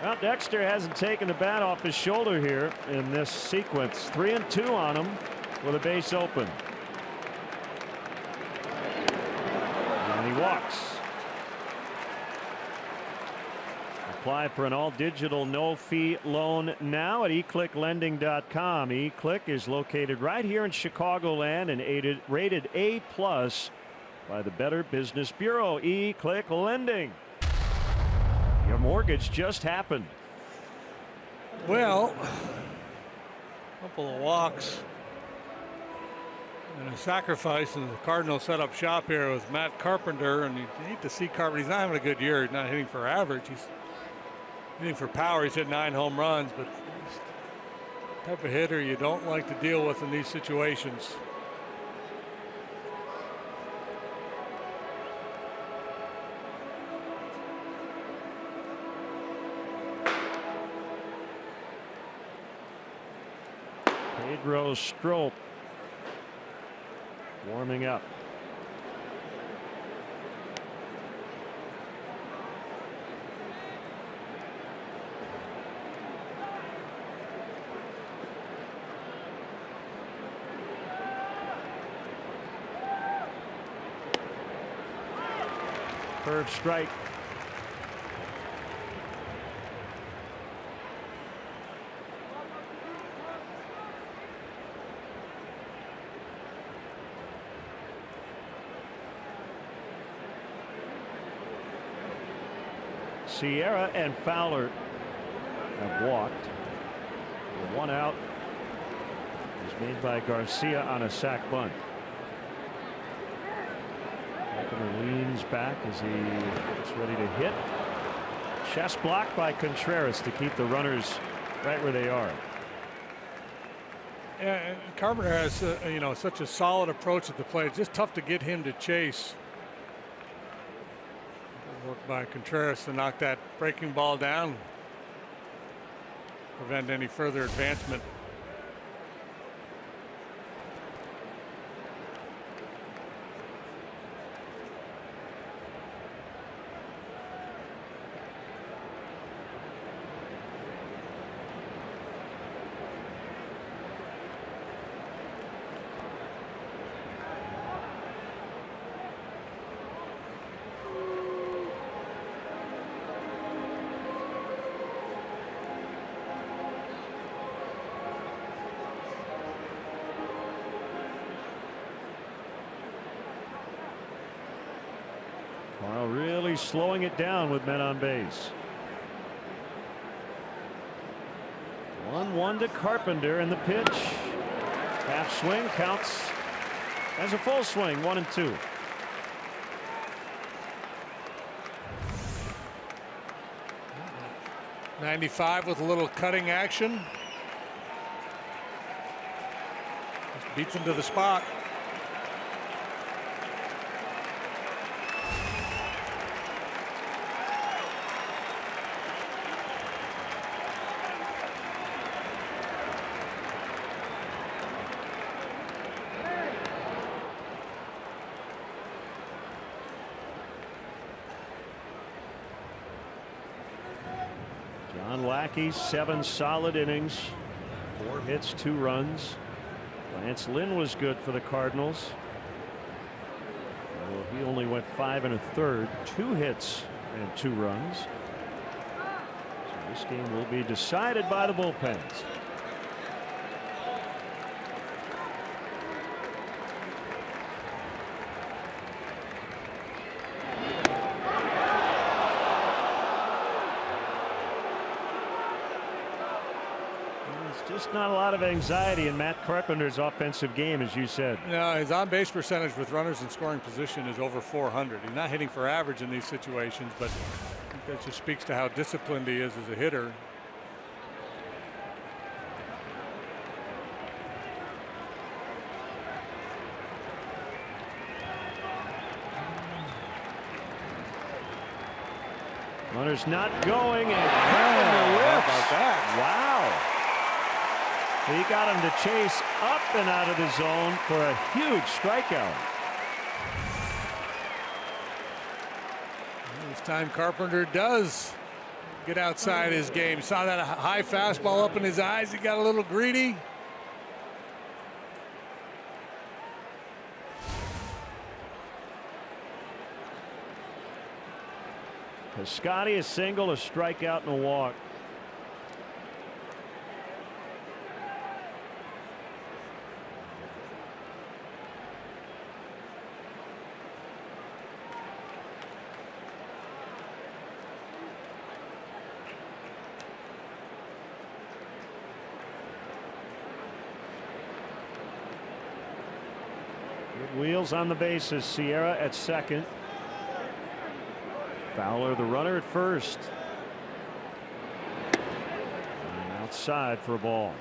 Well, Dexter hasn't taken the bat off his shoulder here in this sequence. 3-2 on him with a base open. And he walks. Apply for an all-digital, no-fee loan now at eclicklending.com. eClick is located right here in Chicagoland and rated A+ by the Better Business Bureau. eClick Lending. Your mortgage just happened. Well, a couple of walks and a sacrifice, and the Cardinals set up shop here with Matt Carpenter, and you hate to see Carpenter. He's not having a good year. He's not hitting for average. He's hitting for power. He's hit 9 home runs, but he's the type of hitter you don't like to deal with in these situations. Pedro Strop warming up. Curve strike. Sierra and Fowler have walked. The 1 out is made by Garcia on a sac bunt. Carpenter leans back as he gets ready to hit. Chest blocked by Contreras to keep the runners right where they are. Yeah, Carpenter has you know, such a solid approach at the plate. It's just tough to get him to chase. Work by Contreras to knock that breaking ball down, prevent any further advancement. Carl really slowing it down with men on base. 1-1 to Carpenter, and the pitch. Half swing counts as a full swing. 1-2. '95 with a little cutting action. Just beats him to the spot. John Lackey, 7 solid innings, 4 hits, 2 runs. Lance Lynn was good for the Cardinals. Well, he only went 5 1/3, 2 hits and 2 runs. So this game will be decided by the bullpens. Just not a lot of anxiety in Matt Carpenter's offensive game, as you said. No, his on-base percentage with runners in scoring position is over 400. He's not hitting for average in these situations, but I think that just speaks to how disciplined he is as a hitter. Runners not going, and Carpenter whiffs. How about that? Wow. He got him to chase up and out of the zone for a huge strikeout. This time Carpenter does get outside his game. Saw that high fastball up in his eyes. He got a little greedy. Piscotty, a single, a strikeout, and a walk. Wheels on the bases. Sierra at second. Fowler, the runner, at first. And outside for a ball.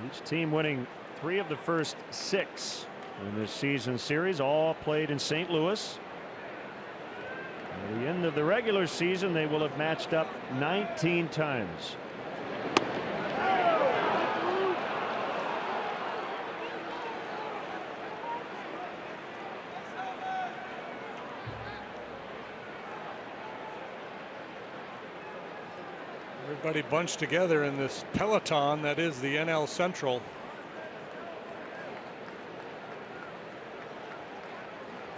Each team winning 3 of the first 6 in this season series, all played in St. Louis. At the end of the regular season, they will have matched up 19 times. Everybody bunched together in this peloton that is the NL Central.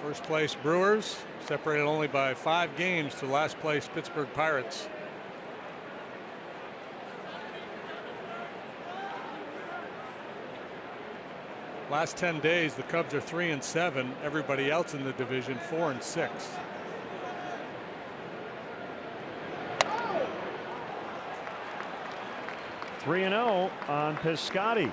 First place Brewers, separated only by 5 games to last place Pittsburgh Pirates. Last 10 days, the Cubs are 3-7. Everybody else in the division 4-6. Three and 0 on Piscotty.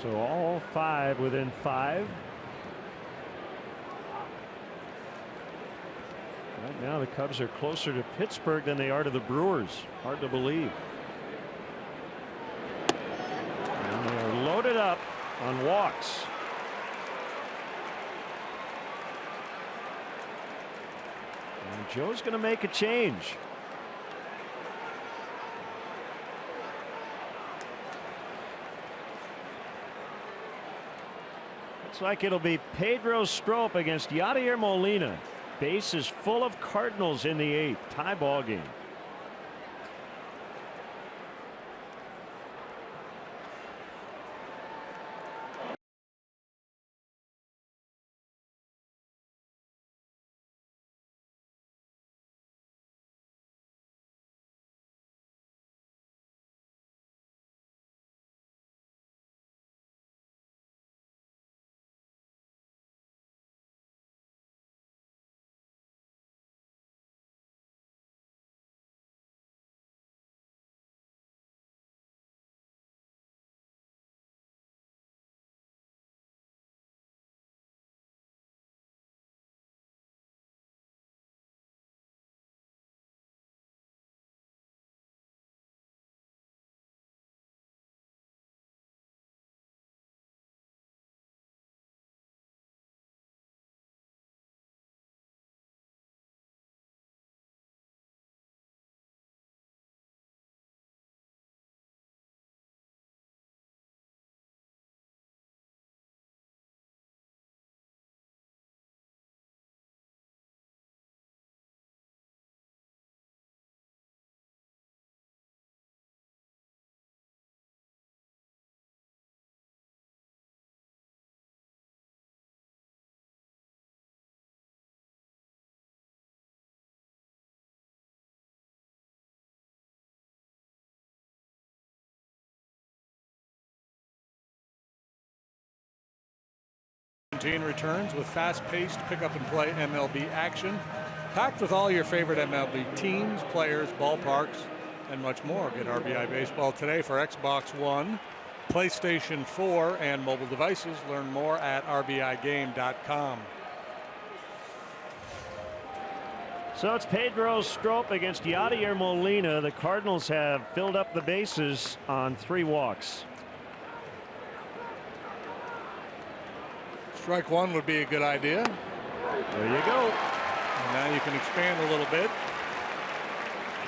So all 5 within 5. Right now the Cubs are closer to Pittsburgh than they are to the Brewers. Hard to believe. And they are loaded up on walks. And Joe's going to make a change. Looks like it'll be Pedro Strop against Yadier Molina. Base is full of Cardinals in the 8th. Tie ball game. Returns with fast-paced pick-up-and-play MLB action, packed with all your favorite MLB teams, players, ballparks, and much more. Get RBI Baseball today for Xbox One, PlayStation 4, and mobile devices. Learn more at rbigame.com. So it's Pedro Strop against Yadier Molina. The Cardinals have filled up the bases on 3 walks. Strike one would be a good idea. There you go. And now you can expand a little bit.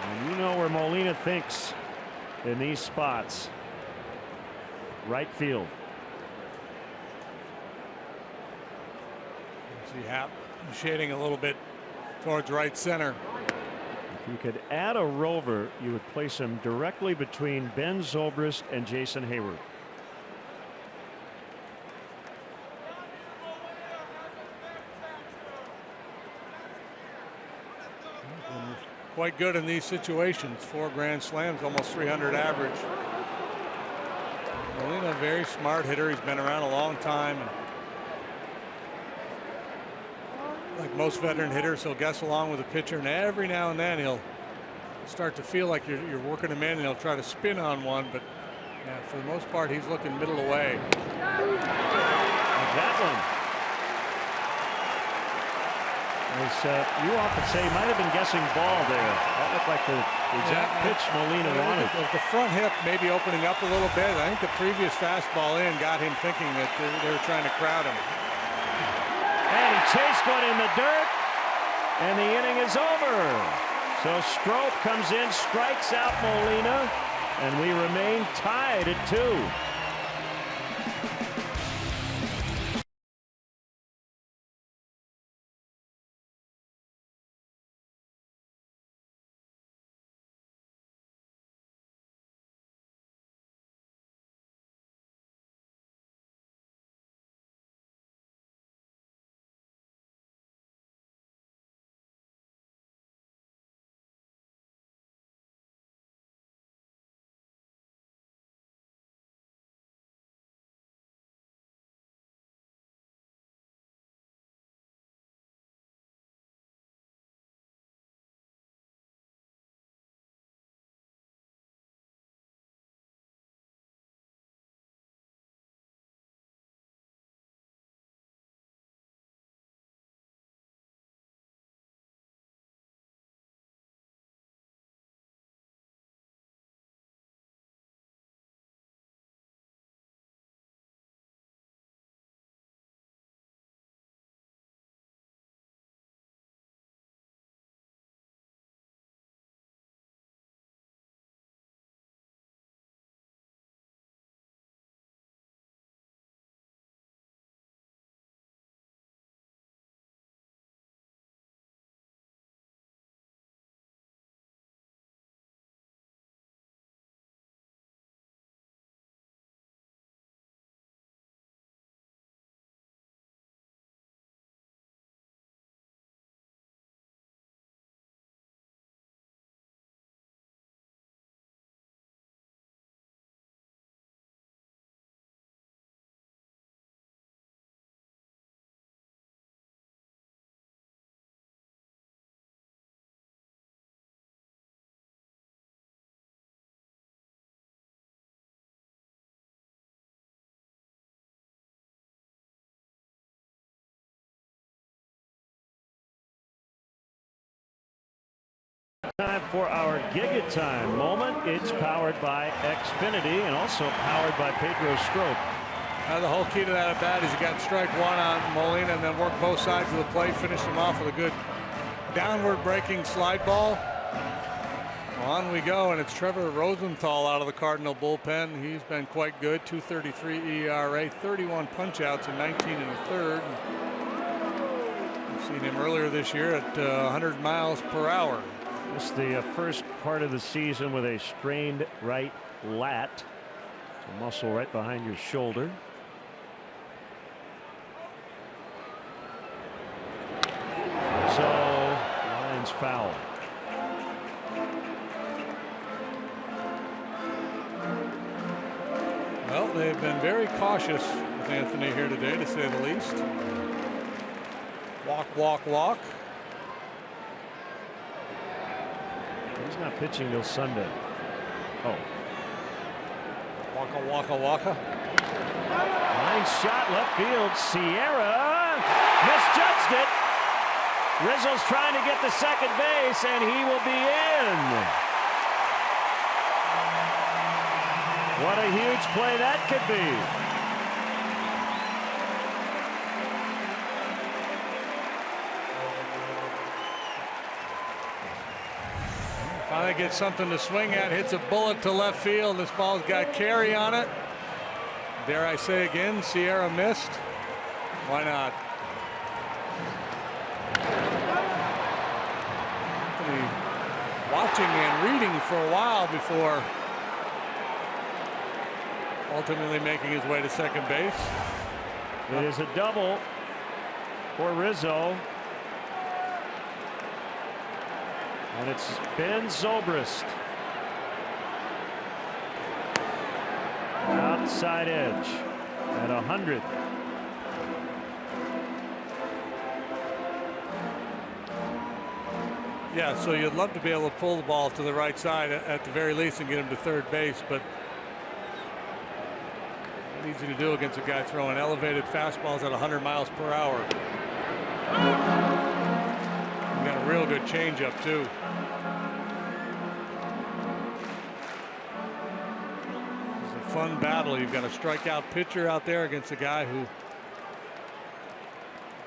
And you know where Molina thinks in these spots. Right field. See Happ shading a little bit towards right center. If you could add a rover, you would place him directly between Ben Zobrist and Jason Heyward. Quite good in these situations. 4 grand slams, almost 300 average. Molina, very smart hitter. He's been around a long time. And like most veteran hitters, he'll guess along with the pitcher, and every now and then he'll start to feel like you're working him in, and he'll try to spin on one. But yeah, for the most part, he's looking middle away. Like that one. As you often say, he might have been guessing ball there. That looked like the exact pitch Molina wanted. The front hip maybe opening up a little bit. I think the previous fastball in got him thinking that they were trying to crowd him. And he chased one in the dirt, and the inning is over. So Strop comes in, strikes out Molina, and we remain tied at 2. Time for our Giga Time moment. It's powered by Xfinity and also powered by Pedro Strop. The whole key to that at bat is you got strike one on Molina and then work both sides of the plate, finish him off with a good downward breaking slide ball. On we go, and it's Trevor Rosenthal out of the Cardinal bullpen. He's been quite good. 2.33 ERA, 31 punch-outs in 19 1/3. We've seen him earlier this year at 100 miles per hour. It's the first part of the season with a strained right lat. It's a muscle right behind your shoulder. So, line's foul. Well, they've been very cautious with Anthony here today, to say the least. Walk, walk, walk. He's not pitching till Sunday. Oh. Waka, waka, waka. Line shot left field. Sierra misjudged it. Rizzo's trying to get to second base, and he will be in. What a huge play that could be. Finally gets something to swing at, hits a bullet to left field. This ball's got carry on it. Dare I say again, Sierra missed. Why not? Anthony watching and reading for a while before ultimately making his way to second base. It is a double for Rizzo. And it's Ben Zobrist. Outside edge at 100. Yeah, so you'd love to be able to pull the ball to the right side at the very least and get him to third base, but it's easy to do against a guy throwing elevated fastballs at 100 miles per hour. He's got a real good changeup too. It's a fun battle. You've got a strikeout pitcher out there against a guy who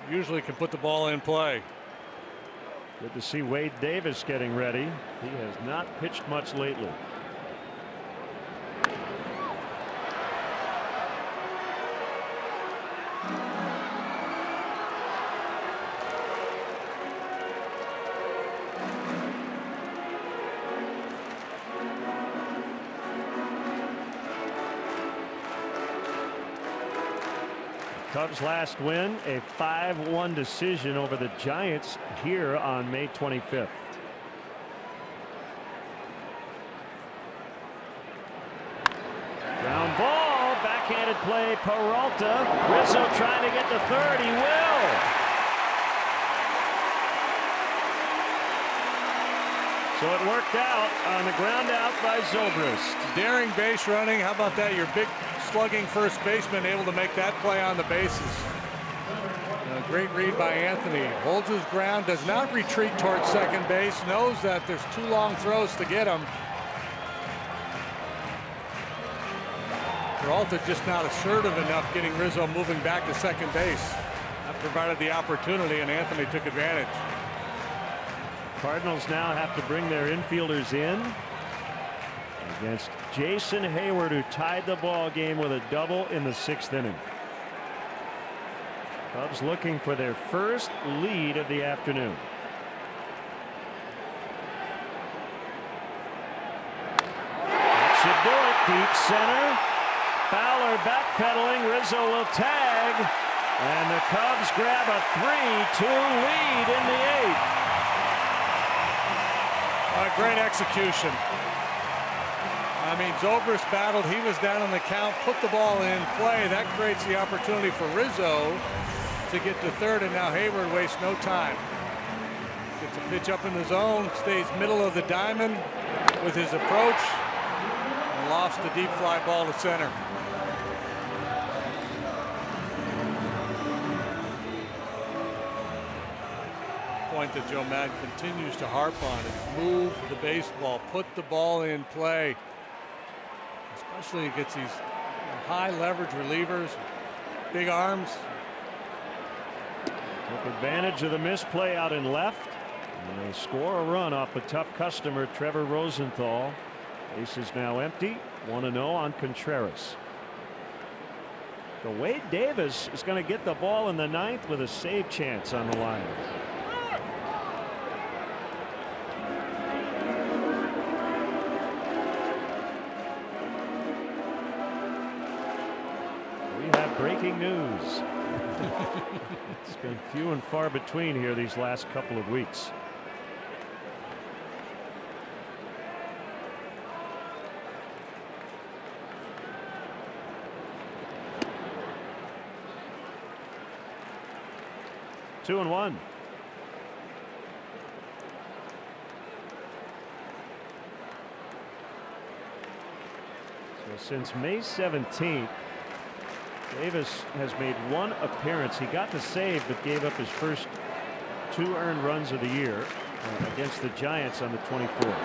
usually can put the ball in play. Good to see Wade Davis getting ready. He has not pitched much lately. Cubs' last win, a 5-1 decision over the Giants here on May 25th. Ground ball, backhanded play, Peralta. Rizzo trying to get to third. He will. So it worked out on the ground out by Zobrist. Daring base running. How about that? Your big slugging first baseman able to make that play on the bases. A great read by Anthony. Holds his ground, does not retreat towards second base, knows that there's 2 long throws to get him. Peralta just not assertive enough getting Rizzo moving back to second base. That provided the opportunity, and Anthony took advantage. Cardinals now have to bring their infielders in against Jason Heyward, who tied the ball game with a double in the 6th inning. Cubs looking for their first lead of the afternoon. That should do it. Deep center. Fowler backpedaling. Rizzo will tag, and the Cubs grab a 3-2 lead in the 8th. Great execution. I mean, Zobrist battled. He was down on the count, put the ball in play. That creates the opportunity for Rizzo to get to third, and now Hayward wastes no time. Gets a pitch up in the zone, stays middle of the diamond with his approach, and lofts the deep fly ball to center. point that Joe Madden continues to harp on is move the baseball, put the ball in play. Especially against these high leverage relievers, big arms. Took advantage of the misplay out in left. And they score a run off a tough customer, Trevor Rosenthal. Base is now empty. 1-0 on Contreras. So Wade Davis is going to get the ball in the ninth with a save chance on the line. We have breaking news. It's been few and far between here these last couple of weeks. Two and one. So since May 17th, Davis has made one appearance. He got the save, but gave up his first 2 earned runs of the year against the Giants on the 24th.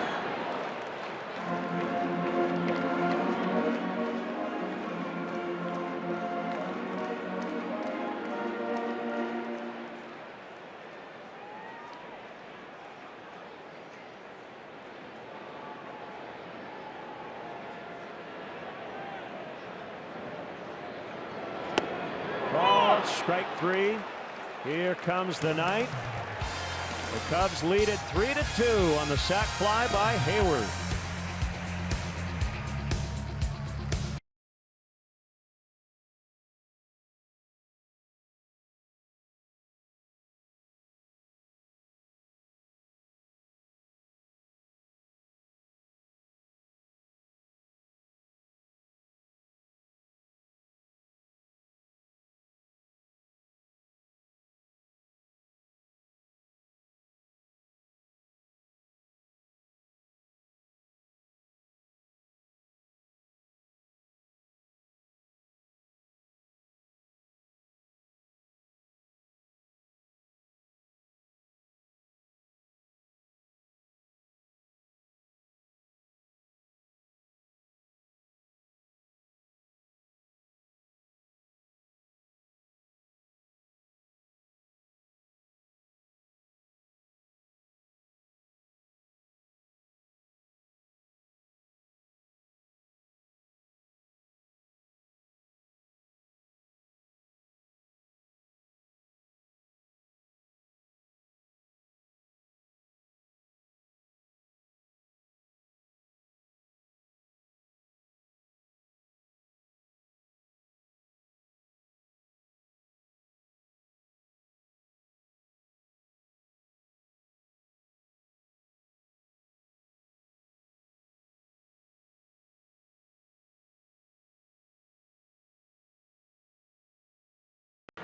Strike 3. Here comes the ninth. The Cubs lead it 3-2 on the sac fly by Hayward.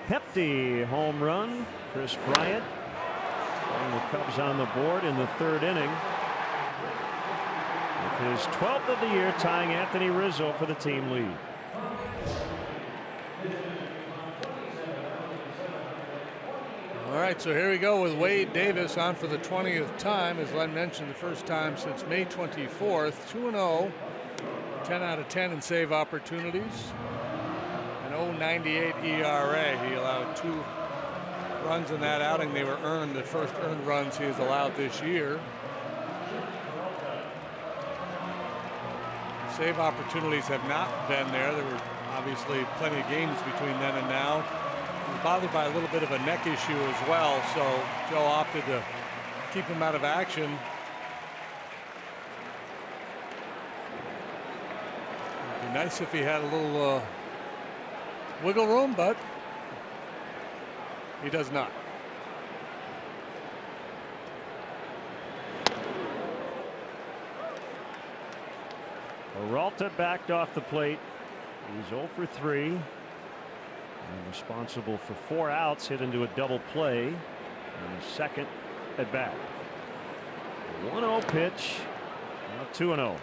Hefty home run. Chris Bryant putting the Cubs on the board in the 3rd inning. With his 12th of the year, tying Anthony Rizzo for the team lead. All right, so here we go with Wade Davis on for the 20th time. As Len mentioned, the first time since May 24th. 2-0, 10 out of 10 in save opportunities. An 0.98 ERA. He allowed 2 runs in that outing. They were earned, the first earned runs he has allowed this year. Save opportunities have not been there. There were obviously plenty of games between then and now. He was bothered by a little bit of a neck issue as well, so Joe opted to keep him out of action. It'd be nice if he had a little wiggle room, but he does not. Peralta backed off the plate. He's 0 for 3. And responsible for 4 outs, hit into a double play. And a second at bat. 1-0 pitch. Now 2-0.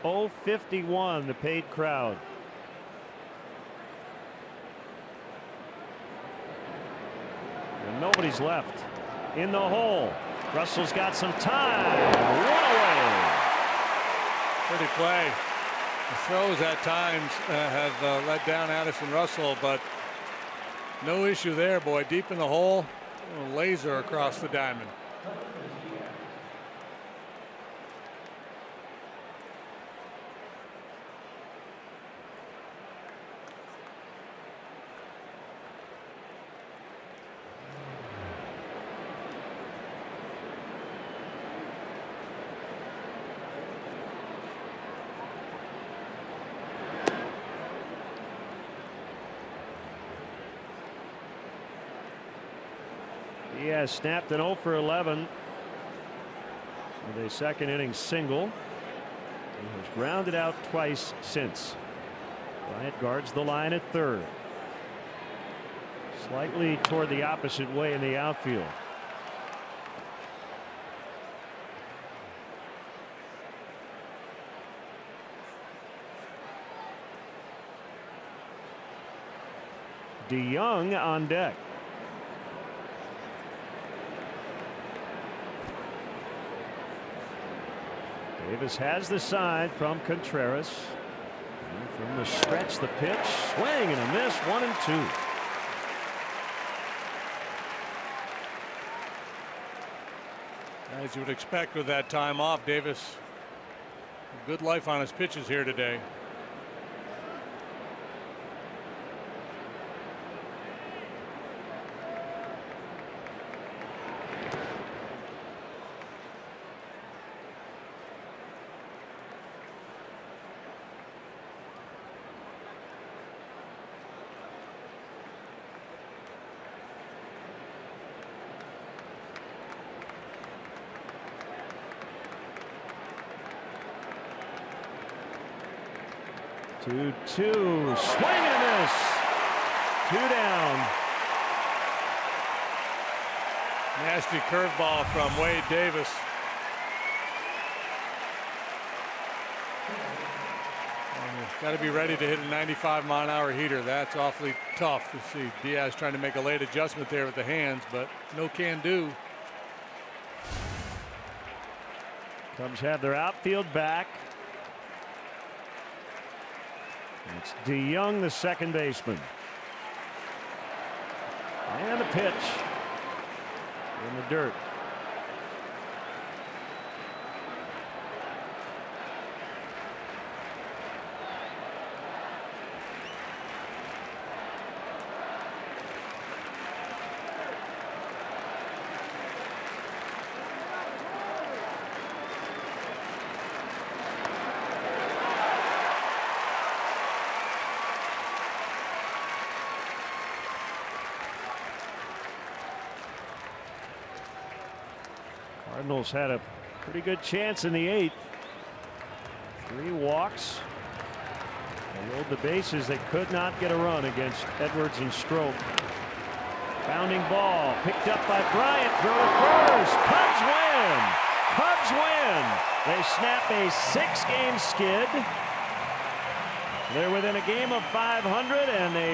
051, the paid crowd. And nobody's left in the hole. Russell's got some time. One away. Pretty play. The throws at times have let down Addison Russell, but no issue there, boy. Deep in the hole, a laser across the diamond. He has snapped an 0 for 11 with a second inning single. He has grounded out twice since. Bryant guards the line at third. Slightly toward the opposite way in the outfield. DeYoung on deck. Davis has the side from Contreras. And from the stretch, the pitch, swing and a miss, 1-2. As you would expect with that time off, Davis, good life on his pitches here today. Two, swing and a miss. 2 down. Nasty curveball from Wade Davis. Got to be ready to hit a 95-mile-an-hour heater. That's awfully tough to see. Diaz trying to make a late adjustment there with the hands, but no can do. Cubs have their outfield back. It's DeYoung, the second baseman. And the pitch in the dirt. Cardinals had a pretty good chance in the 8th. 3 walks. They rolled the bases. They could not get a run against Edwards and Stroke. Bounding ball picked up by Bryant. Throw to first. Cubs win. Cubs win. They snap a 6-game skid. They're within a game of 500 and they